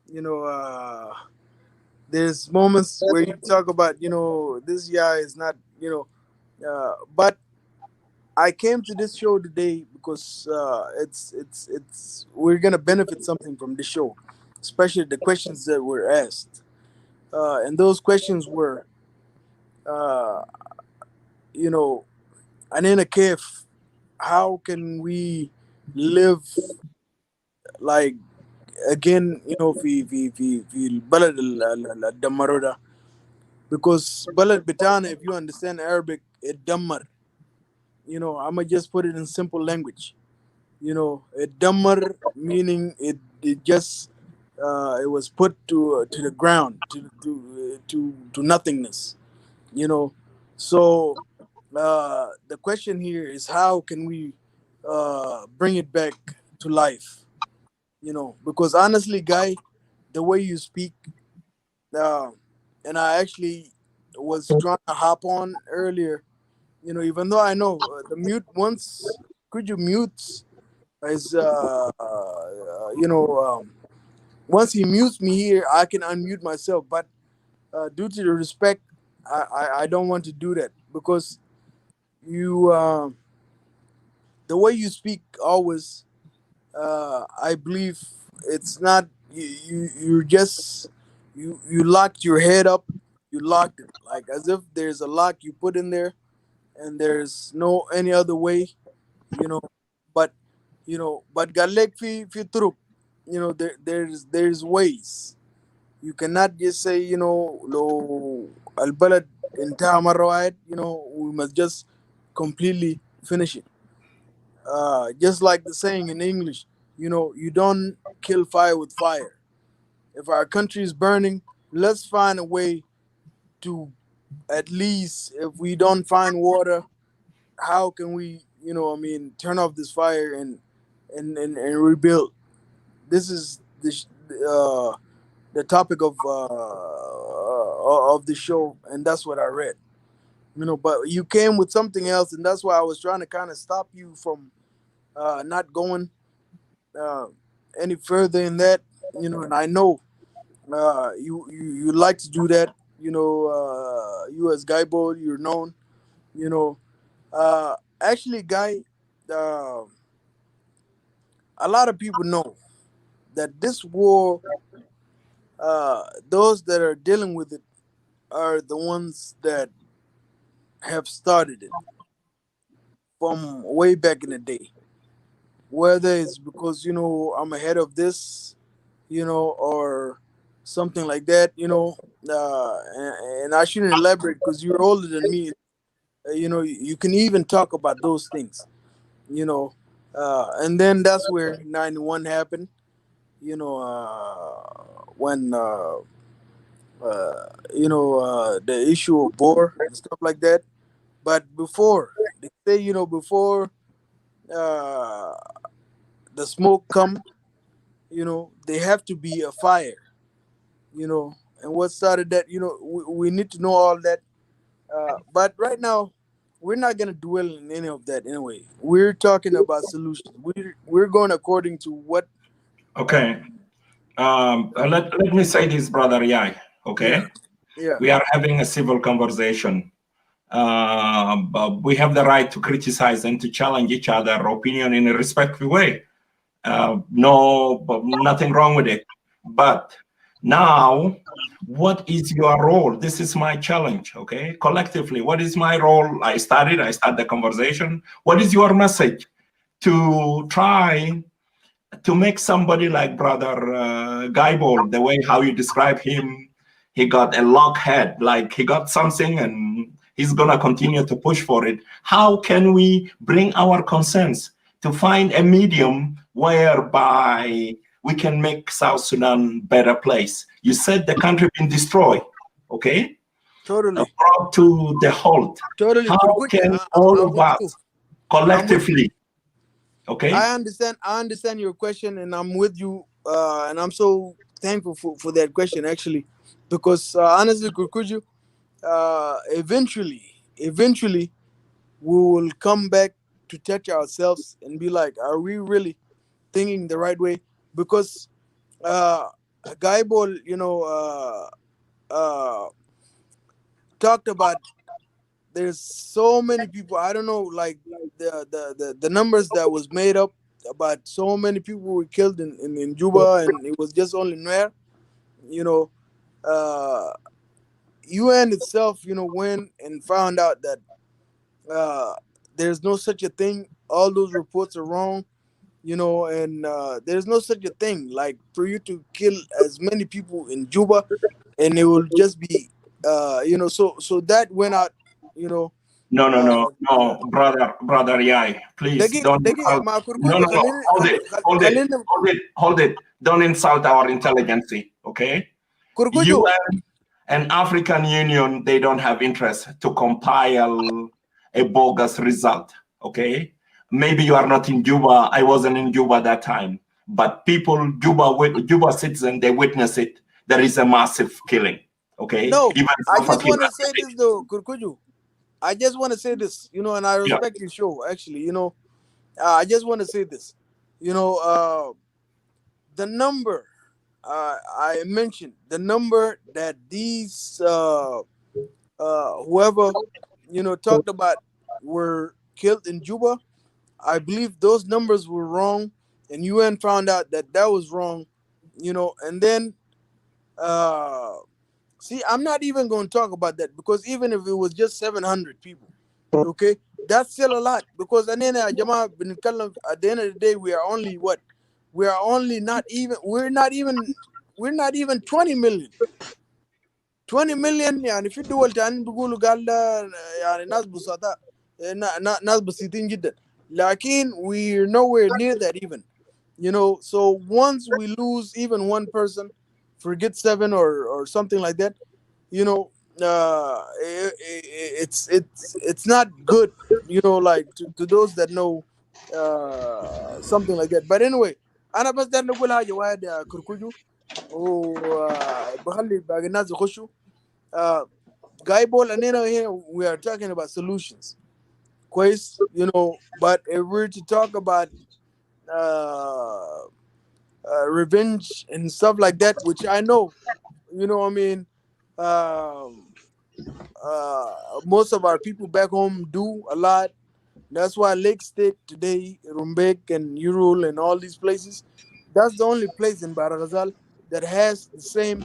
You know, there's moments where you talk about, this guy is not, but I came to this show today because it's we're gonna benefit something from this show, especially the questions that were asked, and those questions were, uh, you know, Anina Kef, how can we live like again, في البلد الدمروده, because بلد بتاعنا, if you understand Arabic, اتدمر. I'ma just put it in simple language. اتدمر meaning it just it was put to the ground, to nothingness. So the question here is, how can we bring it back to life? Because honestly, Guy, the way you speak, uh, and I actually was trying to hop on earlier, even though I know the mute, once could you mute is once he mutes me here, I can unmute myself, but due to the respect, I don't want to do that, because you the way you speak always, I believe it's not you just you locked your head up, you locked it like as if there's a lock you put in there, and there's no any other way, you know. But but galek fi turuk, there's ways. You cannot just say, lo al balad intaha marra wahid, we must just completely finish it. Just like the saying in English, you don't kill fire with fire. If our country is burning, let's find a way to, at least if we don't find water, how can we, turn off this fire and rebuild? This is the topic of the show, and that's what I read. But you came with something else, and that's why I was trying to kind of stop you from not going uh, any further in that. And I know you like to do that. You as Gaibo, you're known. You know, actually, Guy, uh, a lot of people know that this war, those that are dealing with it are the ones that have started it from way back in the day. Whether it's because I'm ahead of this, or something like that, and I shouldn't elaborate because you're older than me. You can even talk about those things, you know, and then that's where 91 happened. When the issue of war and stuff like that. But before they say, before uh, the smoke come, they have to be a fire, and what started that, we need to know all that. But right now, we're not gonna dwell in any of that anyway. We're talking about solutions. We're going according to what.
Okay. Let me say this, brother Yai.
Yeah,
Okay.
yeah,
We are having a civil conversation. But we have the right to criticize and to challenge each other opinion in a respectful way. Nothing wrong with it. But now, what is your role? This is my challenge, okay? Collectively, what is my role? I start the conversation. What is your message to try to make somebody like Brother Gaibol, the way how you describe him, he got a lock head, like he got something and he's gonna continue to push for it. How can we bring our concerns to find a medium whereby we can make South Sudan better place? You said the country been destroyed, okay?
totally,
Brought to the halt.
totally.
How
Kurkuchi,
can all
I'm
of
with you.
us collectively, okay?
I understand your question, and I'm with you. And I'm so thankful for that question, actually, because honestly, Kurkuju, eventually, we will come back to touch ourselves and be like, are we really thinking the right way? Because Gaibol, talked about there's so many people. I don't know, like the numbers that was made up about so many people were killed in Juba, and it was just only Nuer. You know, uh, UN itself, went and found out that uh, there's no such a thing. All those reports are wrong. And there's no such a thing like for you to kill as many people in Juba, and it will just be, so that went out, you know. Uh,
No, brother Yai, please don't
دقيقة
insult.
مع
No,
كركوجو خليني خليني
hold it. Don't insult our intelligence, okay?
كركوجو.
UN and African Union, they don't have interest to compile a bogus result, okay? Maybe you are not in Juba. I wasn't in Juba that time. But people, Juba citizens, they witness it. There is a massive killing, okay?
No,
Even
I
Salva
just
Kiir
want to
has
say
said it.
this though, Kurkuju. I just want to say this, and I
Yeah.
respect your show, actually, I just want to say this, the number I mentioned, the number that these whoever talked about were killed in Juba. I believe those numbers were wrong, and UN found out that that was wrong, and then see, I'm not even going to talk about that because even if it was just 700 people, okay, that's still a lot because at the end of the day, we are only what? We are only not even, we're not even 20 million. 20 million يعني في دول تاني بيقولوا قال ده يعني ناس بسطاء ناس بسيطين جدا لكن we're nowhere near that even, so once we lose even one person, forget seven or something like that, it's not good, like to those that know something like that. But anyway, انا بس ده نقول حاجه واحد يا كركوجو وبخلي باقي الناس يخشوا. uh, Guy Ball and here we are talking about solutions. Quest, but if we're to talk about uh, revenge and stuff like that, which I know, I mean, um, most of our people back home do a lot. That's why Lake State today, Rumbek and Ural and all these places, that's the only place in Baragazal that has the same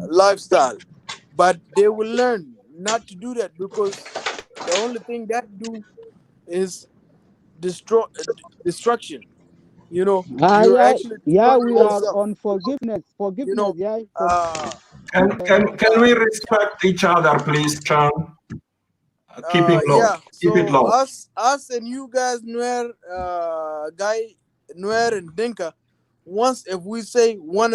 lifestyle. But they will learn not to do that because the only thing that do is destruction. You know, you're
Yeah,
actually
yeah,
destroying
we are
yourself.
on forgiveness.
You
Forgiveness,
know,
yeah.
uh,
Can we respect each other, please, Chan? Keeping low.
yeah.
Keep it
So
low.
us and you guys, Nuer, guy, Nuer and Dinka, once if we say one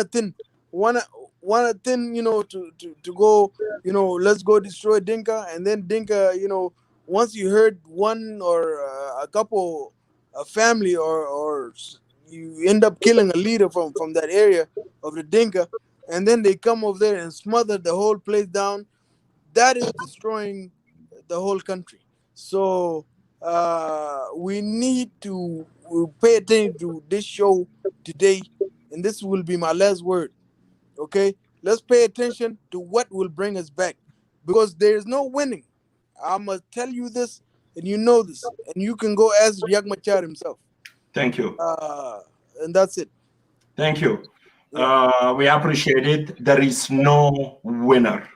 one thing, you know, to go, you know, let's go destroy Dinka, and then Dinka, you know, once you heard one or a couple, a family, or you end up killing a leader from that area of the Dinka, and then they come over there and smother the whole place down. That is destroying the whole country. So we need to pay attention to this show today, and this will be my last word. Okay, let's pay attention to what will bring us back, because there is no winning. I must tell you this, and you know this, and you can go ask Riek Machar himself.
Thank you.
And that's it.
Thank you.
Yeah.
We appreciate it. There is no winner.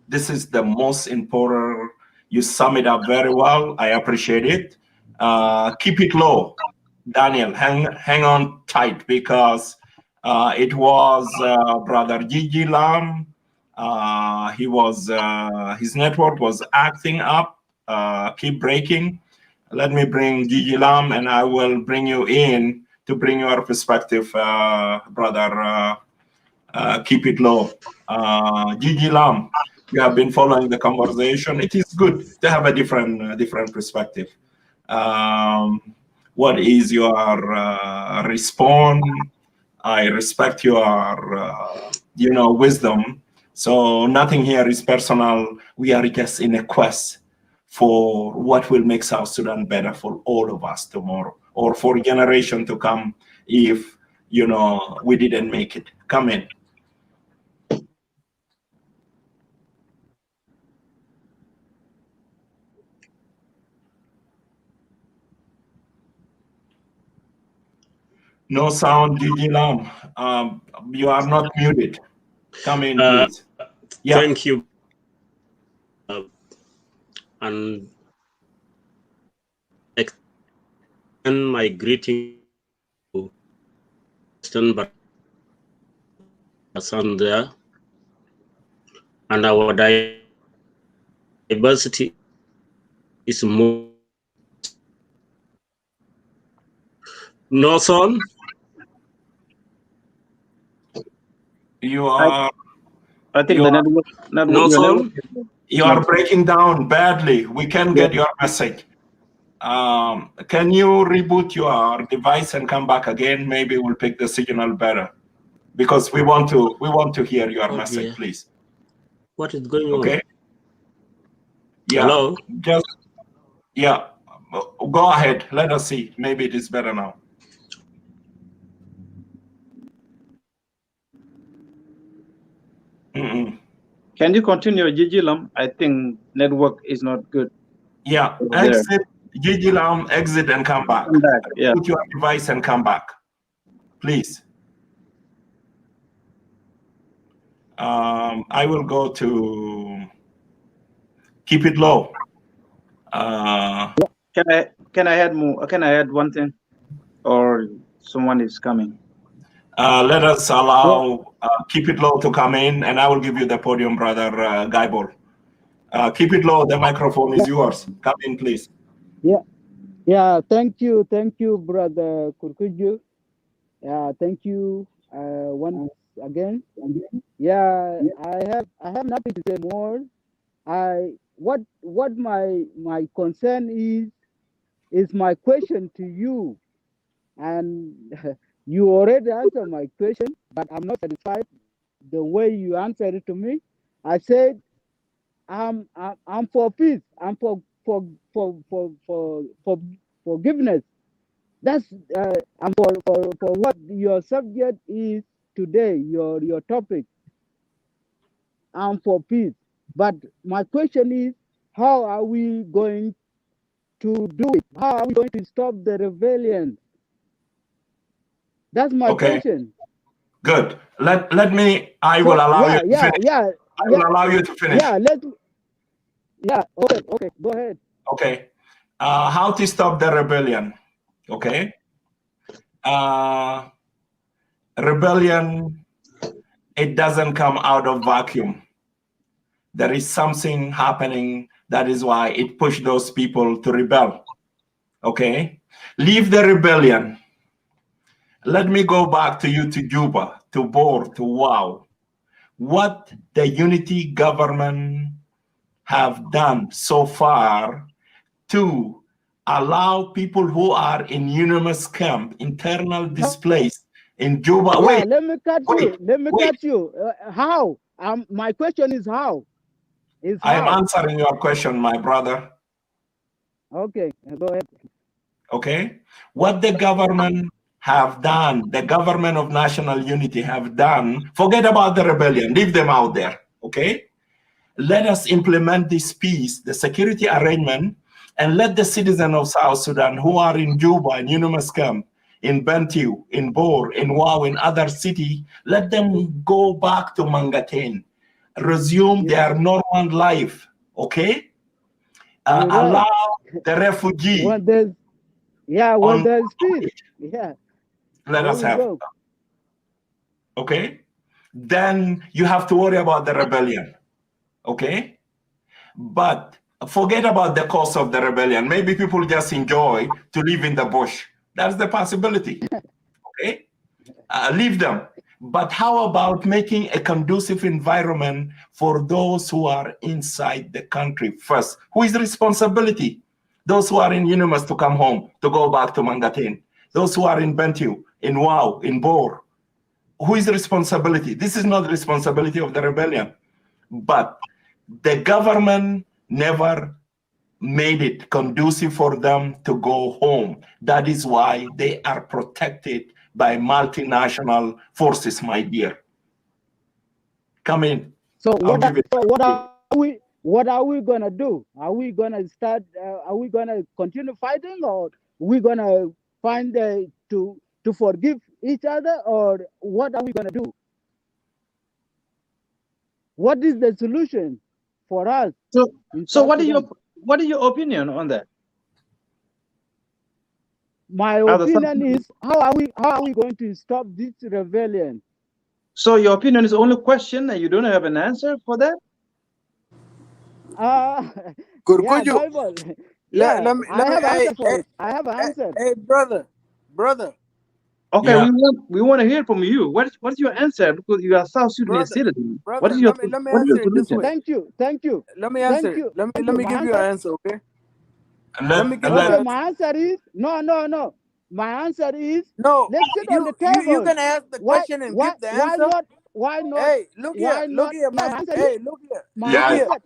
This is the most important. You sum it up very well. I appreciate it. Keep it low, Daniel. Hang on tight, because it was brother Gigi Lam. He was his network was acting up. Keep breaking. Let me bring Gigi Lam, and I will bring you in to bring your perspective, brother. Keep it low. Gigi Lam, you have been following the conversation. It is good to have a different perspective. What is your response? I respect your wisdom. So nothing here is personal. We are just in a quest for what will make South Sudan better for all of us tomorrow, or for generation to come, if we didn't make it. Come in. No sound, Gigi Lam. You are not muted. Come in, please. Yeah.
Thank you. And extend my greeting to Western Basan there. And our diversity is more. No son?
You are.
I think the network,
No
your network
son?
You are breaking down badly. We can get your message. Can you reboot your device and come back again? Maybe we'll pick the signal better, because we want to hear your message, please.
What is going
Okay.
on?
Yeah.
Hello?
Go ahead. Let us see. Maybe it is better now.
Can you continue, Gigi Lam? I think network is not good.
Yeah, exit, Gigi Lam, exit and come back.
Come back, yeah.
Put your device and come back, please. I will go to keep it low.
Can I add more? Can I add one thing, or someone is coming?
Let us allow keep it low to come in, and I will give you the podium, brother Gaibor. Keep it low. The microphone is yours. Come in, please.
Yeah. Thank you, brother Kurkuju. Yeah, thank you once again. Yeah, I have nothing to say more. What my concern is my question to you, and you already answered my question, but I'm not satisfied the way you answered it to me. I said I'm for peace. I'm for forgiveness. That's I'm for what your subject is today. Your topic. I'm for peace. But my question is, how are we going to do it? How are we going to stop the rebellion? That's my question.
Good. Let me. I will allow you to finish. I will allow you to finish.
Okay. Go ahead.
Okay. How to stop the rebellion? Okay. Rebellion, it doesn't come out of vacuum. There is something happening. That is why it pushed those people to rebel. Okay. Leave the rebellion. Let me go back to you, to Juba, to Bor, to Wow. What the unity government have done so far to allow people who are in UNIMIS camp, internal displaced in Juba.
Let me cut you. How? My question is how?
I am answering your question, my brother.
Okay, go ahead.
Okay. What the government have done, the government of national unity have done, forget about the rebellion, leave them out there. Okay. Let us implement this peace, the security arrangement, and let the citizens of South Sudan who are in Juba, in UNIMIS camp, in Bentiu, in Bor, in Wow, in other city, let them go back to Mangatene, resume their normal life, okay? Allow the refugee.
When there's peace. Yeah.
Let us have it. Okay? Then you have to worry about the rebellion. Okay? But forget about the cause of the rebellion. Maybe people just enjoy to live in the bush. That's the possibility. Okay? Leave them. But how about making a conducive environment for those who are inside the country first? Who is responsibility? Those who are in UNIMIS to come home, to go back to Mangatene. Those who are in Bentiu, in Wow, in Bor. Who is responsibility? This is not the responsibility of the rebellion. But the government never made it conducive for them to go home. That is why they are protected by multinational forces, my dear. Come in.
So what are we gonna do? Are we gonna start? Are we gonna continue fighting, or are we gonna find to forgive each other, or what are we gonna do? What is the solution for us?
So what is your opinion on that?
My opinion is how are we going to stop this rebellion?
So your opinion is only question and you don't have an answer for that?
Kurkuju.
Yeah, I have an answer for it. I have an answer.
Hey, brother.
Okay, yeah. we want to hear from you. What's your answer? Because you are South Sudanese citizen. What is your
let me answer it this way.
Thank you.
Let me answer. Let me give you an answer, okay?
My answer is no. My answer is
no.
Let's sit on the table.
You can ask the question and give the answer.
Why not?
Hey, look here, man. Hey, look here.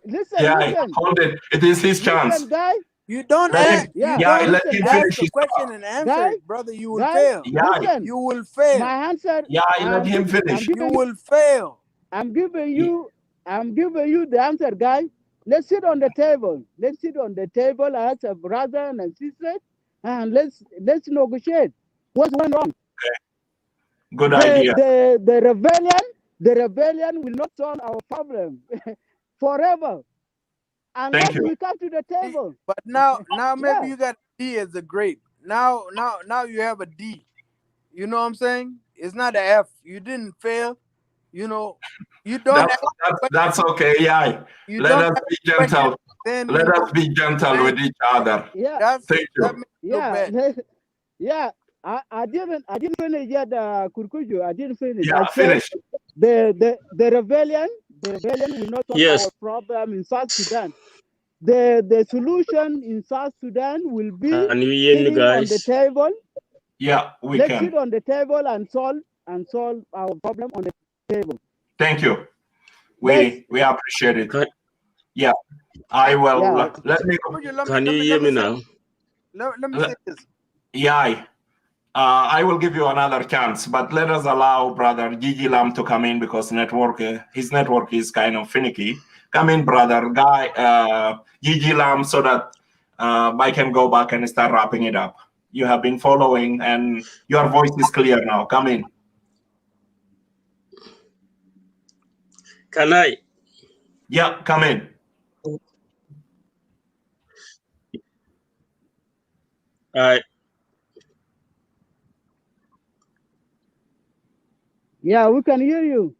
Listen.
Hold it. It is his chance.
Listen, guy.
You don't ask.
Let him
ask
finish
the question and answer it, brother. You will fail.
Listen,
you will fail.
My answer.
Let him finish.
You will fail.
I'm giving you the answer, guy. Let's sit on the table. Let's sit on the table as a brother and a sister, and let's negotiate. What's going on?
Okay. Good idea.
The rebellion will not solve our problem forever. Unless we come to the table.
But now maybe you got a D as a grape. Now you have a D. You know what I'm saying? It's not an F. You didn't fail. You know, you don't.
That's okay. Yeah. Let us be gentle. Let us be gentle with each other.
Yeah.
Thank you.
Yeah. I didn't finish yet, Kurkuju. I didn't finish.
Yeah, finish.
The rebellion will not solve our problem in South Sudan. The solution in South Sudan will be sitting on the table.
Yeah,
Let's sit on the table and solve our problem on the table.
Thank you. We appreciate it. Yeah, I will.
Yeah.
Let me go.
Can you hear me now?
Let me say this.
Yeah. I will give you another chance, but let us allow brother Gigi Lam to come in because his network is kind of finicky. Come in, brother Gigi Lam, so that I can go back and start wrapping it up. You have been following, and your voice is clear now. Come in.
Can I?
Yeah, come in.
Yeah, we can hear you.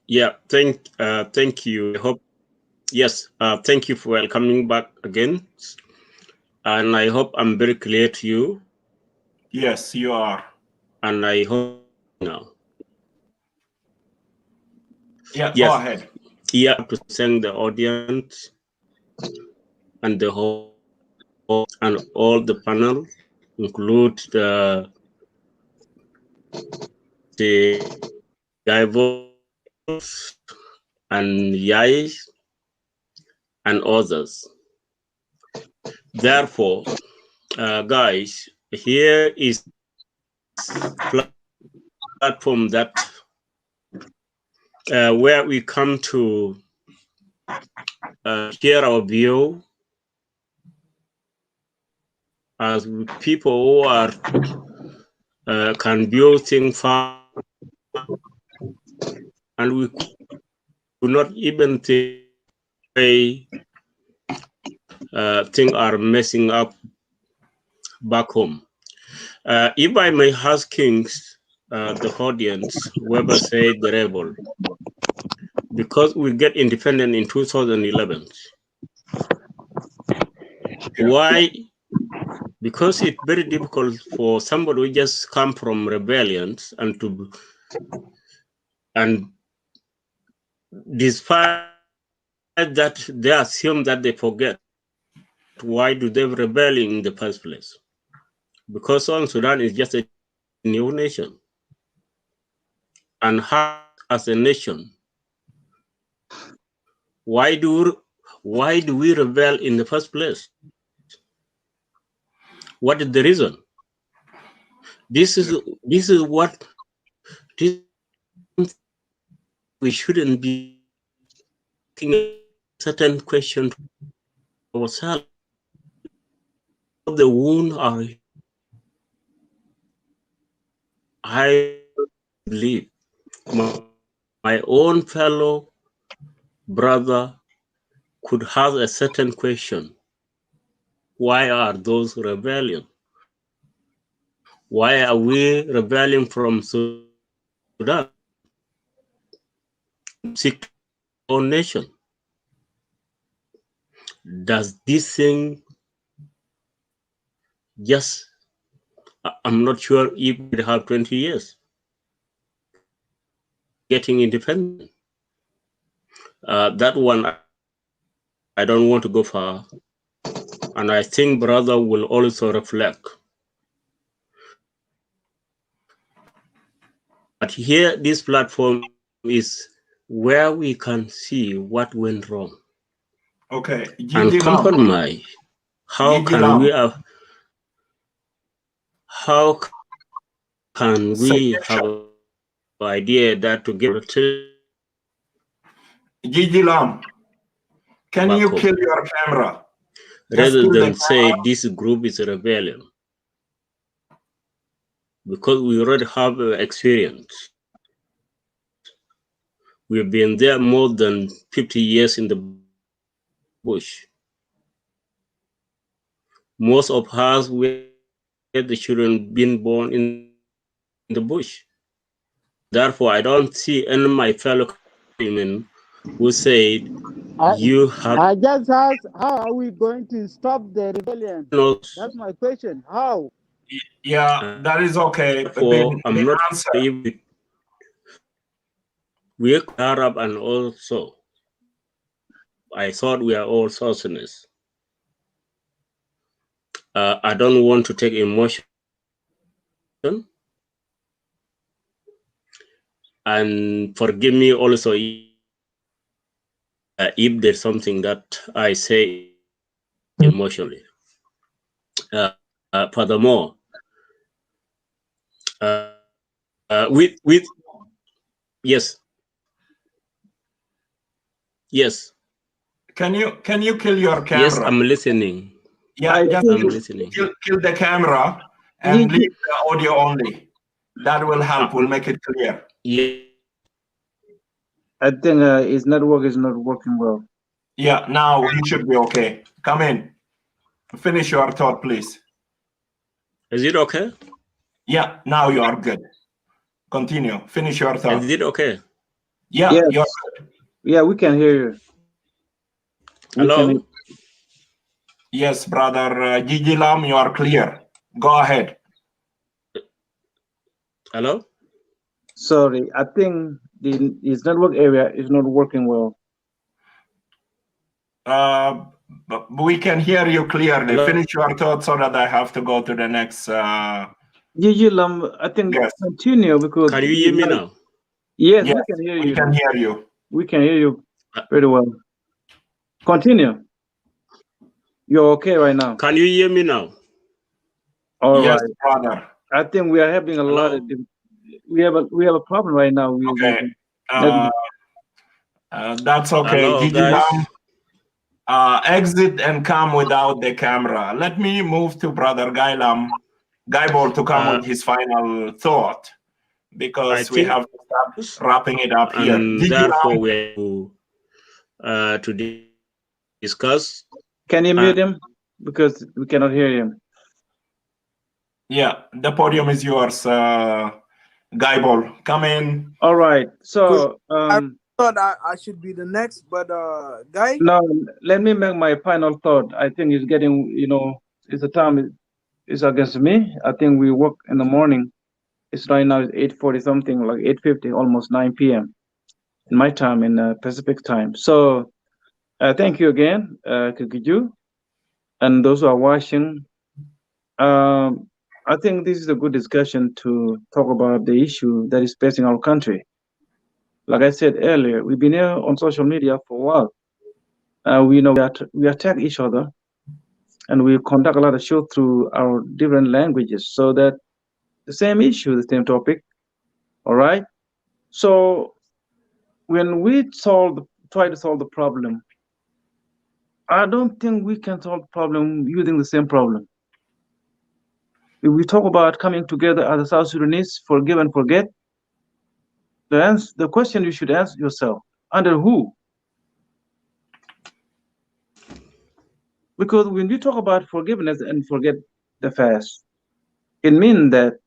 Yeah, thank you. I hope, yes, thank you for welcoming back again. And I hope I'm very clear to you.
Yes, you are.
And I hope now.
Yeah,
yes,
go ahead.
Yeah, to thank the audience and the whole and all the panel, include the diverse and Yai and others. Therefore, guys, here is platform that where we come to share our view as people who are can view things far, and we could not even think things are messing up back home. If I may ask Kings, the audience, whoever said the rebel, because we get independent in 2011. Why? Because it's very difficult for somebody who just come from rebellions and despite that they assume that they forget. Why do they rebel in the first place? Because South Sudan is just a new nation. And how, as a nation, why do we rebel in the first place? What is the reason? This is what we shouldn't be asking a certain question to ourselves. The wound are, I believe, my own fellow brother could have a certain question. Why are those rebellion? Why are we rebelling from Sudan? Seek our own nation. Does this thing just, I'm not sure if we have 20 years getting independent. That one, I don't want to go far. And I think brother will also reflect. But here, this platform is where we can see what went wrong.
Okay.
And compromise. How can we have an idea that to get
Gigi Lam, can you kill your camera?
Rather than say this group is a rebellion. Because we already have experience. We've been there more than 50 years in the bush. Most of us were the children being born in the bush. Therefore, I don't see any of my fellow countrymen who said you have.
I just asked, how are we going to stop the rebellion? That's my question. How?
Yeah, that is okay.
Therefore, I'm not sure we are Arab, and also I thought we are all South Sudanese. I don't want to take emotion, and forgive me also if there's something that I say emotionally. Furthermore, with yes, Yes.
Can you kill your camera?
Yes, I'm listening.
Yeah, just
I'm listening.
kill the camera and leave the audio only. That will help. Will make it clear.
Yeah.
I think his network is not working well.
Yeah, now he should be okay. Come in. Finish your thought, please.
Is it okay?
Yeah, now you are good. Continue. Finish your thought.
Is it okay?
Yeah,
Yes.
you're good.
Yeah, we can hear you.
Hello?
Yes, brother Gigi Lam, you are clear. Go ahead.
Hello?
Sorry, I think his network area is not working well.
But we can hear you clearly.
Hello?
Finish your thought so that I have to go to the next.
Gigi Lam, I think
Yes.
continue because.
Can you hear me now?
Yes,
Yes,
we can hear
we
you.
can hear you.
We can hear you very well. Continue. You're okay right now.
Can you hear me now?
All
Yes,
right.
brother.
I think we are having a lot of. We have a problem right now.
Okay. That's okay.
Hello,
Gigi
guys.
Lam, exit and come without the camera. Let me move to brother Gaibol to come with his final thought, because we have to start wrapping it up here.
And
Gigi
therefore,
Lam,
we have to discuss.
Can you mute him? Because we cannot hear him.
Yeah, the podium is yours, Gaibol. Come in.
All right. So
I thought I should be the next, but Guy.
No, let me make my final thought. I think it's getting, it's the time is against me. I think we work in the morning. It's right now 8:40 something, like 8:50, almost 9 p.m. in my time, in Pacific time. So thank you again, Kikiju, and those who are watching. I think this is a good discussion to talk about the issue that is facing our country. Like I said earlier, we've been here on social media for a while. We know that we attack each other, and we conduct a lot of shows through our different languages, so that the same issue, the same topic. All right. So when we try to solve the problem, I don't think we can solve the problem using the same problem. If we talk about coming together as a South Sudanese, forgive and forget, the question you should ask yourself, under who? Because when we talk about forgiveness and forget the past, it means that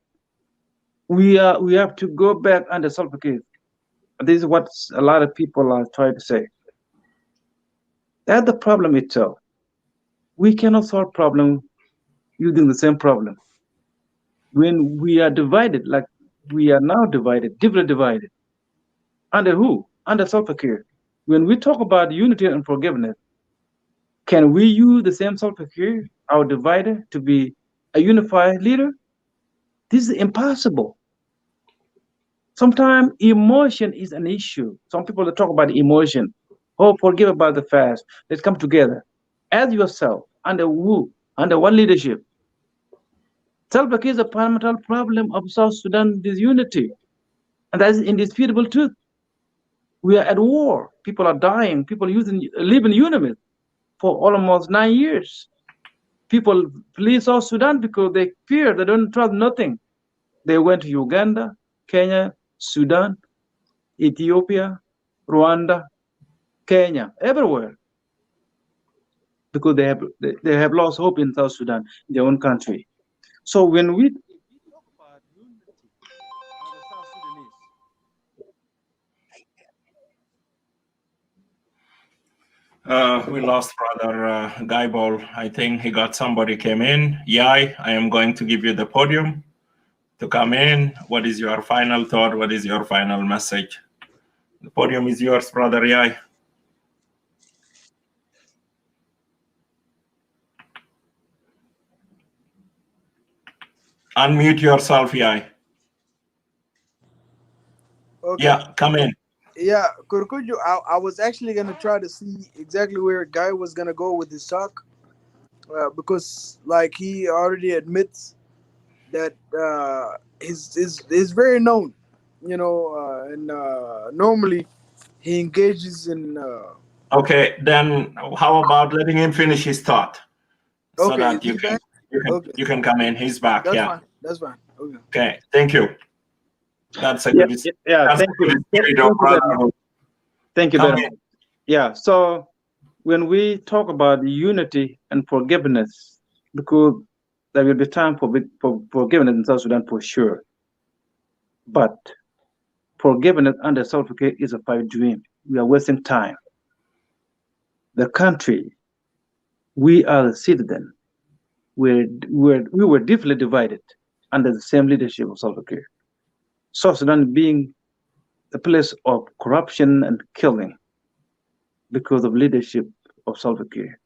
we have to go back under self-care. This is what a lot of people are trying to say. That's the problem itself. We cannot solve problem using the same problem. When we are divided, like we are now divided, deeply divided, under who? Under self-care. When we talk about unity and forgiveness, can we use the same self-care, our divider, to be a unified leader? This is impossible. Sometimes emotion is an issue. Some people talk about emotion. Oh, forgive about the past. Let's come together. As yourself, under who? Under what leadership? Self-care is a fundamental problem of South Sudan disunity. And that is indisputable truth. We are at war. People are dying. People live in UNIMIT for almost 9 years. People flee South Sudan because they fear, they don't trust nothing. They went to Uganda, Kenya, Sudan, Ethiopia, Rwanda, Kenya, everywhere, because they have lost hope in South Sudan, their own country. So when we talk about unity as a South Sudanese,
We lost brother Gaibol. I think he got somebody came in. Yai, I am going to give you the podium to come in. What is your final thought? What is your final message? The podium is yours, brother Yai. Unmute yourself, Yai.
Okay.
Yeah, come in.
Yeah, Kurkuju, I was actually gonna try to see exactly where Guy was gonna go with his talk, because like he already admits that he's very known, and normally he engages in
Okay, then how about letting him finish his thought, so
Okay,
that
is he back? Okay,
you can come in. He's back.
that's
Yeah.
fine. That's fine. Okay.
Okay. Thank you. That's a
Yeah,
good.
yeah.
That's
Thank
a
you.
good
Thank
spirit
you
of
very much.
brotherhood.
Thank you
Come
very
in.
much. Yeah. So when we talk about unity and forgiveness, because there will be time for forgiveness in South Sudan for sure, but forgiveness under South Africa is a pipe dream. We are wasting time. The country, we are the citizen. We were deeply divided under the same leadership of South Africa. South Sudan being a place of corruption and killing because of leadership of Salva Kiir.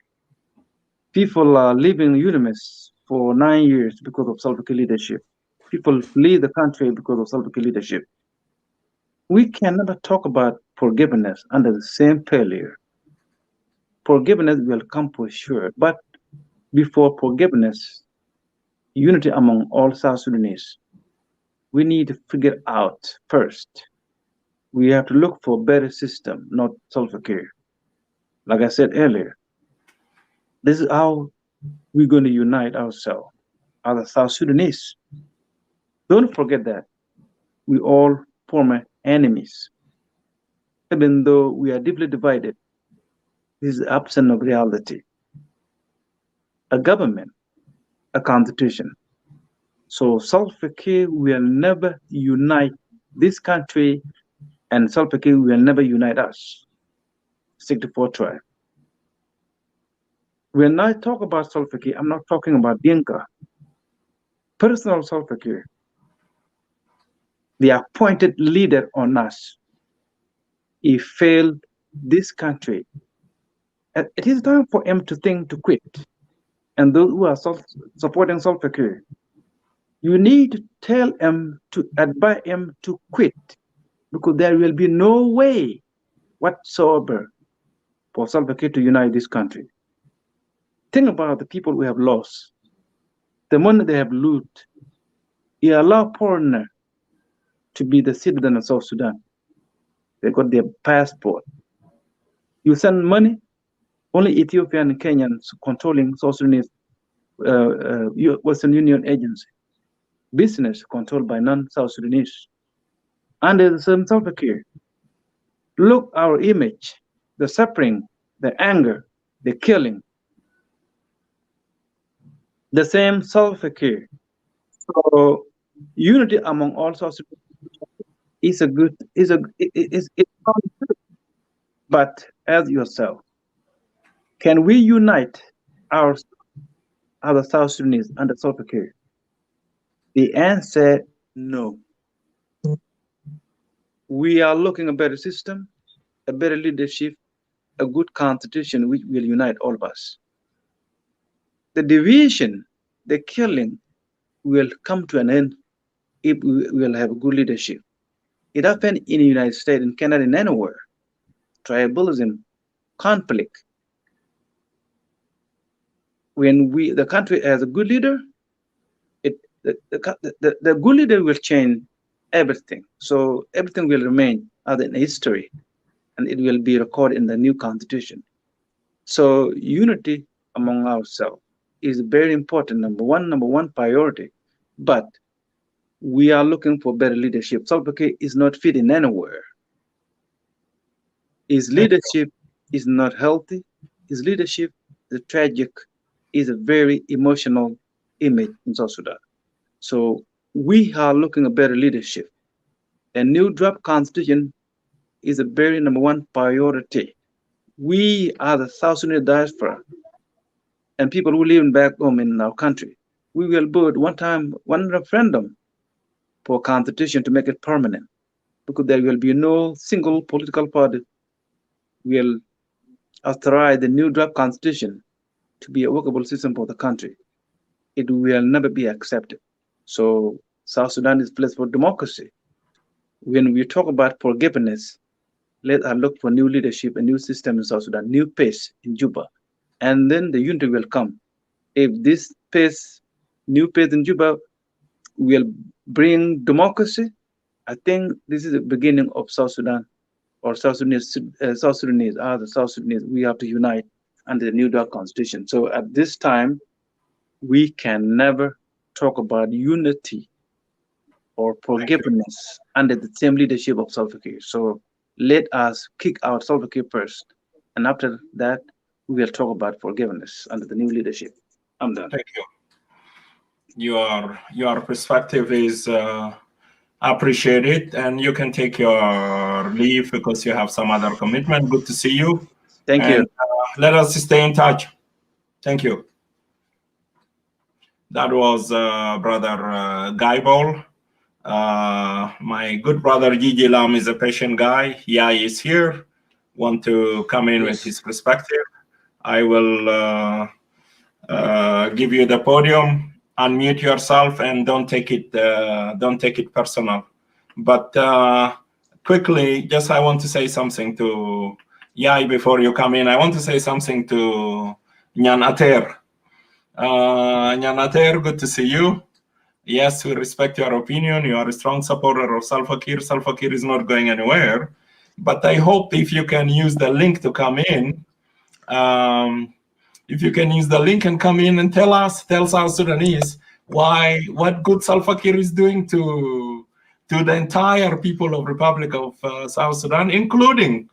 People are living in UNIMIS for 9 years because of Salva Kiir leadership. People flee the country because of Salva Kiir leadership. We can never talk about forgiveness under the same failure. Forgiveness will come for sure, but before forgiveness, unity among all South Sudanese, we need to figure out first. We have to look for a better system, not Salva Kiir. Like I said earlier, this is how we're going to unite ourselves as a South Sudanese. Don't forget that we all former enemies. Even though we are deeply divided, this is the absence of reality. A government, a constitution. So Salva Kiir will never unite this country, and Salva Kiir will never unite us. 64 tribe. When I talk about Salva Kiir, I'm not talking about Dinka. Personal Salva Kiir, the appointed leader on us. He failed this country. It is time for him to think to quit. And those who are supporting Salva Kiir, you need to tell him, to advise him to quit, because there will be no way whatsoever for Salva Kiir to unite this country. Think about the people we have lost, the money they have looted. He allowed foreigner to be the citizen of South Sudan. They got their passport. You send money, only Ethiopian and Kenyans controlling South Sudanese Western Union agency. Business controlled by non-South Sudanese. Under the same Salva Kiir, look our image, the suffering, the anger, the killing. The same Salva Kiir. So unity among all South Sudanese is good. But as yourself, can we unite our other South Sudanese under Salva Kiir? The answer, no. We are looking a better system, a better leadership, a good constitution which will unite all of us. The division, the killing will come to an end if we will have a good leadership. It happened in the United States, in Canada, and anywhere. Tribalism, conflict. When the country has a good leader, the good leader will change everything. So everything will remain as in history, and it will be recorded in the new constitution. So unity among ourselves is very important, number one priority. But we are looking for better leadership. Salva Kiir is not fitting anywhere. His leadership is not healthy. His leadership is tragic, is a very emotional image in South Sudan. So we are looking at better leadership. A new draft constitution is a very number one priority. We are the South Sudanese diaspora and people who live back home in our country. We will build one referendum for constitution to make it permanent, because there will be no single political party will authorize the new draft constitution to be a workable system for the country. It will never be accepted. So South Sudan is a place for democracy. When we talk about forgiveness, let us look for new leadership, a new system in South Sudan, new pace in Juba, and then the unity will come. If this pace, new pace in Juba will bring democracy, I think this is the beginning of South Sudan or South Sudanese, South Sudanese are the South Sudanese. We have to unite under the new dark constitution. So at this time, we can never talk about unity or forgiveness under the same leadership of Salva Kiir. So let us kick out Salva Kiir first, and after that, we will talk about forgiveness under the new leadership. I'm done.
Thank you. Your perspective is appreciated, and you can take your leave because you have some other commitment. Good to see you.
Thank you.
And let us stay in touch. Thank you. That was Brother Gaibol. My good brother Gigi Lam is a patient guy. Yeah, he's here. Want to come in with his perspective. I will give you the podium. Unmute yourself and don't take it personal. But quickly, just I want to say something to Yai before you come in. I want to say something to Nyan Ater. Nyan Ater, good to see you. Yes, we respect your opinion. You are a strong supporter of Salva Kiir. Salva Kiir is not going anywhere. But I hope if you can use the link to come in, if you can use the link and come in and tell South Sudanese what good Salva Kiir is doing to the entire people of Republic of South Sudan, including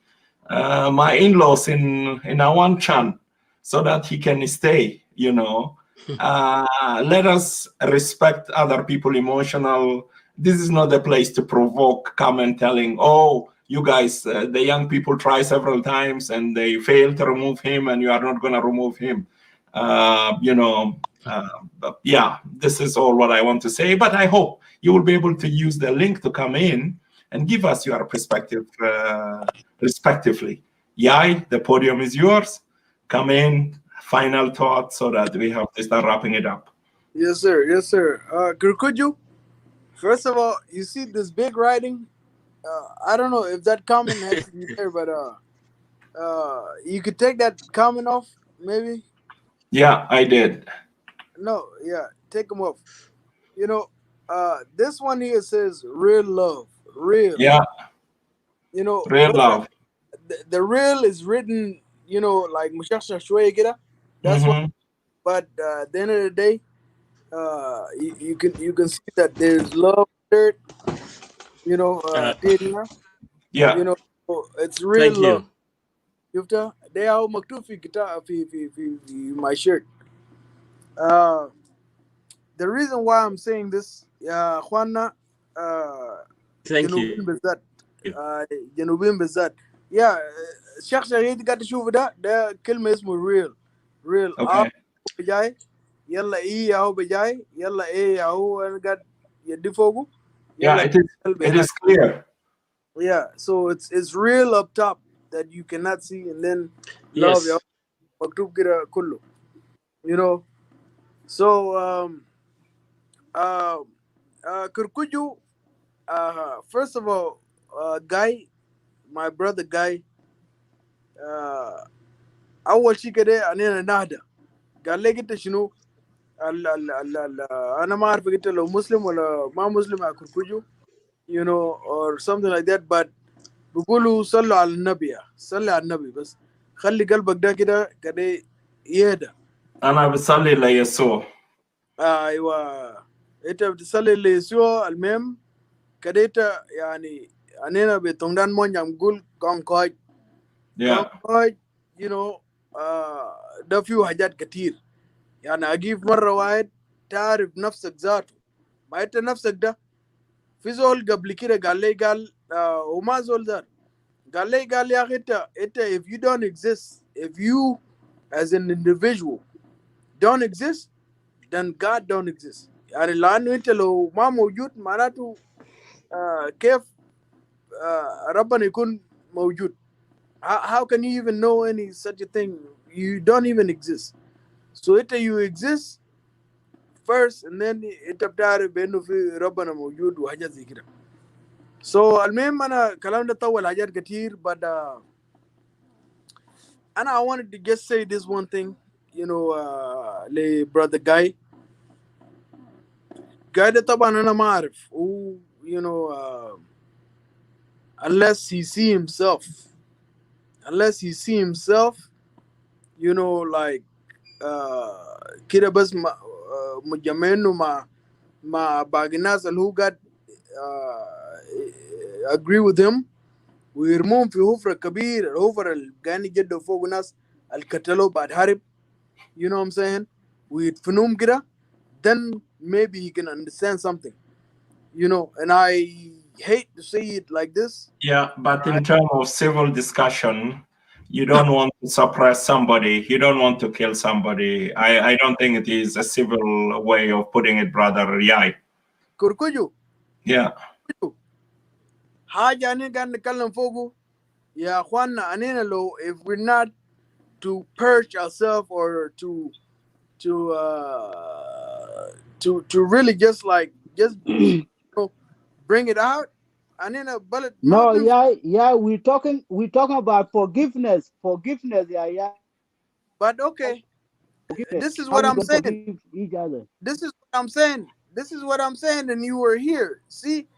my in-laws in Awan Chan, so that he can stay, you know. Let us respect other people emotional. This is not the place to provoke, come and telling, oh, you guys, the young people try several times and they fail to remove him and you are not going to remove him. Yeah, this is all what I want to say, but I hope you will be able to use the link to come in and give us your perspective respectively. Yai, the podium is yours. Come in, final thoughts so that we have to start wrapping it up.
Yes, sir. Yes, sir. Could you, first of all, you see this big writing? I don't know if that comment has to be there, but you could take that comment off, maybe.
Yeah, I did.
No, yeah, take them off. You know, this one here says real love, real.
Yeah.
You know,
Real love.
The real is written, you know, like mushasha shwaya kida. That's what. But at the end of the day, you can see that there's love there. You know,
yeah.
You know, it's real
Thank
love.
you.
They are maktub fi guitar fi my shirt. The reason why I'm saying this, Juana,
Thank
جنوبين
you.
بالذات جنوبين بالذات يا الشخص اللي قاعد تشوفه ده كلمة اسمه real
Okay.
بجاي يلا إيه هو بجاي يلا إيه هو أنا قاعد يدي فوقه.
Yeah, it is clear.
Yeah, so it's real up top that you cannot see, and then love
Yes.
مكتوب كده كله. You know, so Kurkuju, first of all, Guy, my brother Guy, أول شيء كده أنا نهدى قال لي قلت شنو أنا ما أعرف قلت لو مسلم ولا ما مسلم يا كركوجو, you know, or something like that, but بيقولوا صلوا على النبي, صلي على النبي بس خلي قلبك ده كده يهدى.
أنا بصلي ليسوع.
أيوة, أنت بتصلي ليسوع. المهم كده أنت يعني أنا بتونغدان مون يام قول كونكوج. كونكوج, you know, ده فيه حاجات كتير. يعني أجيب مرة واحد تعرف نفسك ذاته, ما أنت نفسك ده في زول قبل كده قال وما زول ذات قال يا أخي أنت if you don't exist, if you as an individual don't exist, then God don't exist. يعني لأنه أنت لو ما موجود معناته كيف ربنا يكون موجود? How can you even know any such a thing? You don't even exist. So you exist first, and then انت بتعرف بانه في ربنا موجود وحاجات زي كده. So المهم انا كلام ده طول حاجات كتير, but I wanted to just say this one thing, you know, le brother Guy ده طبعا انا ما اعرف, you know, unless he see himself. Unless he see himself, you know, like kida bas mujamenu ma baginas who got agree with him ويرموهم في حفرة كبيرة الحفرة اللي كان يجدوا فوق ناس اللي قتلوا بعد حرب, you know what I'm saying, ويدفنوهم كده, then maybe he can understand something, you know. And I hate to say it like this.
Yeah, but in terms of civil discussion, you don't want to suppress somebody. You don't want to kill somebody. I don't think it is a civil way of putting it, brother. Yeah.
كركجو
Yeah.
حاجة أنا قاعد نتكلم فوقه يا أخوانا. أنينا لو if we're not to purge ourselves or to really just like just you know, bring it out. أنينا بلد
No,
ما
yeah, we're talking about forgiveness, yeah.
But okay, this is
How
what
we
I'm
gonna
saying.
forgive each other?
This is what I'm saying. This is what I'm saying, and you were here. See,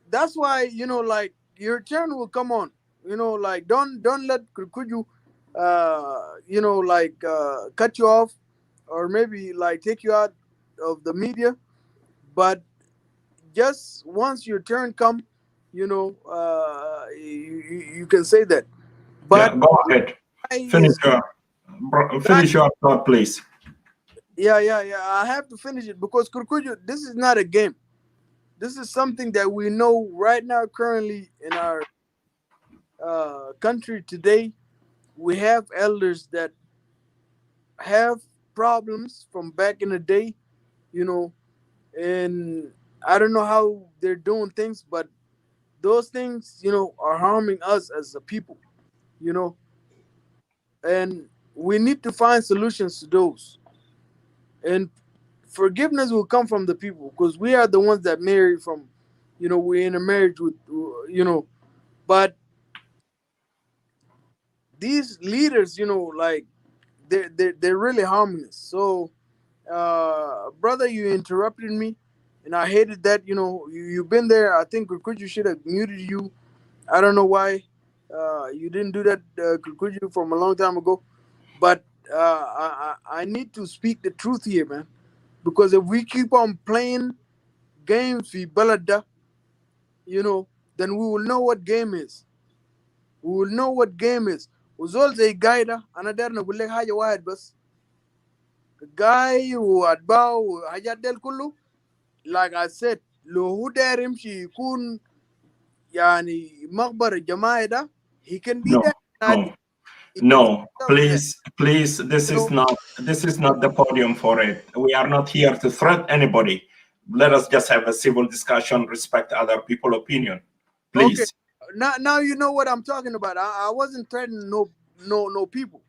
that's why, you know, like your turn will come on. You know, like don't let Kukuju, you know, like cut you off, or maybe like take you out of the media. But just once your turn come, you know, you can say that. But
Yeah, go ahead. Finish your thought, please.
yeah. I have to finish it because Kurkuju, this is not a game. This is something that we know right now, currently in our country today. We have elders that have problems from back in the day, you know, and I don't know how they're doing things, but those things, you know, are harming us as a people, you know, and we need to find solutions to those. And forgiveness will come from the people because we are the ones that marry from, you know, we're in a marriage with, you know, but these leaders, you know, like they're really harming us. So, brother, you interrupted me, and I hated that. You know, you've been there. I think Kukuju should have muted you. I don't know why you didn't do that, Kukuju, from a long time ago. But I need to speak the truth here, man, because if we keep on playing games with Balada, you know, then we will know what game is. We will know what game is. وزول زي قايدة أنا داير نقول لك حاجة واحد بس. جاي وأتباعه وحاجات ديل كله, like I said, لو هو داير يمشي يكون يعني مخبر الجماعة ده, he can be
No,
there.
no,
There.
please. This
You
is
know,
not the podium for it. We are not here to threat anybody. Let us just have a civil discussion, respect other people's opinion,
okay.
please.
Now you know what I'm talking about. I wasn't threatening no people.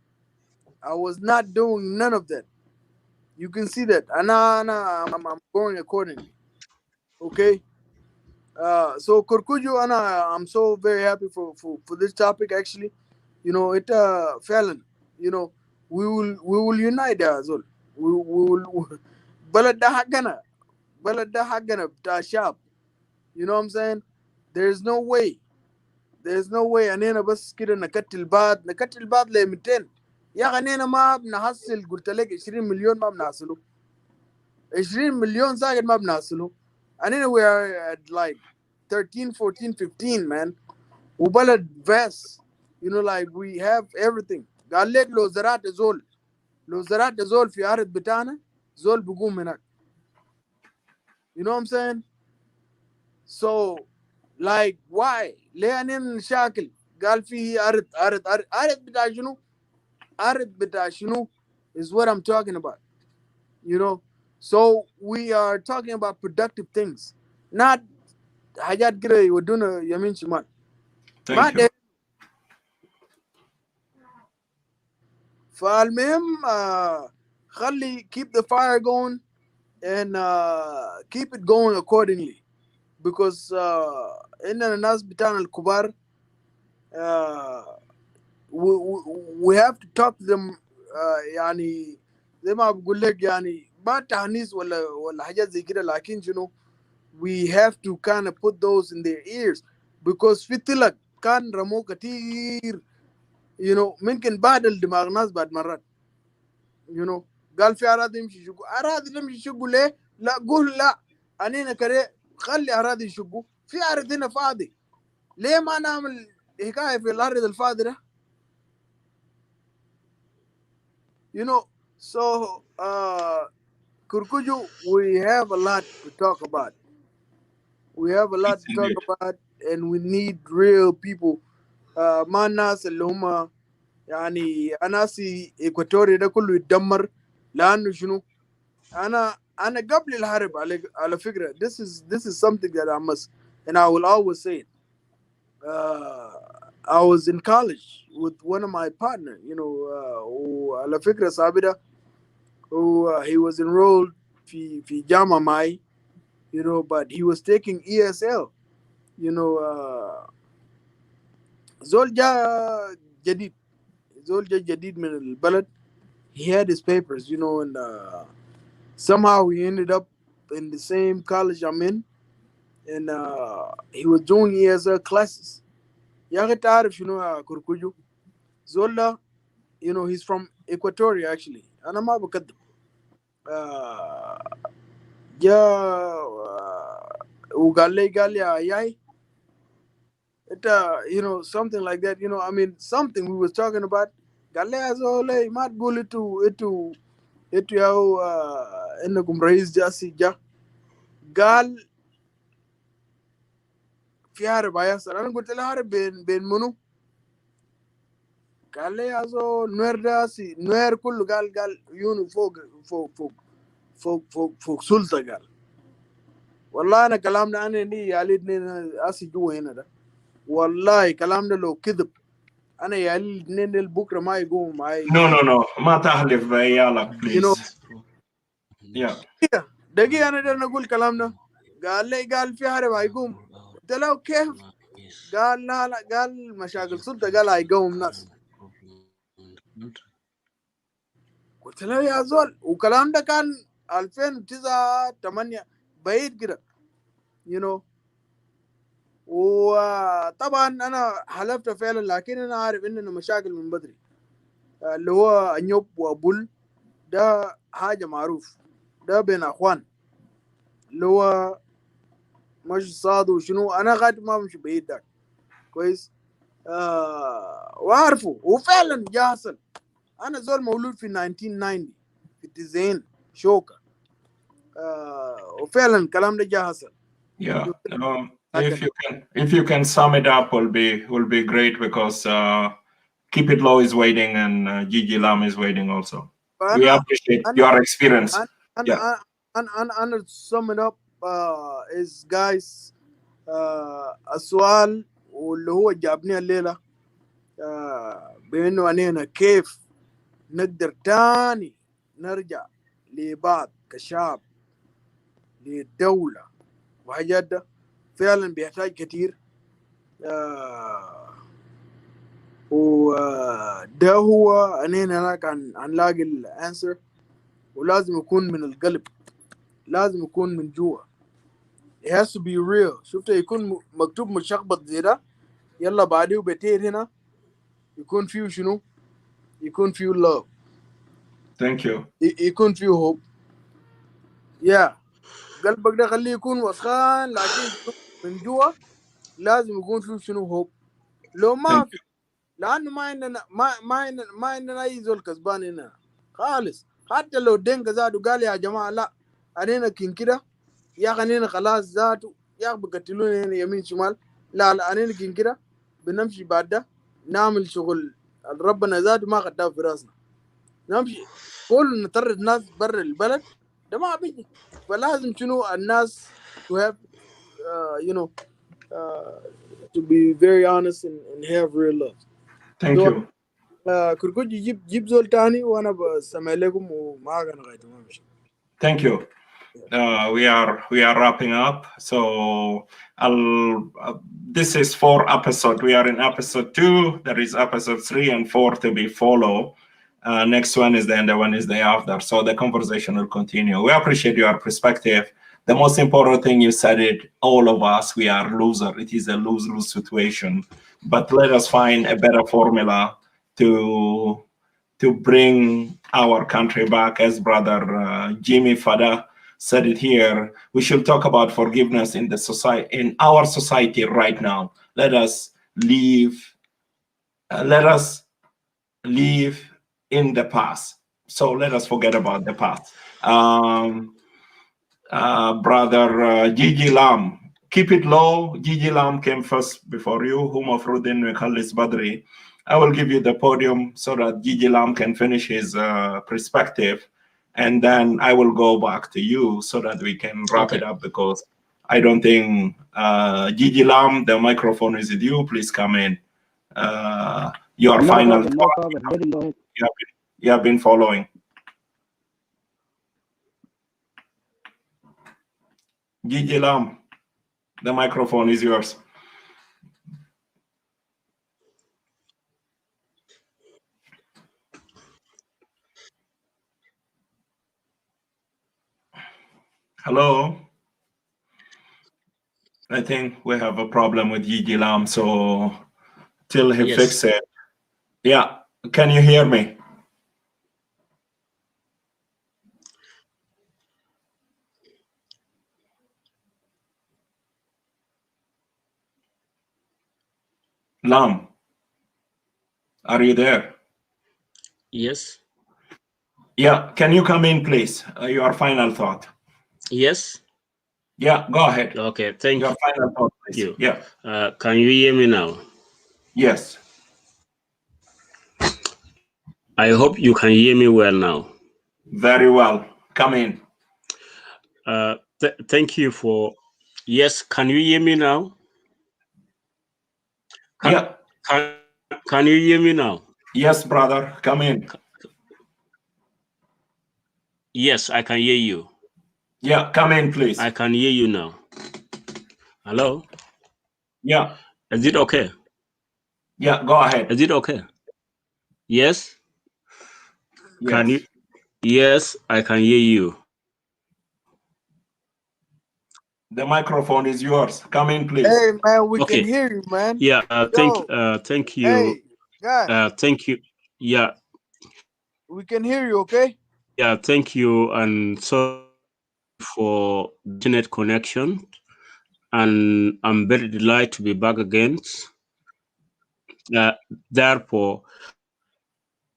I was not doing none of that. You can see that. And I'm going accordingly. Okay. So Korkuju, I'm so very happy for this topic actually. You know, it Fallon, you know, we will unite as well. We will balad da haggana ta shab. You know what I'm saying? There's no way. There's no way اننا بس كده نكتل بعض ل 200. يا اخي اننا ما بنحصل, قلت لك 20 مليون ما بنحصله. 20 مليون ساكن ما بنحصله. اننا we are at like 13, 14, 15, man. وبلد vast. You know, like we have everything. قال لك لو زرعت زول في ارض بتاعنا, زول بيقوم هناك. You know what I'm saying? So, like, why? ليه أننا نشاكل؟ قال في أرض بتاع شنو is what I'm talking about. You know? So we are talking about productive things, not حاجات كده يودونا يمين شمال. ما
Thank you.
ده. فالمهم خلي keep the fire going and keep it going accordingly, because إننا الناس بتاعنا الكبار we have to talk to them. يعني زي ما بقول لك يعني ما تهنيس ولا حاجات زي كده, لكن you know, we have to kind of put those in their ears. because في طلق كان رموه كتير you know ممكن بادل دماغ ناس بعد مرات you know قال في أراضي يمشي يشقوا أراضي تمشي يشقوا ليه؟ لا قول لا أنينا كده خلي أراضي يشقوا في أرض هنا فاضي ليه ما نعمل حكاية في الأرض الفاضي ده you know so Kurkuju, we have a lot to talk about. We have a lot
Yes,
to talk
indeed.
about, and we need real people. ما الناس اللي هم يعني أناسي إكواتوريا ده كله يتدمر لأنه شنو؟ أنا قبل الحرب على فكرة this is something that I must and I will always say it. I was in college with one of my partner, you know, وعلى فكرة صاحبي he was enrolled في جامعة معي, you know, but he was taking ESL, you know. زول جا جديد من البلد. He had his papers, you know, and somehow he ended up in the same college I'm in, and he was doing ESL classes. يا أخي تعرف شنو كركوجو زول ده, you know, he's from Equatoria actually. أنا ما بكذب. جا وقال لي يا ياي you know, something like that, you know, I mean, something we was talking about. قال لي يا زول ما تقول انتوا يا انكم رئيس جاسي جا قال في حرب هيحصل. انا قلت له حرب بين منو؟ قال لي يا زول نوير داسي نوير كله قال يونو فوق سلطة. قال والله انا كلامنا انا دي يا ليتني اسي جوا هنا ده, والله كلامنا لو كذب انا يا ليتني بكره ما يقوم معي.
No. ما تحلف بعيالك,
you know
please. Yeah.
دقيقة أنا ده نقول كلامنا. قال في حرب هيقوم. قلت له كيف؟ قال لا قال مشاكل سلطة قال هيقوم ناس. قلت له يا زول, وكلام ده كان 2009 8 بعيد كده, you know. وطبعا أنا حلفت فعلا, لكن أنا عارف إننا مشاكل من بدري. اللي هو أنيوب وأبول ده حاجة معروف, ده بين أخوان اللي هو مش صاد وشنو. أنا غادي ما بمشي بعيد ده كويس. وعارفه وفعلا جاهزل. أنا زول مولود في 1990 في التسعين شوكة. وفعلا الكلام ده جاهزل.
Yeah. If you can sum it up, will be great, because Keep It Low is waiting, and Gigi Lam is waiting also. We appreciate your experience.
And sum it up is guys, السؤال واللي هو جابني الليلة بأنه أنينا كيف نقدر تاني نرجع لبعض كشعب للدولة وحاجات ده فعلا بيحتاج كتير. وده هو أنينا هناك هنلاقي الأنسر, ولازم يكون من القلب, لازم يكون من جوا. It has to be real. شفت يكون مكتوب مشخبط زي ده, يلا بعديه بتير هنا يكون فيه شنو؟ يكون فيه love.
Thank you.
يكون فيه hope. قلبك ده خليه يكون وسخان, لكن من جوا لازم يكون فيه شنو؟ hope. لو ما في, لأنه ما عندنا أي زول كسبان هنا خالص. حتى لو دينك ذاته قال يا جماعة لا أنينا كين كده, يا أخي أنينا خلاص ذاته, يا أخي بقتلونا هنا يمين شمال, لا أنينا كين كده بنمشي بعد ده نعمل شغل ربنا ذاته ما خداه في راسنا, نمشي كل نطرد ناس برا البلد ده ما بيجي. فلازم شنو الناس to have you know to be very honest and have real love.
Thank you.
كركوجي جيب زول تاني وانا بسمع لكم وما كان غاية ما مشي.
Thank you. We are wrapping up. So this is 4 episodes. We are in episode 2. There is episode 3 and 4 to be follow. Next one is the end, the one is the after. So the conversation will continue. We appreciate your perspective. The most important thing you said it, all of us, we are loser. It is a lose-lose situation. But let us find a better formula to bring our country back. As Brother Jimmy Fada said it here, we should talk about forgiveness in the society, in our society right now. Let us leave in the past. So let us forget about the past. Brother Gigi Lam, keep it low. Gigi Lam came first before you. Humafrudin Mekhalis Badri. I will give you the podium so that Gigi Lam can finish his perspective, and then I will go back to you so that we can wrap it up, because I don't think Gigi Lam, the microphone is with you. Please come in. Your final thought. You have been following. Gigi Lam, the microphone is yours. Hello. I think we have a problem with Gigi Lam, so till he fixes it. Yeah, can you hear me? Lam, are you there?
Yes.
Yeah, can you come in, please? Your final thought.
Yes.
Yeah, go ahead.
Okay, thank you.
Your final thought, please. Yeah.
Can you hear me now?
Yes.
I hope you can hear me well now.
Very well. Come in.
Thank you for. Yes, can you hear me now? Can you hear me now?
Yes, brother. Come in.
Yes, I can hear you.
Yeah, come in, please.
I can hear you now. Hello?
Yeah.
Is it okay?
Yeah, go ahead.
Is it okay? Yes? Can
Yes.
you? Yes, I can hear you.
The microphone is yours. Come in, please.
Hey, man, we can hear you, man.
Yeah, thank you.
Hey, guys.
Thank you. Yeah.
We can hear you, okay?
Yeah, thank you, and sorry for the internet connection. And I'm very delighted to be back again. Therefore,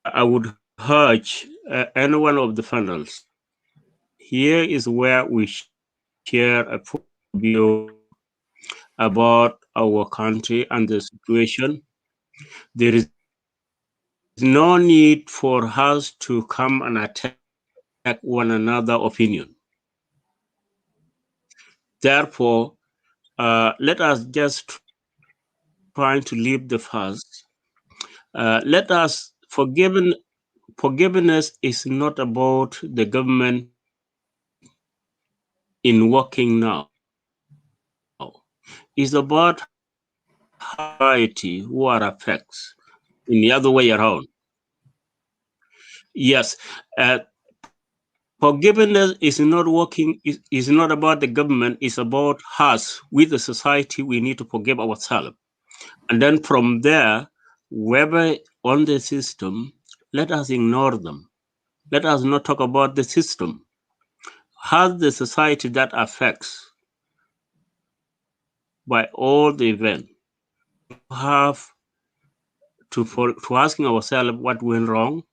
I would urge any one of the funnels. Here is where we share a view about our country and the situation. There is no need for us to come and attack one another opinion. Therefore, let us just try to leave the past. Let us forgiveness is not about the government in working now. It's about society who are affects in the other way around. Yes, forgiveness is not working, is not about the government, it's about us. With the society, we need to forgive ourselves. And then from there, whoever on the system, let us ignore them. Let us not talk about the system. Has the society that affects by all the event, have to asking ourselves what went wrong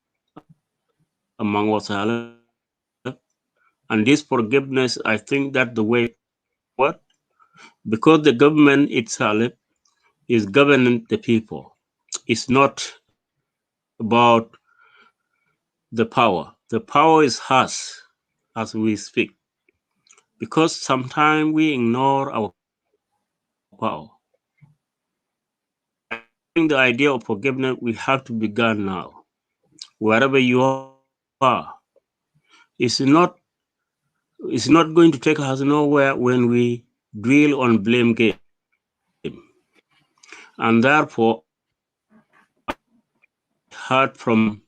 among ourselves. And this forgiveness, I think that the way forward, because the government itself is governing the people. It's not about the power. The power is us as we speak. Because sometimes we ignore our power. I think the idea of forgiveness we have to begin now. Wherever you are, it's not going to take us nowhere when we dwell on blame game. And therefore, I heard from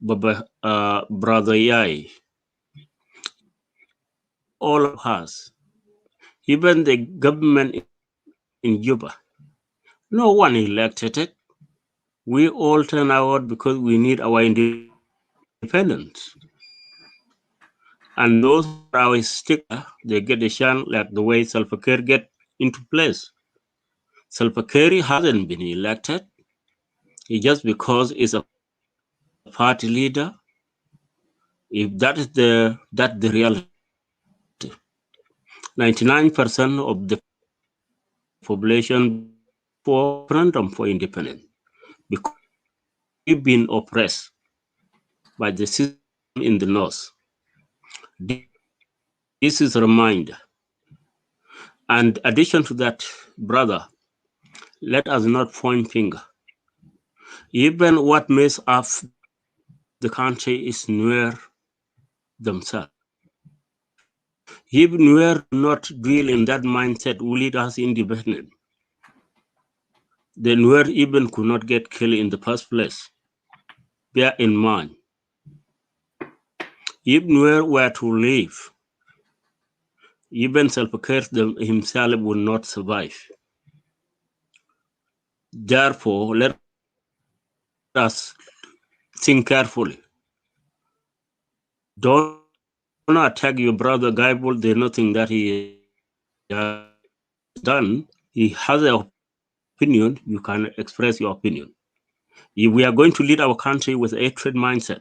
Brother Yai all of us, even the government in Juba, no one elected it. We all turn out because we need our independence. And those who are our sticker, they get a chance like the way Salva Kiir get into place. Salva Kiir hasn't been elected. He just because he's a party leader. If that is the reality, 99% of the population for referendum for independence because we've been oppressed by the system in the north. This is a reminder. And addition to that, brother, let us not point finger. Even what makes up the country is Nuer themselves. If Nuer not dwell in that mindset will lead us independent, the Nuer even could not get killed in the first place. Bear in mind, if Nuer were to leave, even Salva Kiir himself would not survive. Therefore, let us think carefully. Don't attack your brother Gaibul. There's nothing that he has done. He has an opinion. You can express your opinion. If we are going to lead our country with a hatred mindset,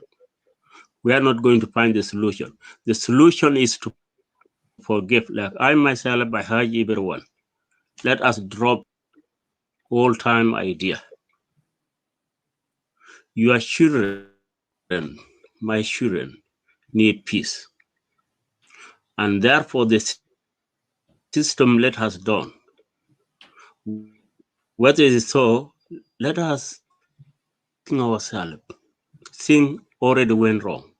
we are not going to find the solution. The solution is to forgive. Like I myself, I urge everyone. Let us drop old-time idea. Your children, my children, need peace. And therefore the system let us down. Whether it is so, let us think ourselves. Things already went wrong.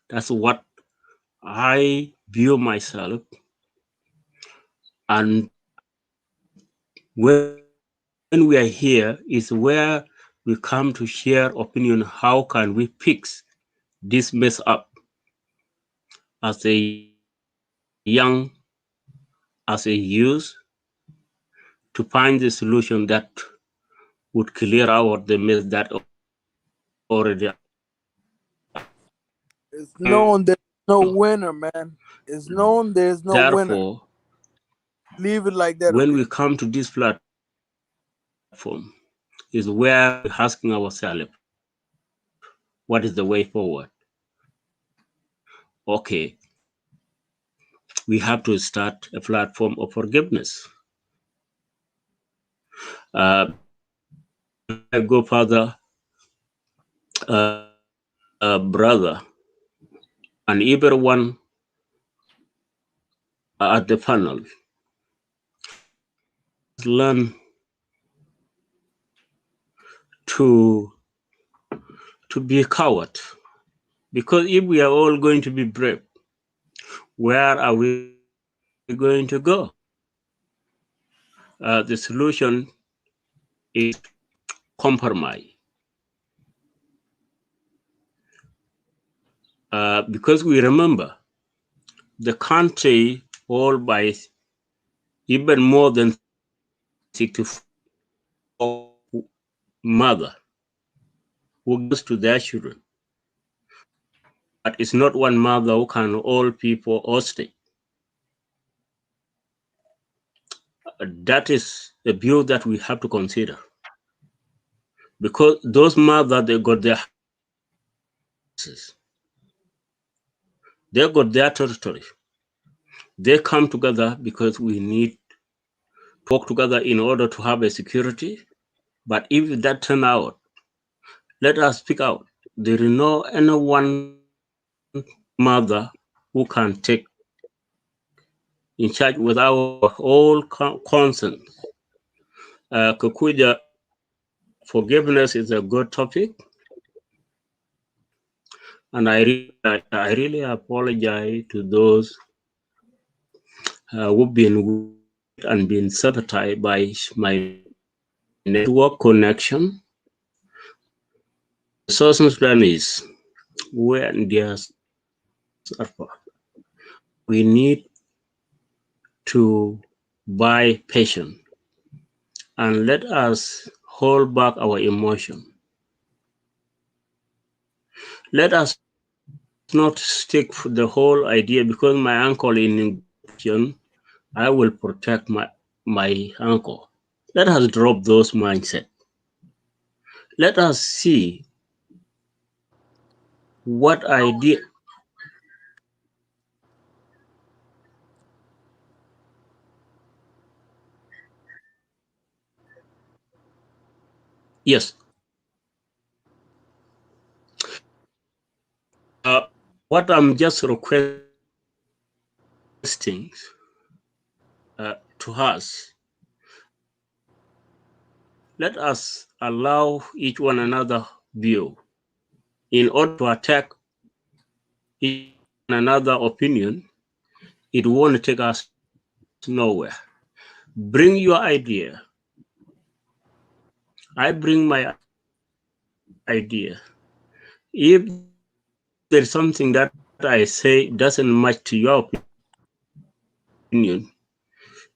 That's what I view myself. And when we are here is where we come to share opinion. How can we fix this mess up as a young, as a youth, to find the solution that would clear out the mess that already.
It's known there's no winner, man. It's known there's no winner.
Therefore,
Leave it like that.
when
Okay?
we come to this platform, is where we're asking ourselves, what is the way forward? Okay, we have to start a platform of forgiveness. I go further, brother, and everyone at the panel learn to be a coward, because if we are all going to be brave, where are we going to go? The solution is compromise. Because we remember the country all by even more than 64 mother who goes to their children. But it's not one mother who can all people hostage. That is a view that we have to consider. Because those mothers, they got their houses. They got their territory. They come together because we need to work together in order to have a security. But if that turn out, let us speak out. There is no any one mother who can take in charge without all consent. Kukuja, forgiveness is a good topic. And I really apologize to those who've been and been sabotaged by my network connection. South Sudanese, when there's we need to buy patience and let us hold back our emotion. Let us not stick for the whole idea because my uncle in Indonesia, I will protect my uncle. Let us drop those mindset. Let us see what idea. Yes. What I'm just requesting to us, let us allow each one another view. In order to attack each another opinion, it won't take us nowhere. Bring your idea. I bring my idea. If there's something that I say doesn't match to your opinion,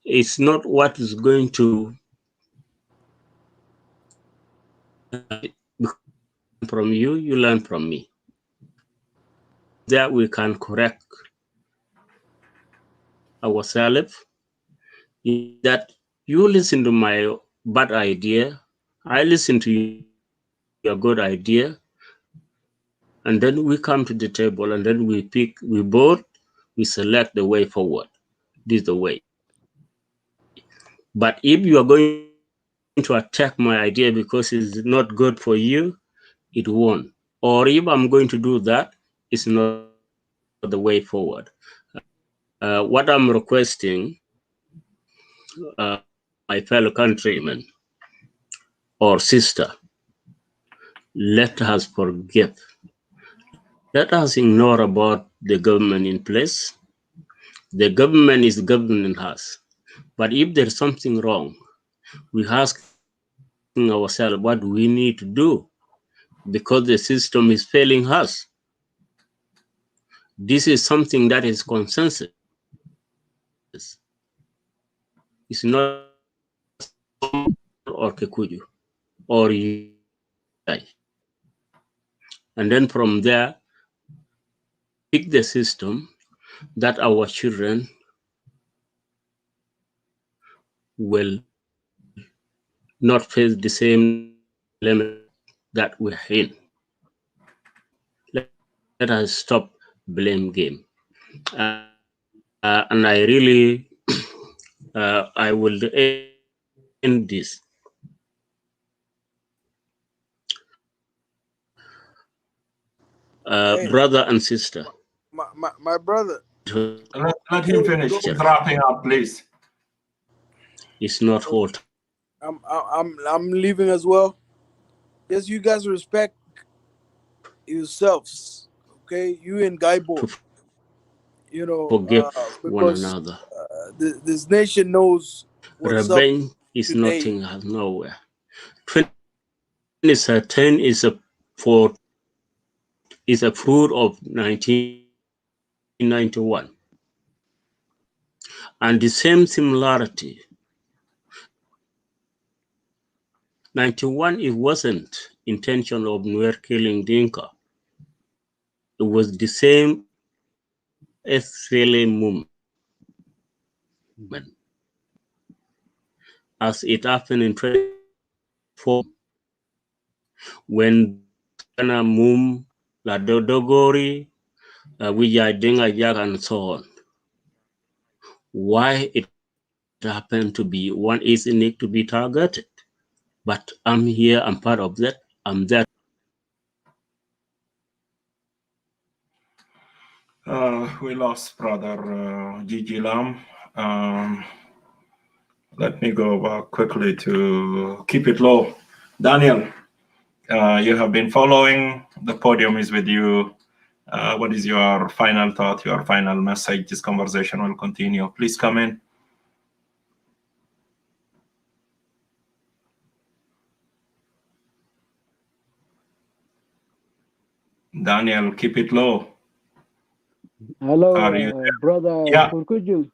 it's not what is going to from you, you learn from me. That we can correct ourselves. That you listen to my bad idea, I listen to your good idea, and then we come to the table and then we pick, we vote, we select the way forward. This is the way. But if you are going to attack my idea because it's not good for you, it won't. Or if I'm going to do that, it's not the way forward. What I'm requesting, my fellow countrymen or sister, let us forgive. Let us ignore about the government in place. The government is governing us. But if there's something wrong, we ask ourselves what we need to do because the system is failing us. This is something that is consensus. It's not or Kikuyu or you. And then from there, pick the system that our children will not face the same limit that we're in. Let us stop blame game. And I really, I will end this.
Hey,
Brother and sister.
my brother.
Let him finish. He's wrapping up, please.
It's not whole.
I'm leaving as well. Yes, you guys respect yourselves, okay? You and Gaibo, you know,
Forgive one
because
another.
this nation knows what's up
Revenge is
today.
nothing has nowhere. 2013 is a fruit of 1991. And the same similarity. 91, it wasn't intention of Nuer killing Dinka. It was the same SLA movement. As it happened in 2004, when Ghana Mum, La Dodogori, Vijay Dingajak, and so on. Why it happened to be one ethnic to be targeted? But I'm here, I'm part of that, I'm there.
We lost brother Gigi Lam. Let me go back quickly to keep it low. Daniel, you have been following. The podium is with you. What is your final thought, your final message? This conversation will continue. Please come in. Daniel, keep it low.
Hello,
Are you
brother
Yeah,
Kurkuju.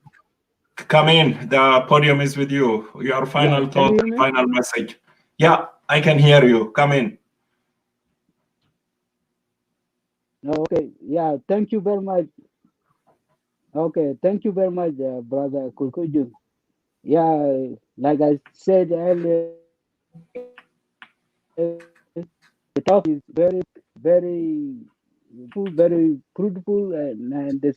come in. The podium is with you. Your final
Can
thought,
you hear me?
final message. Yeah, I can hear you. Come in.
Okay. Yeah. Thank you very much. Okay. Thank you very much, brother Kurkuju. Yeah. Like I said earlier, the talk is very very fruitful, and the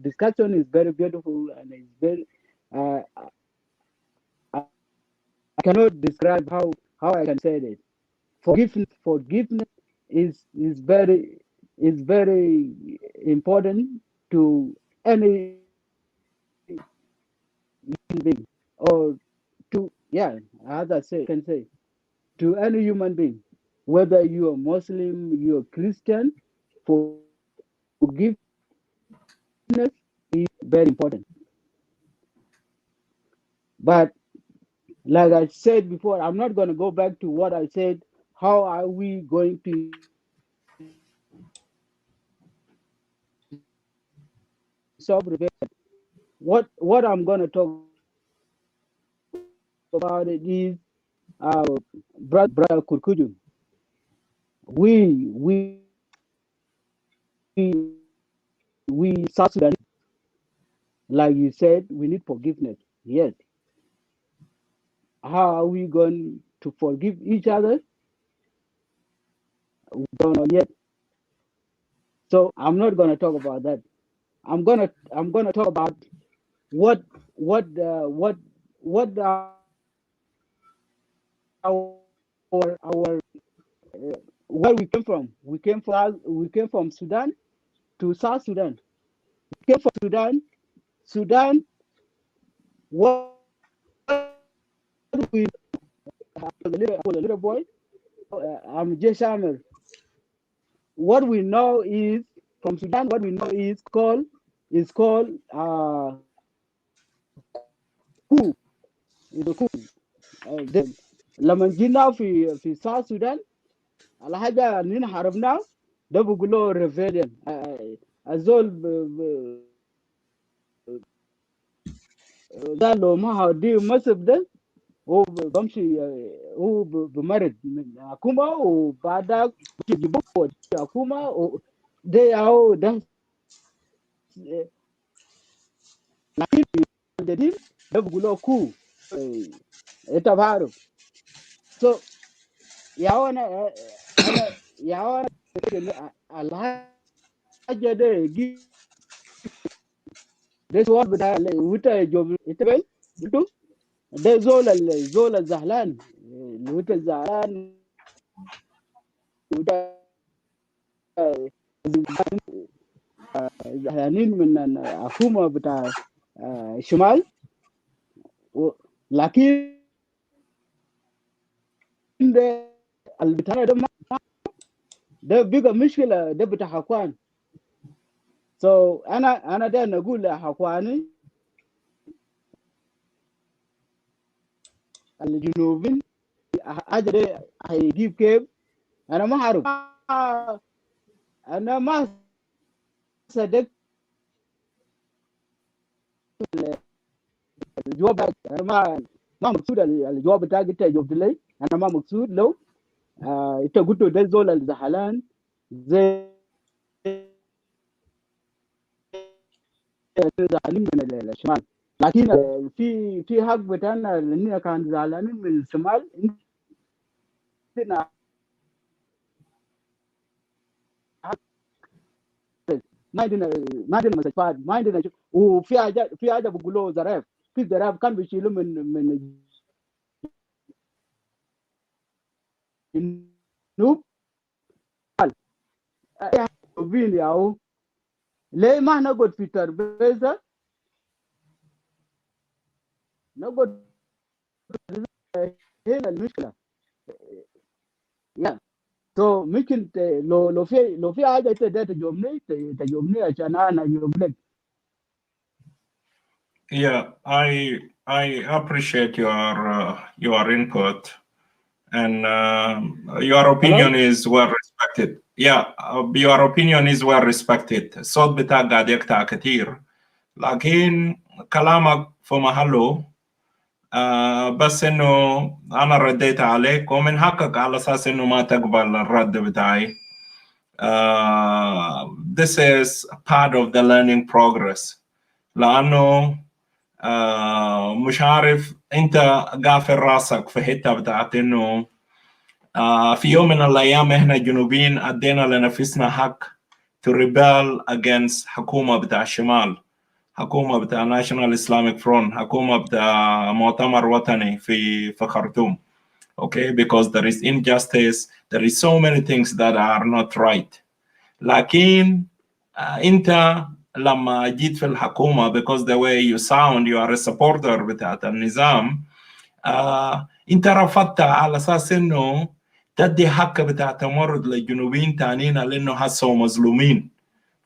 discussion is very beautiful, and it's very. Uh, I cannot describe how I can say it. Forgiveness is very important to any human being, or to, yeah, as I say, can say, to any human being, whether you are Muslim, you are Christian. Forgiveness is very important. But like I said before, I'm not going to go back to what I said. How are we going to solve rebellion? What I'm going to talk about it is, brother Kurkuju. We South Sudan, like you said, we need forgiveness. Yes. How are we going to forgive each other? We don't know yet. So I'm not going to talk about that. I'm gonna talk about what what our where we came from. We came from Sudan to South Sudan. We came from Sudan. What we I was a little boy. I'm just Shamir. What we know is from Sudan. What we know is called coup. Is a coup. لما جينا في South Sudan, الحاجة اللي حاربناه ده بيقولوا rebellion. الزول ده لو ما هوديه مصب ده هو بمشي، هو بمرض من حكومة، وبعدها بيجيبوه حكومة ده أو ده. لكن الجديد ده بيقولوا كو. أنت بعرف. so يا أنا يا الحاجة ده يجي ده سؤال بتاع وتا جوب إنتبه إنتو ده زول الزعلان اللي وتا الزعلان وتا زعلانين من الحكومة بتاع الشمال. لكن ده البتاع ده بقى مشكلة، ده بتاع حكوان. so أنا ده نقول لحكواني الجنوبين أجري هيجيب كيف. أنا ما أعرف، أنا ما صدقت الجواب. أنا ما مقصود الجواب بتاعك أنت جاوبت لي. أنا ما مقصود لو أنت قلت ده زول الزعلان زي زعلانين من الشمال. لكن في حق بتاعنا لأننا كان زعلانين من الشمال. عندنا ما عندنا مساجات، ما عندنا وفي حاجه بيقولوا زراف. في زراف كان بيشيلوا من جنوب جنوبين ياو. ليه ما نقعد في ترابيزه نقعد؟ هنا المشكله. يا تو ممكن لو في حاجه انت تجاوبني عشان انا اجاوب لك.
Yeah, I appreciate your input, and your opinion
Hello?
is well respected. Yeah, your opinion is well respected. الصوت بتاعك قاعد يقطع كتير، لكن كلامك في محله. بس انه انا رديت عليك ومن حقك على اساس انه ما تقبل الرد بتاعي. This is part of the learning progress. لانه مش عارف انت قافل راسك في حته بتاعت انه في يوم من الايام احنا الجنوبيين ادينا لنفسنا حق to rebel against حكومه بتاع الشمال، حكومه بتاع National Islamic Front، حكومه بتاع مؤتمر وطني في خرطوم. Okay, because there is injustice, there is so many things that are not right. لكن انت لما جيت في الحكومه because the way you sound you are a supporter بتاعت النظام، انت رفضت على اساس انه تدي حق بتاع تمرد للجنوبيين تانيين لانه حسوا مظلومين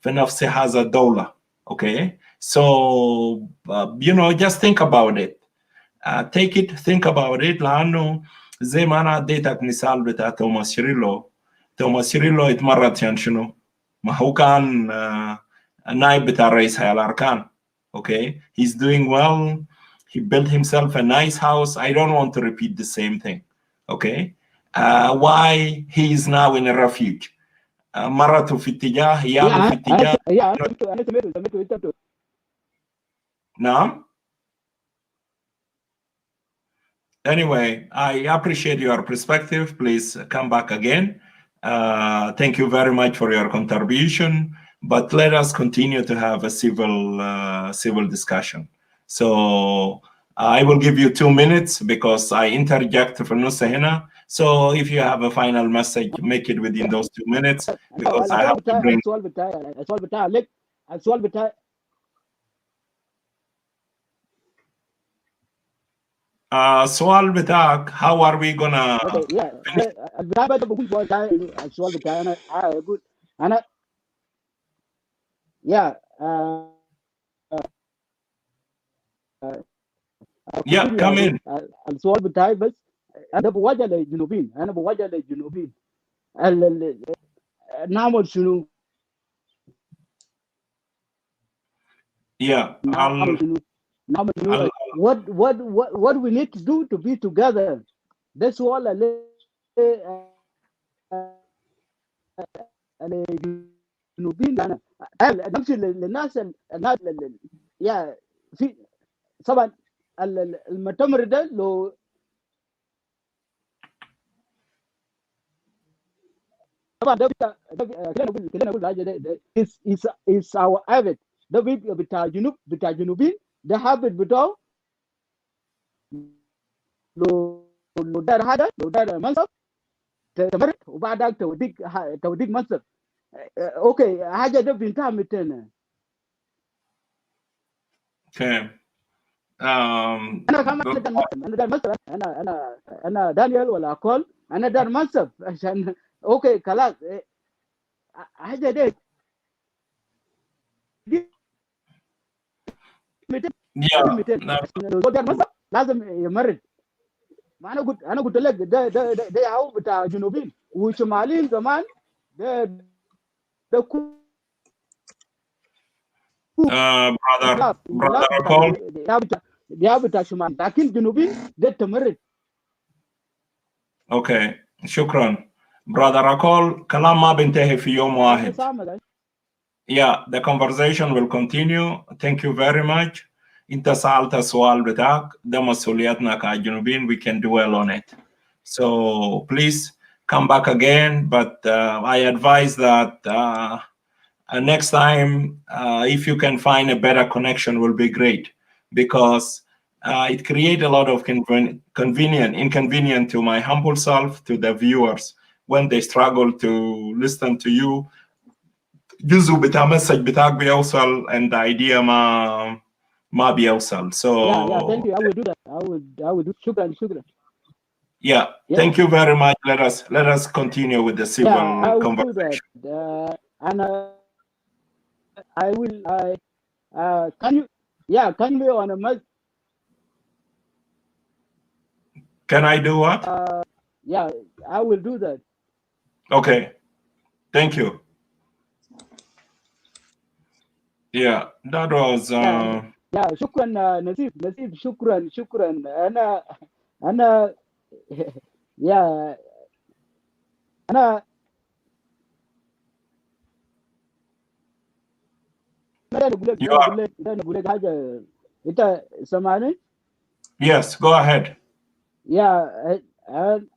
في نفس هذا الدوله. Okay, so you know, just think about it. Take it, think about it. لانه زي ما انا اديتك مثال بتاع توماس شريلو اتمرد عشان شنو؟ ما هو كان نائب بتاع رئيس هيئة الأركان. Okay, he's doing well. He built himself a nice house. I don't want to repeat the same thing. Okay, why he is now in a refuge? مرته في اتجاه، عياله في اتجاه. نعم. Anyway, I appreciate your perspective. Please come back again. Thank you very much for your contribution. But let us continue to have a civil discussion. So I will give you 2 minutes because I interject for Nusa hina. So if you have a final message, make it within those 2 minutes because I have to bring. سؤال بتاعك how are we gonna come in.
السؤال بتاعي بس انا بوجه للجنوبيين، نعمل شنو؟ What we need to do to be together. That's all. الجنوبيين نمشي للناس يا في طبعا المؤتمر ده لو طبعا ده كلنا نقول حاجه ده is our habit. ده بتاع جنوبين ده habit بتاعه. لو دار حاجه، لو دار منصب تمرد وبعدك توديك منصب. اوكي حاجه ده بينتهي متين.
Okay.
انا كمان انا دار منصب، انا دانيال ولا اقول انا دار منصب عشان اوكي خلاص حاجه دي لازم يمرد. ما انا قلت لك ده هو بتاع جنوبين وشماليين زمان ده
brother Paul
ده بتاع شمال، لكن جنوبين ده تمرد.
اوكي شكرا brother Akol. كلام ما بينتهي في يوم واحد. Yeah, the conversation will continue. Thank you very much. انت سألت السؤال بتاعك، ده مسؤوليتنا كجنوبين. We can dwell on it. So please come back again. But I advise that next time, if you can find a better connection, will be great, because it creates a lot of inconvenience to my humble self, to the viewers, when they struggle to listen to you. جزء بتاع مسج بتاعك بيوصل and the idea ما بيوصل. So
yeah, thank you. I will do that. I will do. شكرا.
Yeah, thank you very much. Let us continue with the civil conversation.
And I will. Can you? Yeah, can you on a message?
Can I do what?
Yeah, I will do that.
Okay. Thank you. Yeah, that was.
يا شكرا نسيب شكرا انا يا انا
You are.
انا اقول لك حاجه. انت سامعني؟
Yes, go ahead.
يا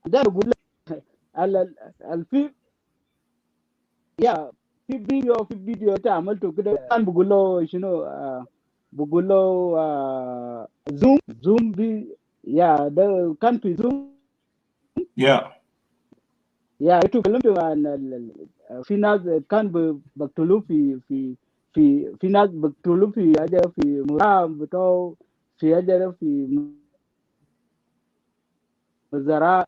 ده اقول لك في يا في فيديو انت عملته كده، كان بقول له شنو، بقول له زوم بي، يا ده كان في زوم.
Yeah.
يا انتوا كلمتوا عن في ناس كان بقتلوا في ناس بقتلوا في حاجه، في مرام بتاعه، في حاجه، في مزرعه،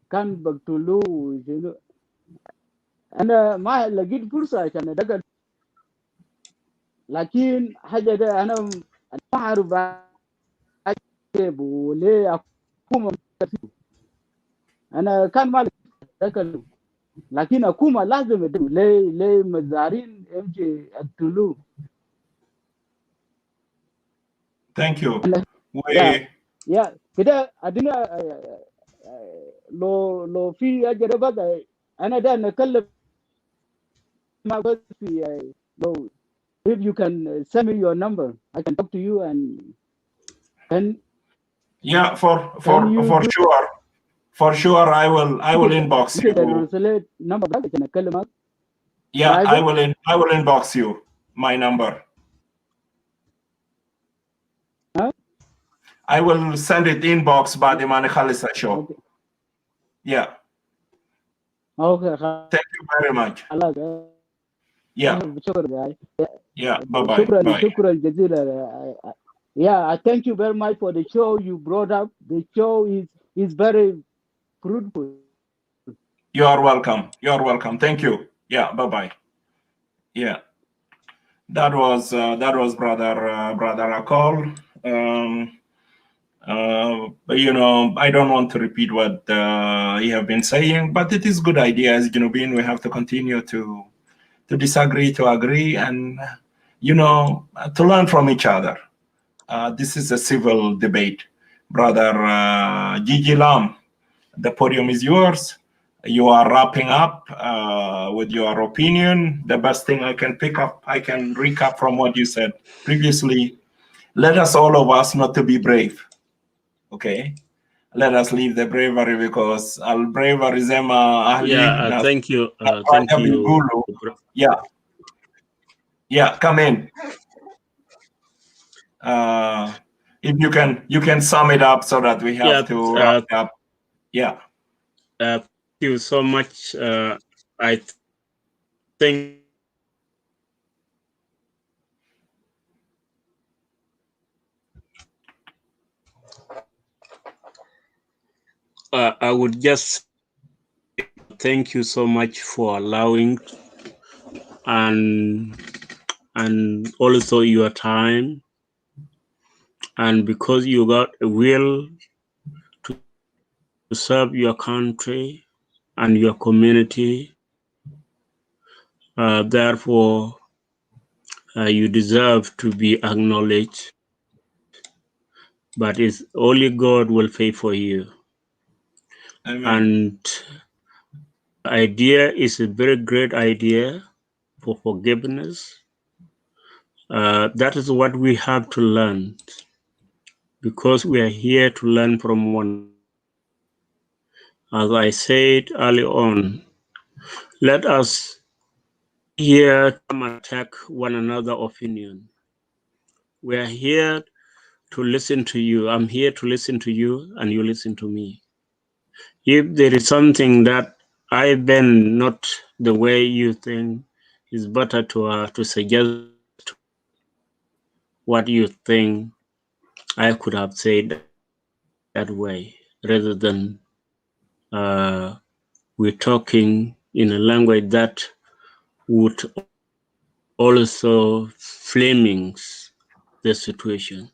كان بقتلوا شنو. انا ما لقيت فرصه عشان ادخل، لكن حاجه ده انا ما اعرف وليه حكومه. انا كان ما ادخل، لكن حكومه لازم يدخل. ليه مزارين يمشي يقتلوه؟
Thank you.
يا يا كده ادينا. لو في اجر بقى انا ده نتكلم مع بس في لو if you can send me your number I can talk to you and
Yeah, for
you
sure. For sure, I will inbox you.
number بقى عشان اتكلم معك.
Yeah, I
private.
will inbox you my number.
Huh?
I will send it inbox بعد ما نخلص show.
Okay.
Yeah.
Okay.
Thank you very much. Yeah.
شكرا.
Yeah. Bye bye.
شكرا جزيلا. Yeah, I thank you very much for the show you brought up. The show is very fruitful.
You are welcome. You are welcome. Thank you. Yeah. Bye bye. Yeah. That was brother Akol. You know, I don't want to repeat what he have been saying, but it is good idea. As Junubin, we have to continue to disagree, to agree, and you know, to learn from each other. This is a civil debate. Brother Gigi Lam, the podium is yours. You are wrapping up with your opinion. The best thing I can recap from what you said previously. Let us, all of us, not to be brave. Okay? Let us leave the bravery, because al bravery zema ahli.
Yeah, thank you. Thank you.
Yeah. Yeah, come in. If you can sum it up so that we have to wrap it up. Yeah.
Thank you so much. I think I would just thank you so much for allowing and also your time, and because you got a will to serve your country and your community. Therefore, you deserve to be acknowledged, but it's only God will pay for you.
Amen.
And the idea is a very great idea for forgiveness. That is what we have to learn, because we are here to learn from one. As I said early on, let us here come and attack one another opinion. We are here to listen to you. I'm here to listen to you, and you listen to me. If there is something that I've been not the way you think, it's better to suggest what you think I could have said that way, rather than we're talking in a language that would also flaming the situation.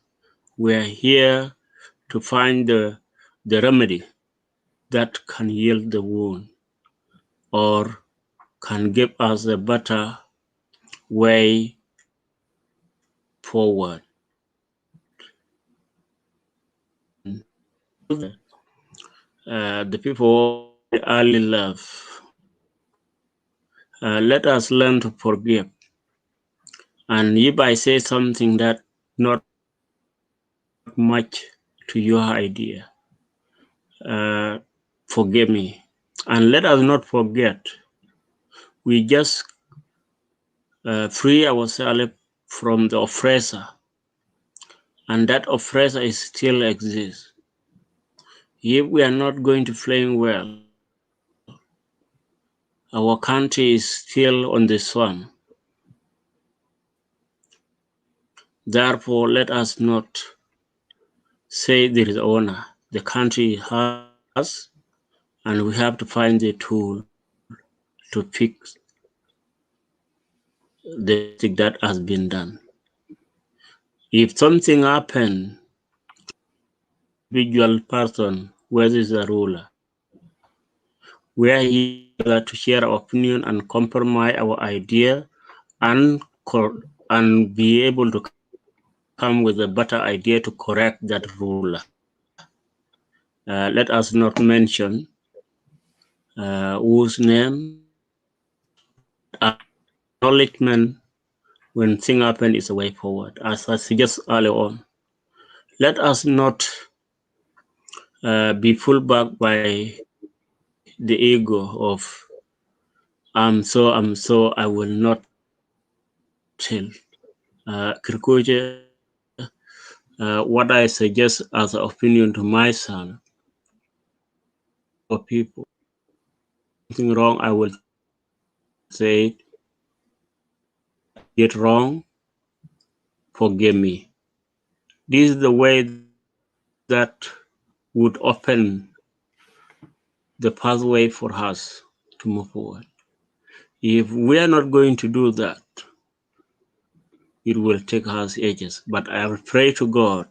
We're here to find the remedy that can heal the wound, or can give us a better way forward. The people early love. Let us learn to forgive. And if I say something that not much to your idea, forgive me. And let us not forget, we just free ourselves from the oppressor, and that oppressor is still exists. If we are not going to flame well, our country is still on the swamp. Therefore, let us not say there is honor. The country has, and we have to find the tool to fix the thing that has been done. If something happened, individual person, whether is a ruler, we are here to share our opinion and compromise our idea and be able to come with a better idea to correct that ruler. Let us not mention whose name. Acknowledgement when things happen is a way forward. As I suggest earlier on, let us not be pulled back by the ego of I'm so, I will not tell. Kirkuche, what I suggest as an opinion to myself, for people, something wrong, I will say it. Get wrong, forgive me. This is the way that would open the pathway for us to move forward. If we are not going to do that, it will take us ages. But I will pray to God.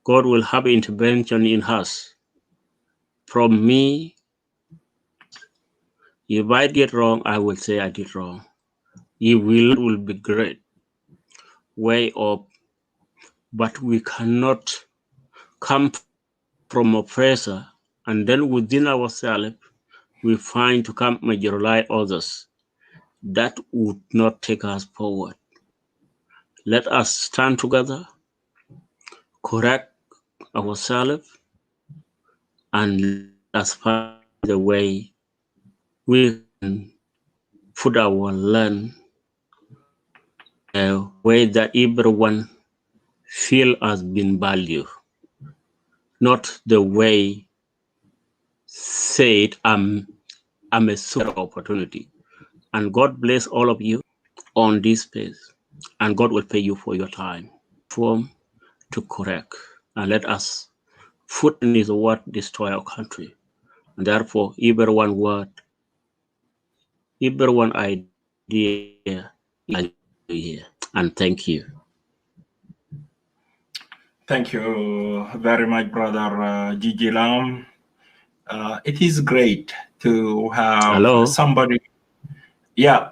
God will have intervention in us. From me, if I did wrong, I will say I did wrong. It will be great way up, but we cannot come from oppressor and then within ourselves we find to come majoritize others. That would not take us forward. Let us stand together, correct ourselves, and let us find the way we can put our land a way that everyone feel has been valued, not the way said I'm a super opportunity. And God bless all of you on this space, and God will pay you for your time. Form to correct, and let us put in His word destroy our country. And therefore, everyone word, everyone idea is here. And thank you.
Thank you very much, Brother Gigi Lam. It is great to have somebody. Yeah.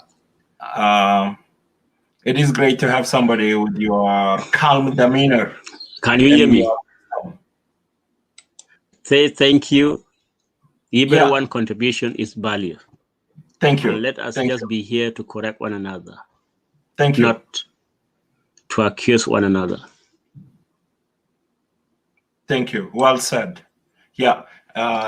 It is great to have somebody with your calm demeanor.
Can you hear me? Say thank you. Everyone's contribution is value.
Thank you.
And let us just be here to correct one another.
Thank you.
Not to accuse one another.
Thank you. Well said. Yeah.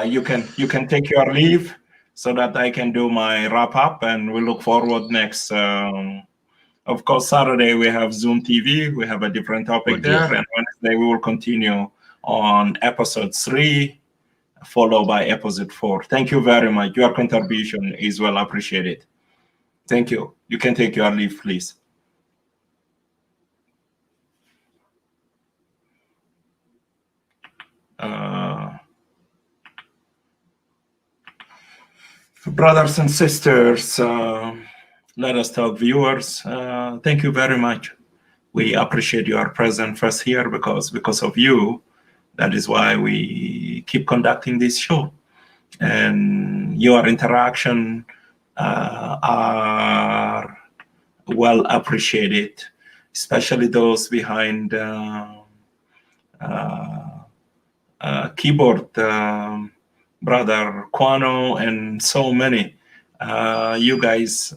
You can take your leave so that I can do my wrap up, and we look forward next. Of course, Saturday we have Zoom TV. We have a different topic there, and Wednesday we will continue on episode 3, followed by episode 4. Thank you very much. Your contribution is well appreciated. Thank you. You can take your leave, please. Brothers and sisters, let us talk viewers. Thank you very much. We appreciate your presence first here because of you. That is why we keep conducting this show. And your interaction are well appreciated, especially those behind keyboard, Brother Kwano, and so many. You guys,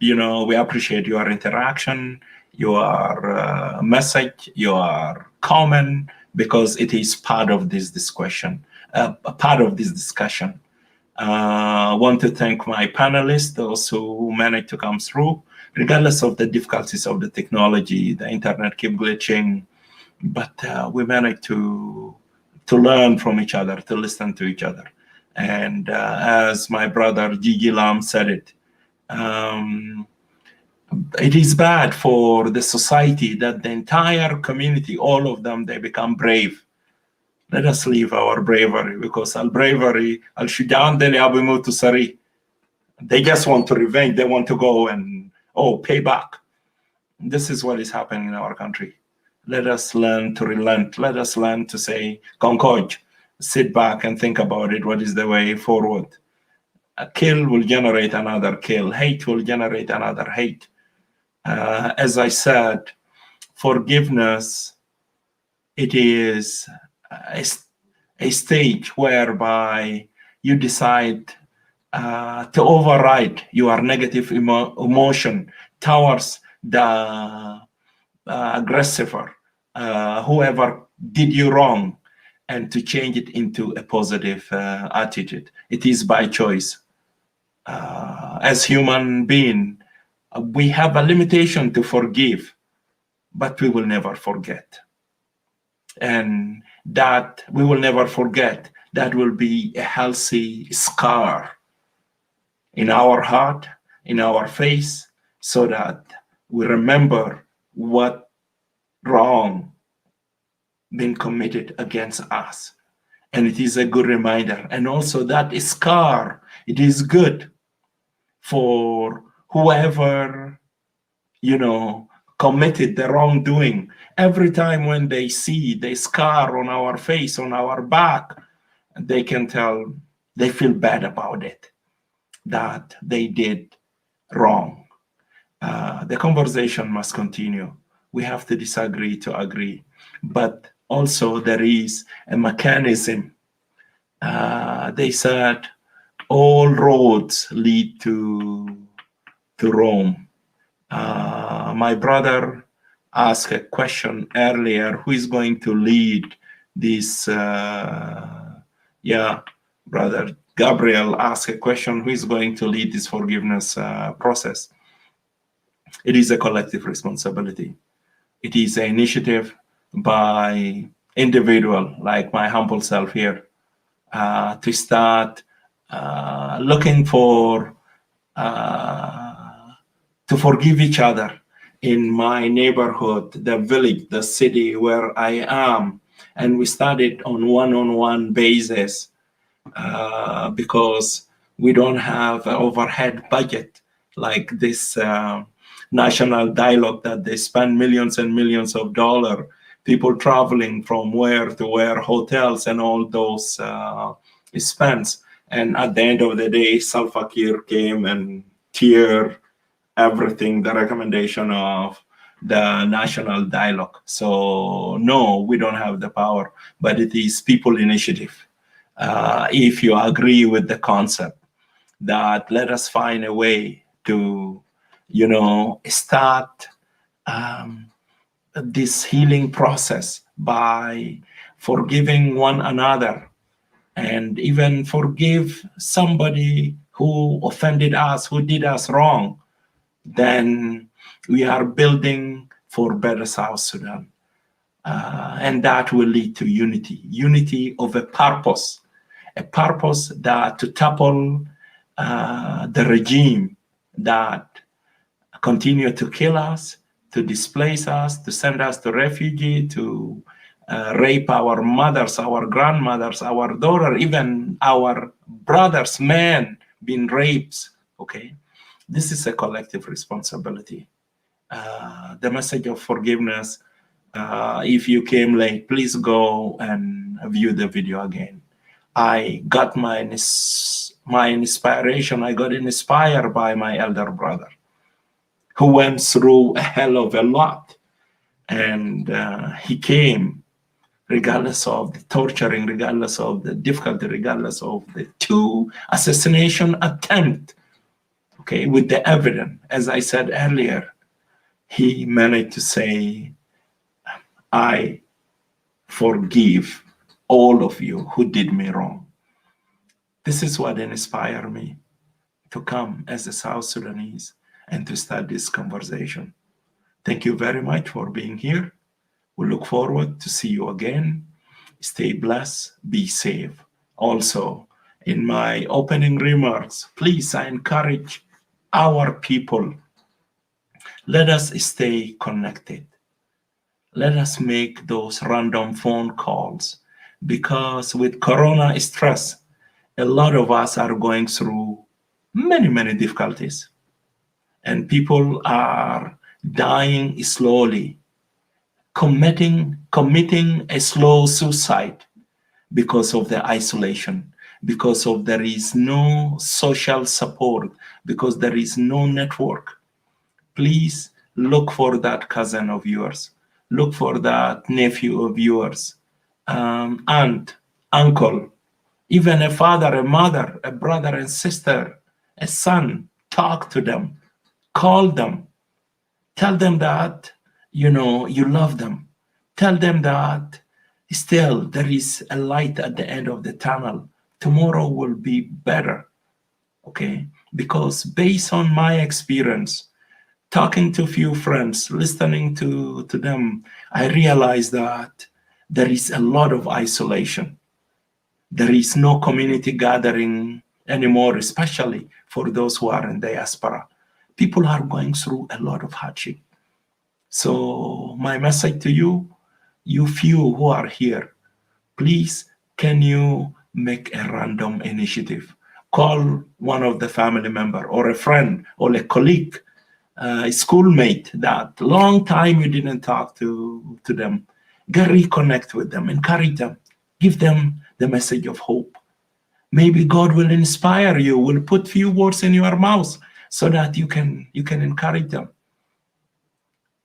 we appreciate your interaction, your message, your comment, because it is part of this discussion. I want to thank my panelists, those who managed to come through, regardless of the difficulties of the technology. The internet keep glitching, but we managed to learn from each other, to listen to each other. And as my brother Gigi Lam said it, it is bad for the society that the entire community, all of them, they become brave. Let us leave our bravery, because al-bravery, al-shujan deli abimutu sari. They just want to revenge. They want to go and, pay back. This is what is happening in our country. Let us learn to relent. Let us learn to say, concord, sit back and think about it. What is the way forward? A kill will generate another kill. Hate will generate another hate. As I said, forgiveness, it is a stage whereby you decide to override your negative emotion towards the aggressor, whoever did you wrong, and to change it into a positive attitude. It is by choice. As human being, we have a limitation to forgive, but we will never forget. And that we will never forget, that will be a healthy scar in our heart, in our face, so that we remember what wrong been committed against us. And it is a good reminder. And also that scar, it is good for whoever, committed the wrongdoing. Every time when they see the scar on our face, on our back, they can tell, they feel bad about it, that they did wrong. The conversation must continue. We have to disagree to agree. But also there is a mechanism. They said all roads lead to Rome. My brother asked a question earlier, who is going to lead this? Brother Gabriel asked a question, who is going to lead this forgiveness process? It is a collective responsibility. It is an initiative by individual, like my humble self here, to start looking for, to forgive each other in my neighborhood, the village, the city where I am. And we started on one-on-one basis because we don't have an overhead budget like this national dialogue that they spend millions and millions of dollars, people traveling from where to where, hotels and all those spends. And at the end of the day, Salva Kiir came and tear everything, the recommendation of the national dialogue. So no, we don't have the power, but it is people initiative. If you agree with the concept that let us find a way to, start this healing process by forgiving one another, and even forgive somebody who offended us, who did us wrong, then we are building for better South Sudan. And that will lead to unity of a purpose that to topple the regime that continue to kill us, to displace us, to send us to refugee, to rape our mothers, our grandmothers, our daughter, even our brothers, men being raped, okay? This is a collective responsibility. The message of forgiveness, if you came late, please go and view the video again. I got mine my inspiration. I got inspired by my elder brother who went through a hell of a lot. And he came regardless of the torturing, regardless of the difficulty, regardless of the 2 assassination attempts, okay, with the evidence. As I said earlier, he managed to say, I forgive all of you who did me wrong. This is what inspired me to come as a South Sudanese and to start this conversation. Thank you very much for being here. We look forward to see you again. Stay blessed, be safe. Also, in my opening remarks, please, I encourage our people, let us stay connected. Let us make those random phone calls, because with Corona stress, a lot of us are going through many, many difficulties. And people are dying slowly, committing a slow suicide because of the isolation, because of there is no social support, because there is no network. Please look for that cousin of yours, look for that nephew of yours, aunt, uncle, even a father, a mother, a brother and sister, a son. Talk to them, call them, tell them that you love them, tell them that still there is a light at the end of the tunnel. Tomorrow will be better, okay? Because based on my experience, talking to few friends, listening to them, I realized that there is a lot of isolation. There is no community gathering anymore, especially for those who are in diaspora. People are going through a lot of hardship. So my message to you, you few who are here, please, can you make a random initiative? Call one of the family member or a friend or a colleague, a schoolmate that long time you didn't talk to them. Get reconnect with them, encourage them, give them the message of hope. Maybe God will inspire you, will put few words in your mouth so that you can encourage them.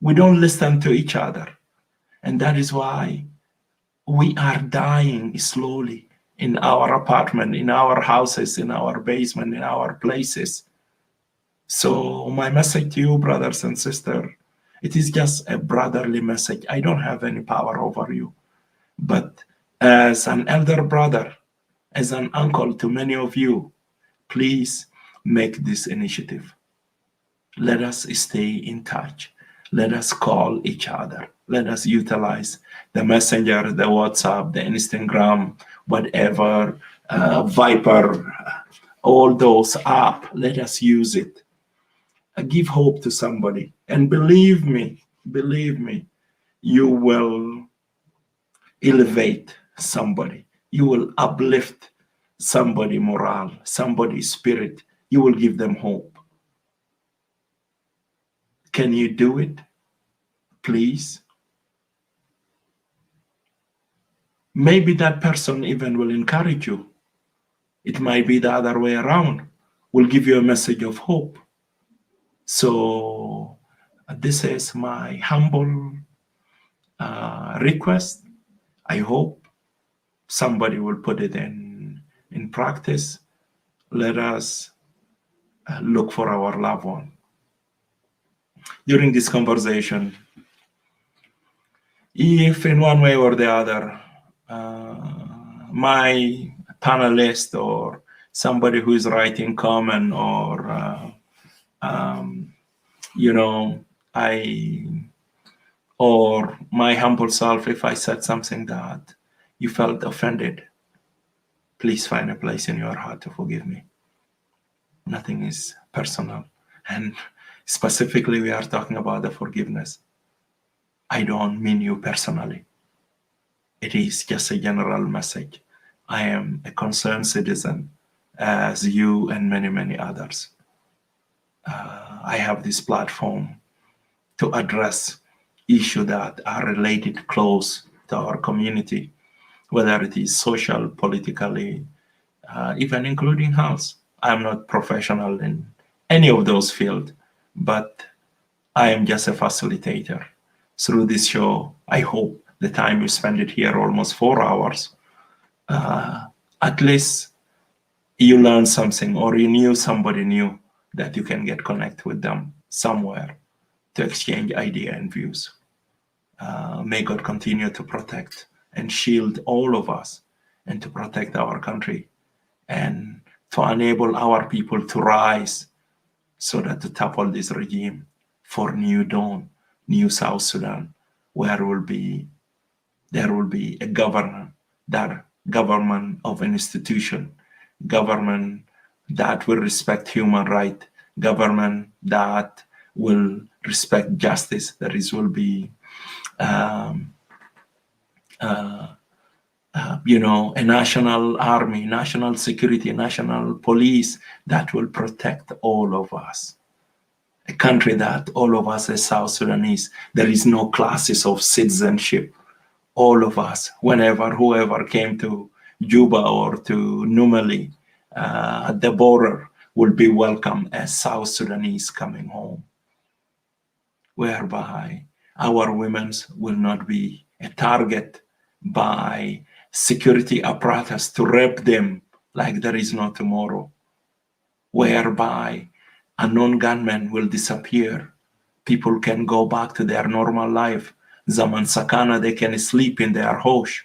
We don't listen to each other. And that is why we are dying slowly in our apartment, in our houses, in our basement, in our places. So my message to you, brothers and sisters, it is just a brotherly message. I don't have any power over you. But as an elder brother, as an uncle to many of you, please make this initiative. Let us stay in touch. Let us call each other. Let us utilize the messenger, the WhatsApp, the Instagram, whatever, Viper, all those apps. Let us use it. Give hope to somebody. And believe me, you will elevate somebody. You will uplift somebody morale, somebody's spirit. You will give them hope. Can you do it? Please. Maybe that person even will encourage you. It might be the other way around, will give you a message of hope. So this is my humble request. I hope somebody will put it in practice. Let us look for our loved one. During this conversation, if in one way or the other, my panelist or somebody who is writing comment or, or my humble self, if I said something that you felt offended, please find a place in your heart to forgive me. Nothing is personal. And specifically, we are talking about the forgiveness. I don't mean you personally. It is just a general message. I am a concerned citizen as you and many, many others. I have this platform to address issues that are related close to our community, whether it is social, politically, even including health. I'm not professional in any of those fields, but I am just a facilitator. Through this show, I hope the time you spend it here, almost 4 hours, at least you learn something, or you knew somebody new that you can get connect with them somewhere to exchange idea and views. May God continue to protect and shield all of us, and to protect our country, and to enable our people to rise, so that to topple this regime for new dawn, new South Sudan, where there will be a government of an institution, government that will respect human rights, government that will respect justice. Will be a national army, national security, national police that will protect all of us. A country that all of us as South Sudanese, there is no classes of citizenship. All of us, whoever came to Juba or to Numali at the border, will be welcome as South Sudanese coming home, whereby our women will not be a target by security apparatus to rape them like there is no tomorrow, whereby unknown gunmen will disappear. People can go back to their normal life. Zaman Sakana, they can sleep in their house.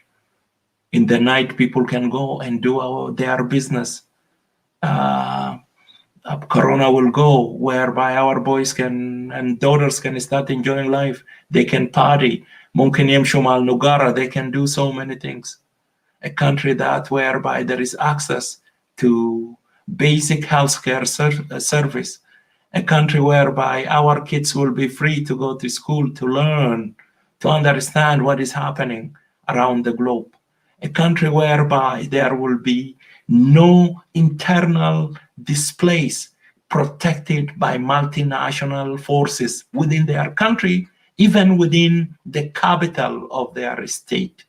In the night, people can go and do their business. Corona will go, whereby our boys and daughters can start enjoying life. They can party. Mumkin yamshu mal nugara, they can do so many things. A country that whereby there is access to basic healthcare service. A country whereby our kids will be free to go to school, to learn, to understand what is happening around the globe. A country whereby there will be no internal displays protected by multinational forces within their country, even within the capital of their state.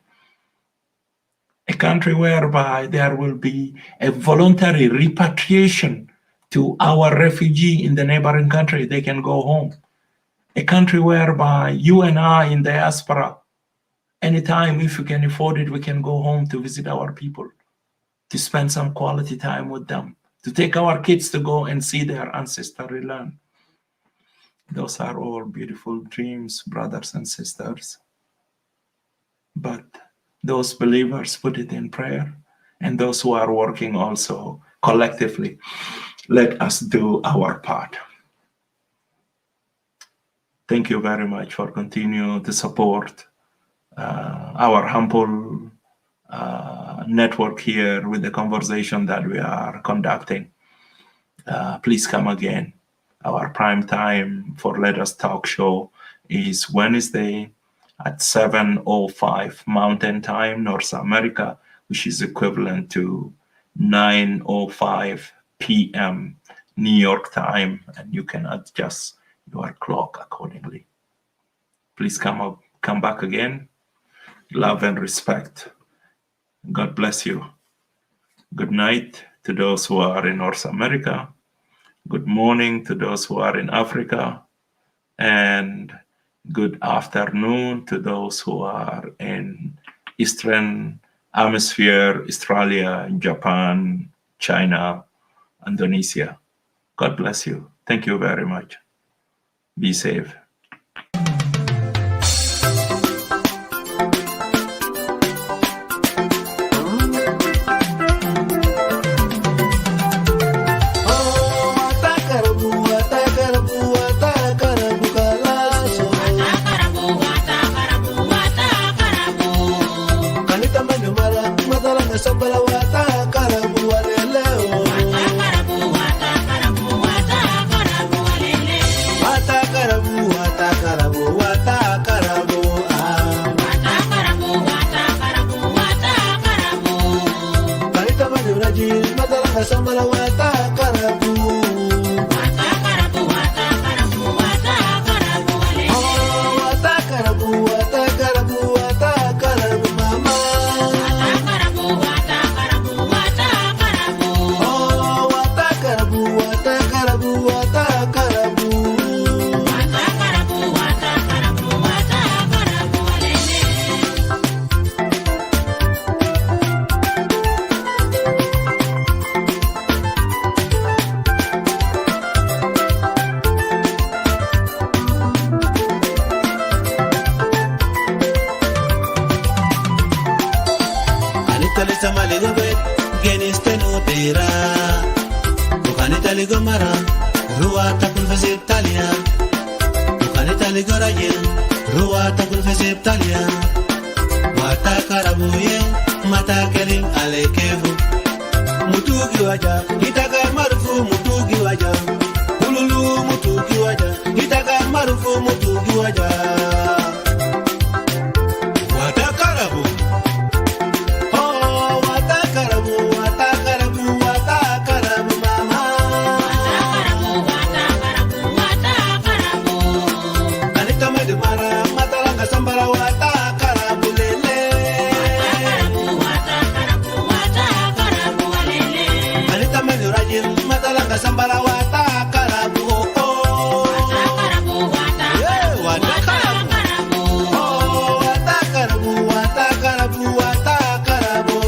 A country whereby there will be a voluntary repatriation to our refugee in the neighboring country, they can go home. A country whereby you and I in diaspora, anytime if we can afford it, we can go home to visit our people, to spend some quality time with them, to take our kids to go and see their ancestral land. Those are all beautiful dreams, brothers and sisters. But those believers put it in prayer, and those who are working also collectively, let us do our part. Thank you very much for continuing to support our humble network here with the conversation that we are conducting. Please come again. Our prime time for Let Us Talk show is Wednesday at 7:05 Mountain Time, North America, which is equivalent to 9:05 p.m. New York time, and you can adjust your clock accordingly. Please come back again. Love and respect. God bless you. Good night to those who are in North America. Good morning to those who are in Africa. And good afternoon to those who are in Eastern Hemisphere, Australia, Japan, China, Indonesia. God bless you. Thank you very much. Be safe.
Wata karabu ira bukanita ligomara ruwa takun fesiptalia bukanita ligoraje ruwa takun fesiptalia mata karabuye mata kelim alekevu mutugi waja itaka marufu mutugi waja ululu mutugi waja itaka marufu mutugi waja watakarabu oh watakarabu watakarabu watakarabu mama watakarabu kanita madumara matalanga sambara watakarabu lele kanita madurajin matalanga sambara watakarabu oh yeah watakarabu oh watakarabu watakarabu watakarabu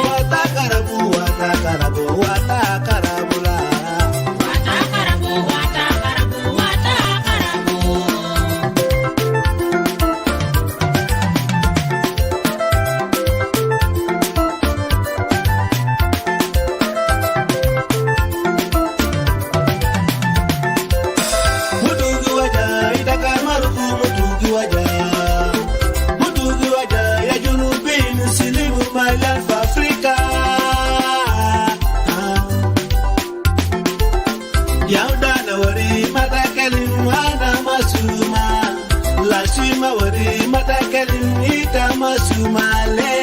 watakarabu watakarabu watakarabu la mutugi waja itaka marufu mutugi waja ya junubin silimu my life Africa yaudana wari matakelin wana masuma lasima wari matakelin ita masuma le